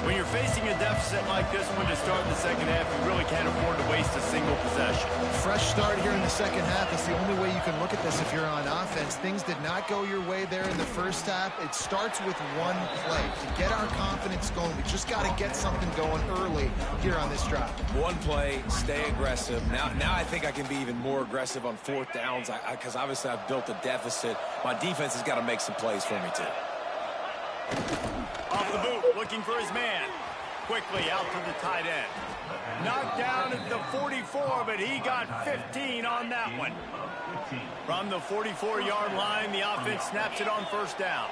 When you're facing a deficit like this one to start the second half, you really can't afford to waste a single possession. Fresh start here in the second half. That's the only way you can look at this if you're on offense. Things did not go your way there in the first half. It starts with one play. To get our confidence going, we just got to get something going early here on this drive. One play, stay aggressive. Now I think I can be even more aggressive on 4th downs because obviously I've built a deficit. My defense has got to make some plays for me too. Off the boot, looking for his man. Quickly out to the tight end. Knocked down at the 44, but he got 15 on that one. From the 44-yard line, the offense snaps it on first down.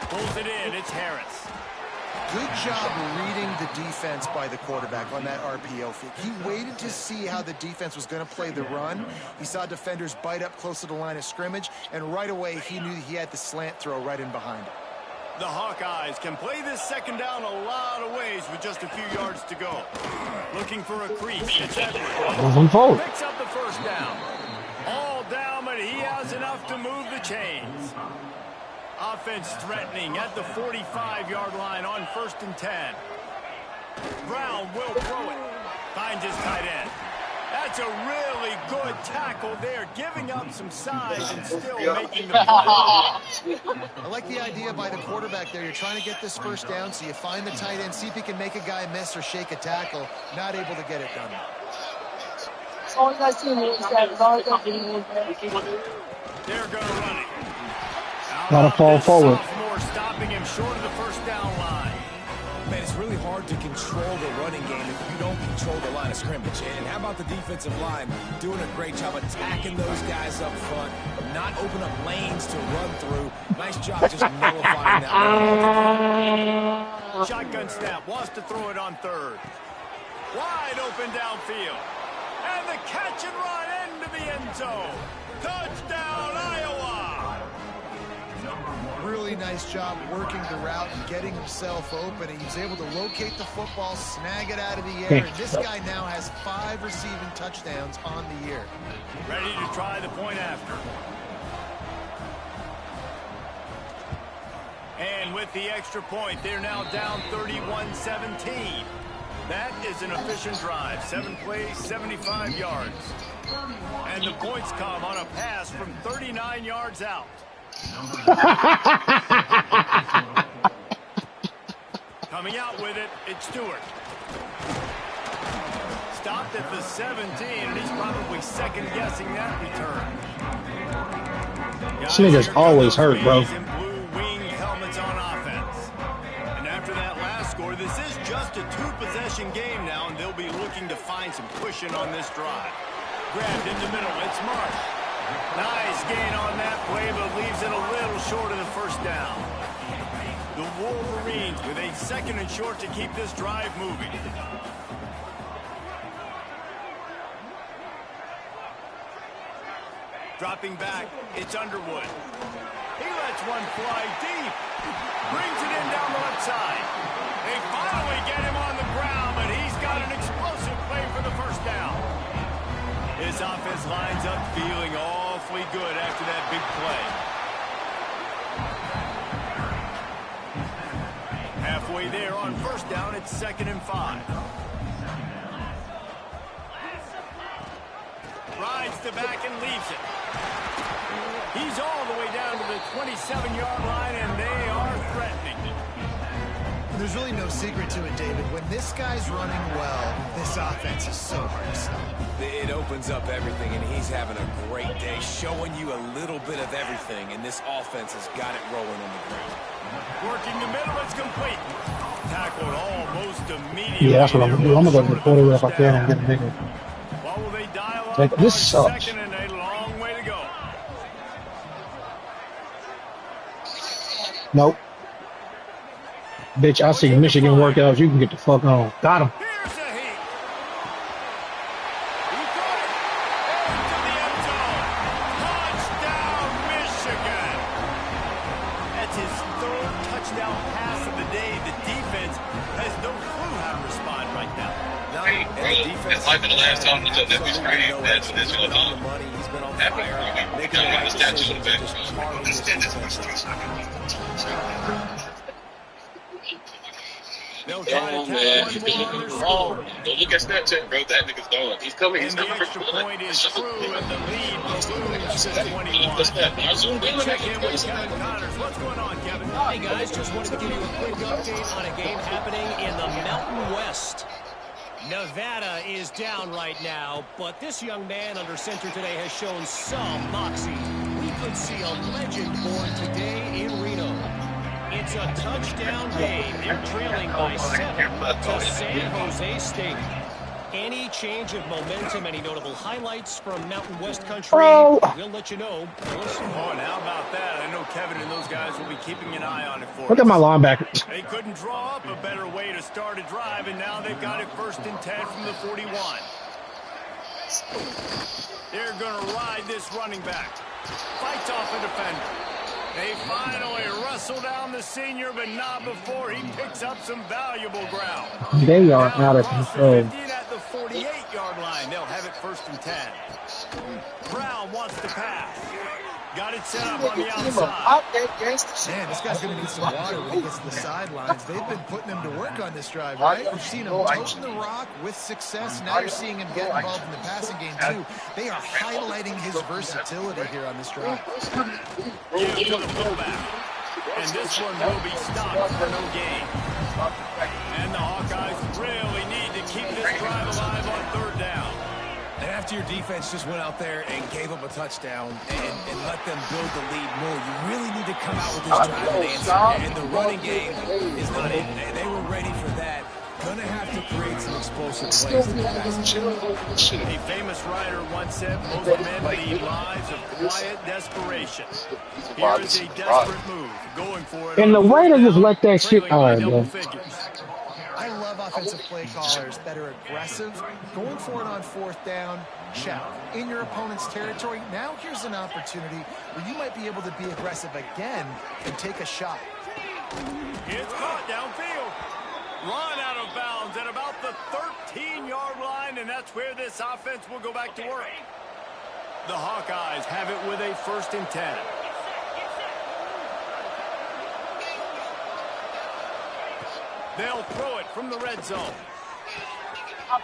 Pulls it in, it's Harris. Good job reading the defense by the quarterback on that RPO feed. He waited to see how the defense was going to play the run. He saw defenders bite up close to the line of scrimmage, and right away he knew he had the slant throw right in behind him. The Hawkeyes can play this second down a lot of ways with just a few yards to go. Looking for a crease. It's Edwards. Picks up the first down. All down, but he has enough to move the chains. Offense threatening at the 45-yard line on 1st and 10. Brown will throw it. Finds his tight end. That's a really good tackle there, giving up some size and still making the play. I like the idea by the quarterback there. You're trying to get this first down, so you find the tight end, see if he can make a guy miss or shake a tackle. Not able to get it done. They're going to run it. Gotta fall forward. Sophomore stopping him short of the first down line. Man, it's really hard to control the running game if you don't control the line of scrimmage. And how about the defensive line doing a great job attacking those guys up front, not open up lanes to run through. Nice job just nullifying that run. Shotgun snap, wants to throw it on 3rd. Wide open downfield. And the catch and run into the end zone. Touchdown, Iowa! Really nice job working the route and getting himself open. He was able to locate the football, snag it out of the air, and this guy now has 5 receiving touchdowns on the year. Ready to try the point after. And with the extra point, they're now down 31-17. That is an efficient drive. 7 plays, 75 yards. And the points come on a pass from 39 yards out. Coming out with it, it's Stewart. Stopped at the 17, and he's probably second-guessing that return. This nigga's always hurt, bro. In blue wing helmets on offense. And after that last score, this is just a 2-possession game now, and they'll be looking to find some cushion on this drive. Grabbed in the middle, it's Marsh. Nice gain on that play, but leaves it a little short of the first down. The Wolverines with a 2nd and short to keep this drive moving. Dropping back, it's Underwood. He lets one fly deep. Brings it in down the left side. They finally get him on the ground, but he's got an explosive play for the first down. His offense lines up feeling awfully good after that big play. Halfway there on first down, it's 2nd and 5. Rides the back and leaves it. He's all the way down to the 27-yard line, and they are threatening. There's really no secret to it, David. When this guy's running well, this offense is so hard to stop. It opens up everything, and he's having a great day, showing you a little bit of everything, and this offense has got it rolling on the ground. Working the middle, it's complete. Tackled almost immediately. Yeah, that's what I'm gonna do. I'm gonna go to the quarter if I can and get a nigga. What will they dial up? Like, this sucks. 2nd and a long way to go. Nope. Bitch, I see Michigan workouts. You can get the fuck on. Got him. Here's a heat. He got it. Into the end zone. Touchdown, Michigan. That's his 3rd touchdown pass of the day. The defense has no clue how to respond right now. Hey, bro, it's like the last time we took this screen. That's going on. Happy. We got to run the statue in the back. They'll try to man. tackle one more. Don't look at Snapchat, bro. That nigga's going. He's coming. He's And the coming extra for point is true, and the lead balloons to 21. Check in with Kevin Connors. What's going on, Kevin? Hey, guys, just wanted to give you a quick update on a game happening in the Mountain West. Nevada is down right now, but this young man under center today has shown some moxie. We could see a legend born today in Reno. It's a touchdown game. They're trailing by 7 to San Jose State. Any change of momentum, any notable highlights from Mountain West country, we'll let you know. Listen. Oh, and how about that? I know Kevin and those guys will be keeping an eye on it for us. Look at my linebackers. They couldn't draw up a better way to start a drive, and now they've got it 1st and 10 from the 41. They're going to ride this running back. Fights off a defender. They finally wrestle whistle down the senior, but not before he picks up some valuable ground. They are Now out of across the control. 50 and at the 48-yard line, they'll have it 1st and 10. Brown wants to pass. Got it set up on the outside. Man, this guy's going to need some water when he gets to the sidelines. They've been putting him to work on this drive, right? We've seen him toting the rock with success. Now you're seeing him get involved in the passing game, too. They are highlighting his versatility here on this drive. Give to the fullback. And this one will be stopped for no gain. And the Hawkeyes really need to keep this drive alive on 3rd down. And after your defense just went out there and gave up a touchdown and let them build the lead more, you really need to come out with this drive and answer. And the running game is not it. They were ready for that. Gonna have to create some explosive plays. A famous writer once said, most men lead lives of quiet desperation. Here is a desperate move, going for it. And the way they just let that shit. All right, bro. I love offensive play callers that are aggressive. Going for it on 4th down, check. In your opponent's territory, now here's an opportunity where you might be able to be aggressive again and take a shot. It's caught downfield. Run out of bounds at about the 13-yard line, and that's where this offense will go back to work. The Hawkeyes have it with a 1st and 10. They'll throw it from the red zone.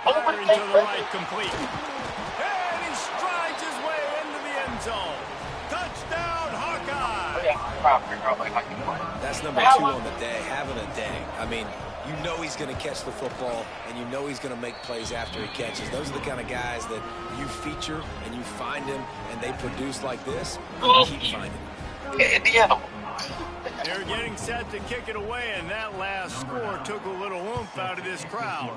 Firing to the right, complete. And he strides his way into the end zone. Touchdown, Hawkeye! That's number 2 on the day, having a day. I mean, you know he's going to catch the football, and you know he's going to make plays after he catches. Those are the kind of guys that you feature, and you find him, and they produce like this, and you keep finding them. Indiana. They're getting set to kick it away, and that last score took a little oomph out of this crowd.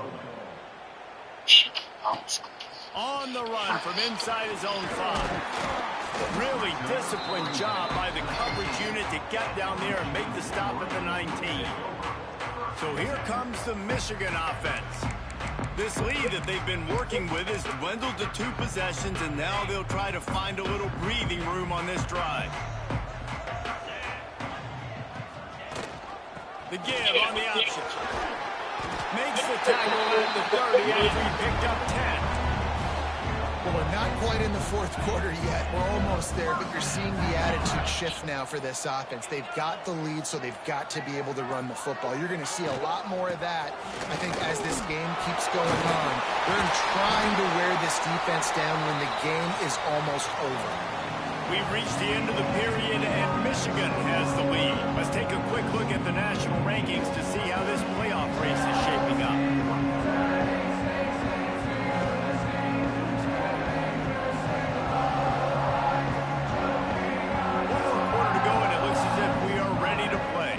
On the run from inside his own 5. Really disciplined job by the coverage unit to get down there and make the stop at the 19. So here comes the Michigan offense. This lead that they've been working with has dwindled to 2 possessions, and now they'll try to find a little breathing room on this drive. The give on the option. Makes the tackle at the 30 after he picked up 10. Well, we're not quite in the 4th quarter yet. We're almost there, but you're seeing the attitude shift now for this offense. They've got the lead, so they've got to be able to run the football. You're going to see a lot more of that, I think, as this game keeps going on. They're trying to wear this defense down when the game is almost over. We've reached the end of the period, and Michigan has the lead. Let's take a quick look at the national rankings to see how this playoff race is shaping up. One more quarter to go, and it looks as if we are ready to play.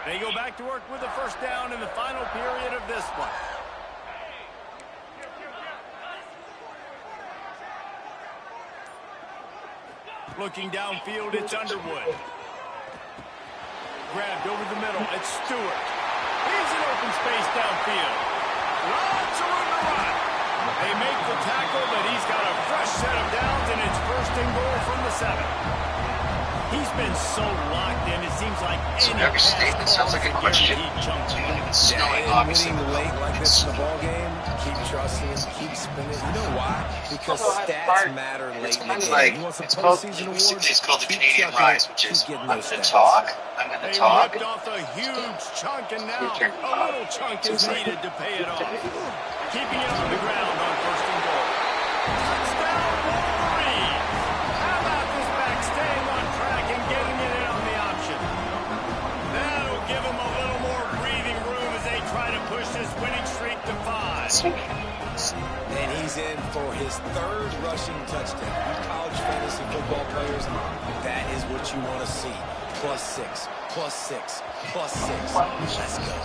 They go back to work with the 1st down in the final period of this one. Looking downfield, it's Underwood. Grabbed over the middle, it's Stewart. He's in open space downfield. Lots of room to run. They make the tackle, but he's got a fresh set of downs, and it's 1st and goal from the 7. He's been so locked in, it seems like any Every statement sounds like a question. It's snowing, obviously. Winning late like this in the ball game, keep trusting, keep spinning. You know why? Because stats matter late in the game. Like, You want some it's called the Canadian Rise, which is I'm going to talk, I'm going to talk. They ripped off a huge chunk, and now a little chunk is needed to pay it off. Keeping it on the ground on 1st and goal. Touchdown, Wolverine! How about this back staying on track and getting it in on the option? That'll give them a little more breathing room as they try to push this winning streak to 5. And he's in for his 3rd rushing touchdown. You college fantasy football players, that is what you want to see. +6, +6, +6. Let's go.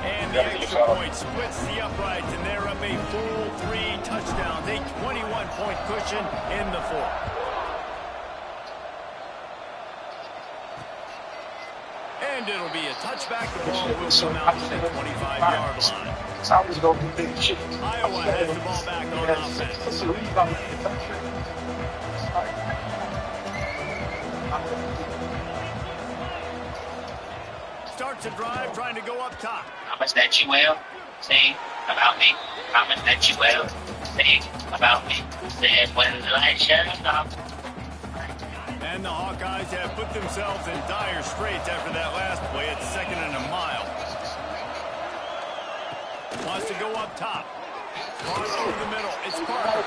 And the extra point splits the uprights, and they're up a full 3 touchdowns, a 21-point cushion in the 4th. And it'll be a touchback. The ball will come out to the 25-yard line. Sounders go do big shit. Iowa has the ball back on offense. Starts a drive trying to go up top. How much that you will say about me? How much that you will say about me? Said when the light shut off. And the Hawkeyes have put themselves in dire straits after that last play at 2nd and a mile. Wants to go up top. Ball over the middle. It's Parker.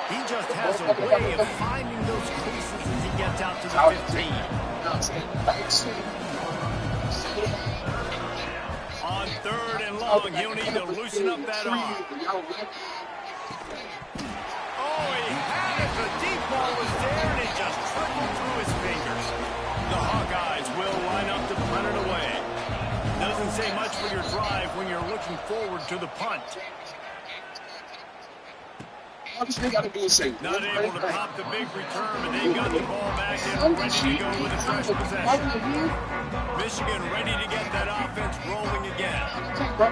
He just has a way of finding those creases as he gets out to the 15. On 3rd and long, he'll need to loosen up that arm. Oh, he had it. The deep ball was there, and it just trickled through his fingers. The Hawkeyes will line up to punt it away. Doesn't say much for your drive when you're looking forward to the punt. Not able to pop the big return, but they got the ball back and ready to go with a fresh possession. Michigan ready to get that offense rolling again.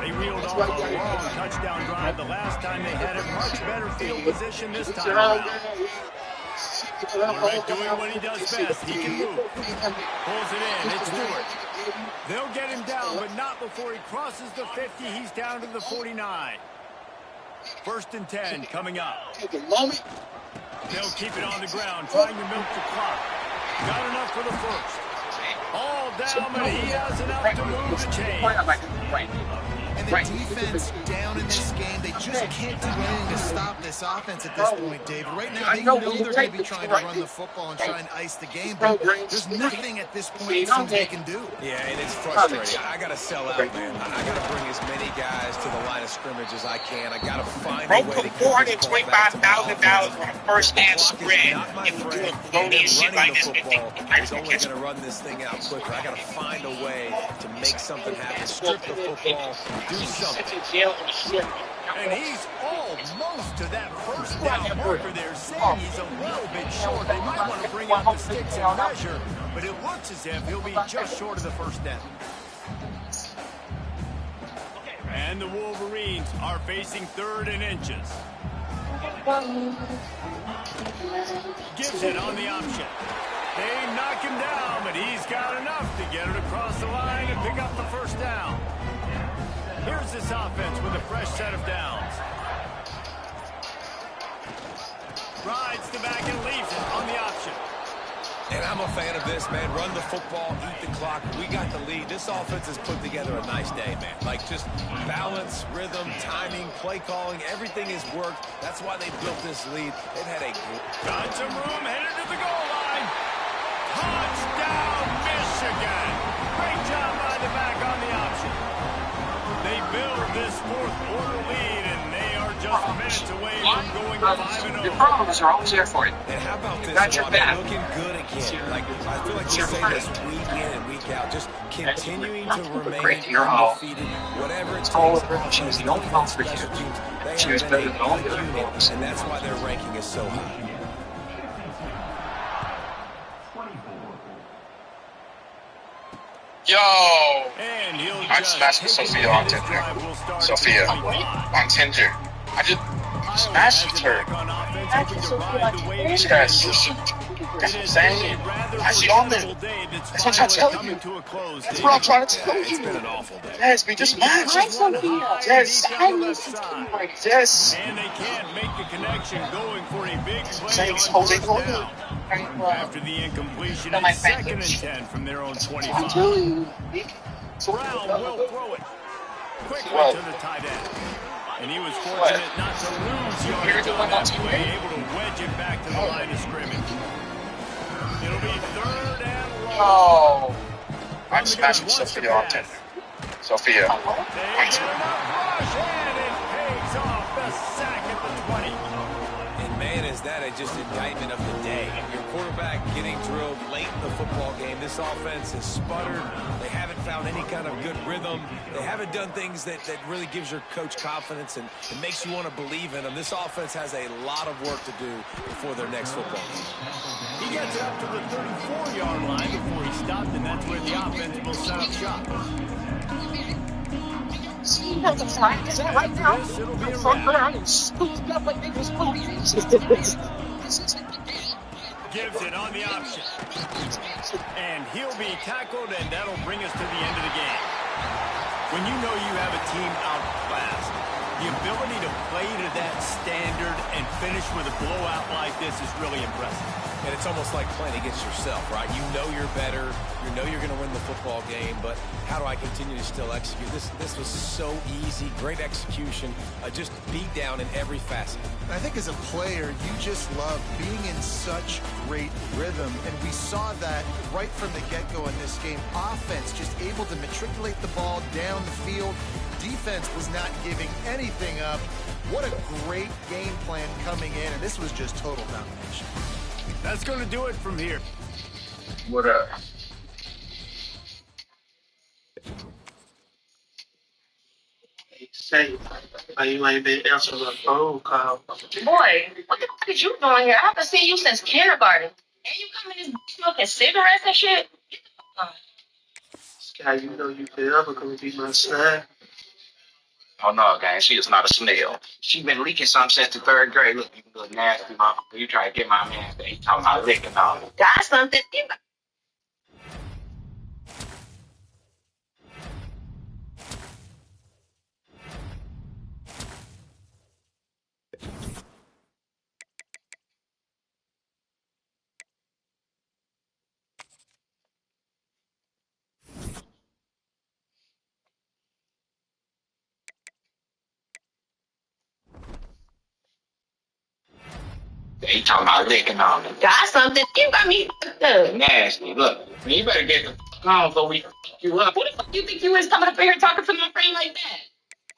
They reeled off a long touchdown drive the last time they had a much better field position this time around. Right, doing what he does best. He can move. Pulls it in. It's Stewart. They'll get him down, but not before he crosses the 50. He's down to the 49. 1st and 10 coming up. They'll keep it on the ground, trying to milk the clock. Got enough for the first. All down, but he has enough to move the chains. And the defense down in this game, they just can't do anything to stop this offense at this point, David. Right now, they know they're going to be trying to run the football and try and ice the game, but there's nothing at this point it seems they can do. Yeah, and it's frustrating. I got to sell out, man. I got to bring as many guys to the line of scrimmage as I can. I got to find a way to get $425,000 on a first-hand spread if we're doing phony shit like this. He's only going to run this thing out quicker. I got to find a way to make something happen, strip the football, do something. And he's almost to that first down marker there, saying he's a little bit short. They might want to bring out the sticks and measure, but it looks as if he'll be just short of the first down. And the Wolverines are facing 3rd and inches. Gives it on the option. They knock him down, but he's got enough to get it across the line and pick up the first down. Here's this offense with a fresh set of downs. Rides the back and leaves it on the option. And I'm a fan of this, man. Run the football, eat the clock. We got the lead. This offense has put together a nice day, man. Like, just balance, rhythm, timing, play calling, everything has worked. That's why they built this lead. They've had a... Got some room, headed to the goal line. Touchdown, Michigan. Great job by the back on the option. They build this 4th quarter lead, and they are just minutes away from going 5-0. Your problems are always there for you. And how about this? Got your back. Looking good again. Like, I feel like we say this week in and week out. Just continuing to remain undefeated. Whatever it takes. She was the only one for you. She was better than all the other folks. And that's why their ranking is so high. Yo! And I smashed with Sophia on Tinder. Sophia on Tinder. I just smashed her. She got sushi. That's what I'm saying. I see on there. That's what I'm telling you. That's what I'm trying to tell you. It's been an awful day. Yes, we just matched. Yes. Yes. And they can't make the connection, going for a big play on Jose first down. After the incompletion, it's 2nd and 10 from their own 25. Brown will throw it. Quickly to the tight end. And he was fortunate not to lose yardage on that play, able to wedge it back to the line of scrimmage. It'll be 3rd and long. Oh. I smashed with Sophia on Tinder. Sophia. They get enough rush, and it pays off the sack at the 20. And man, is that just indictment of the day. Your quarterback getting drilled late in the football game. This offense has sputtered. They haven't found any kind of good rhythm. They haven't done things that really gives your coach confidence and it makes you want to believe in them. This offense has a lot of work to do before their next football game. He gets it up to the 34-yard line before he stopped, and that's where the offense will set up shop. After this, it'll be a wrap. Gives it on the option. And he'll be tackled, and that'll bring us to the end of the game. When you know you have a team outclassed, the ability to play to that standard and finish with a blowout like this is really impressive. And it's almost like playing against yourself, right? You know you're better. You know you're going to win the football game, but how do I continue to still execute? This was so easy. Great execution. Just beat down in every facet. I think as a player, you just love being in such great rhythm, and we saw that right from the get-go in this game. Offense just able to matriculate the ball down the field. Defense was not giving anything up. What a great game plan coming in, and this was just total domination. That's going to do it from here. What up? Say, you ain't been answering the phone call. Boy, what the fuck is you doing here? I haven't seen you since kindergarten. And you come in this smoking cigarettes and shit? Get the fuck on. Sky, you know you forever gonna be my snack. Oh no, gang, she is not a snail. She been leaking something since the third grade. Look, you little nasty mama. You try to get my man, he talking about licking on me. Got something? He talking about licking on me. Got something? You got me fucked up. Nasty. Look, you better get the fuck on before we fuck you up. Who the fuck you think you is coming up in here talking to my friend like that?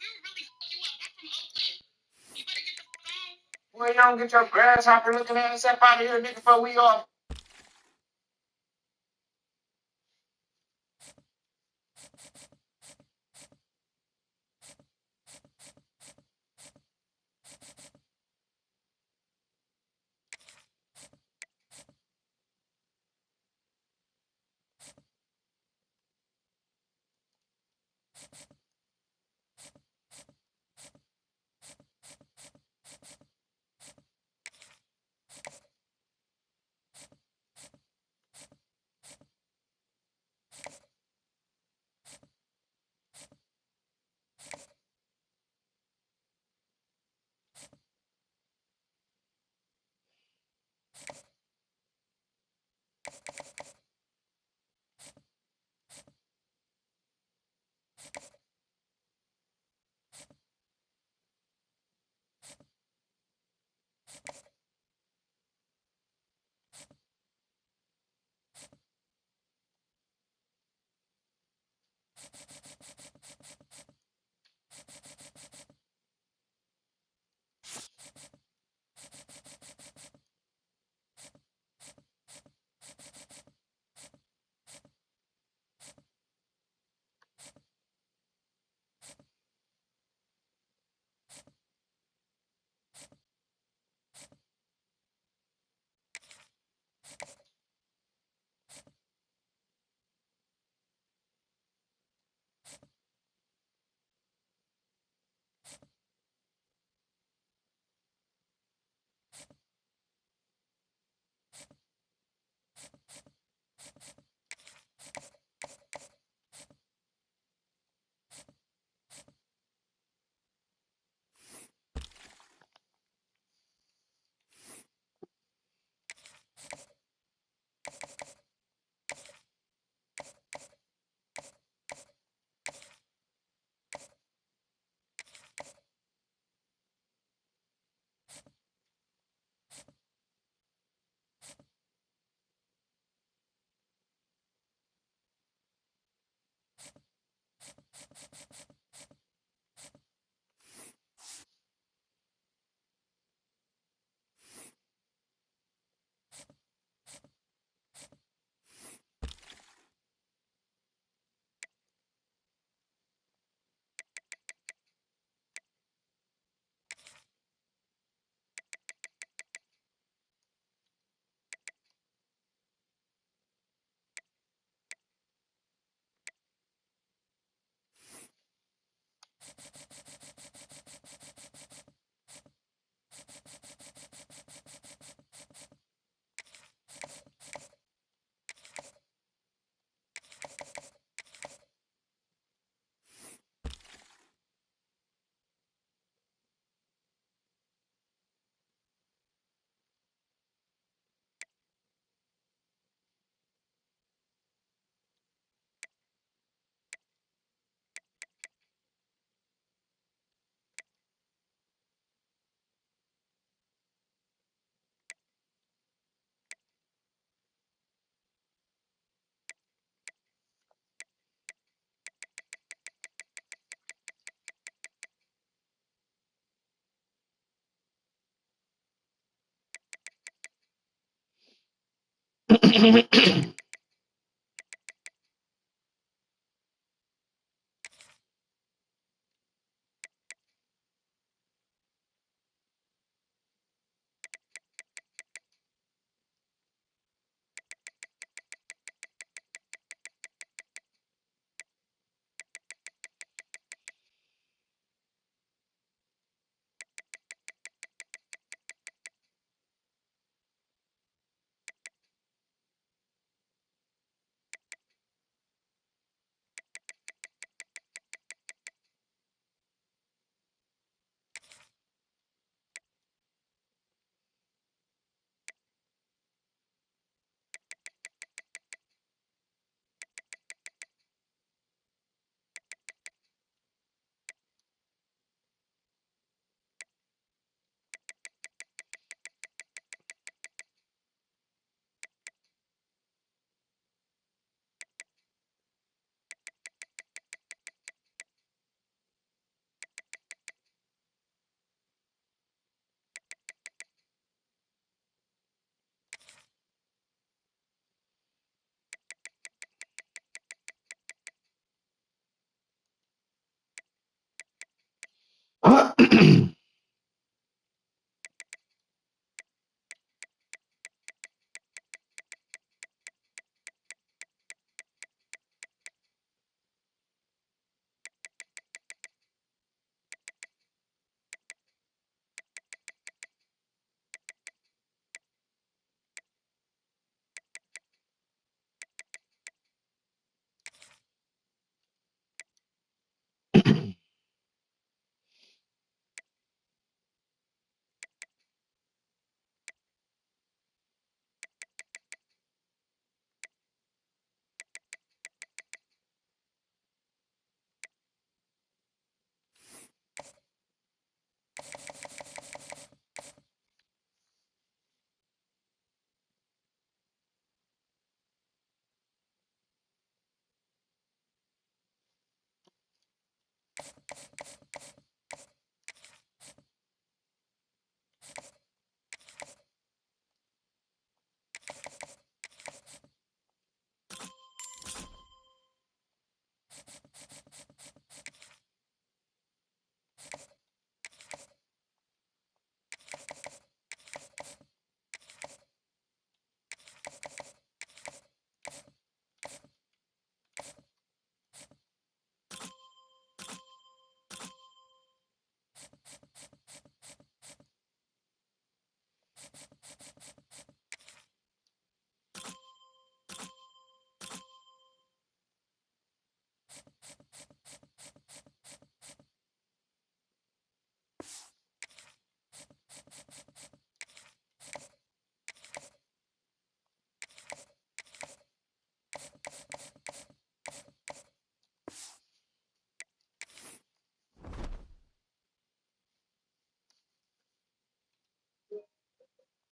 We were really fucking you up. I'm from Oakland. You better get the fuck on. Well, you don't get your grasshopper looking ass up out of here, nigga, before we off.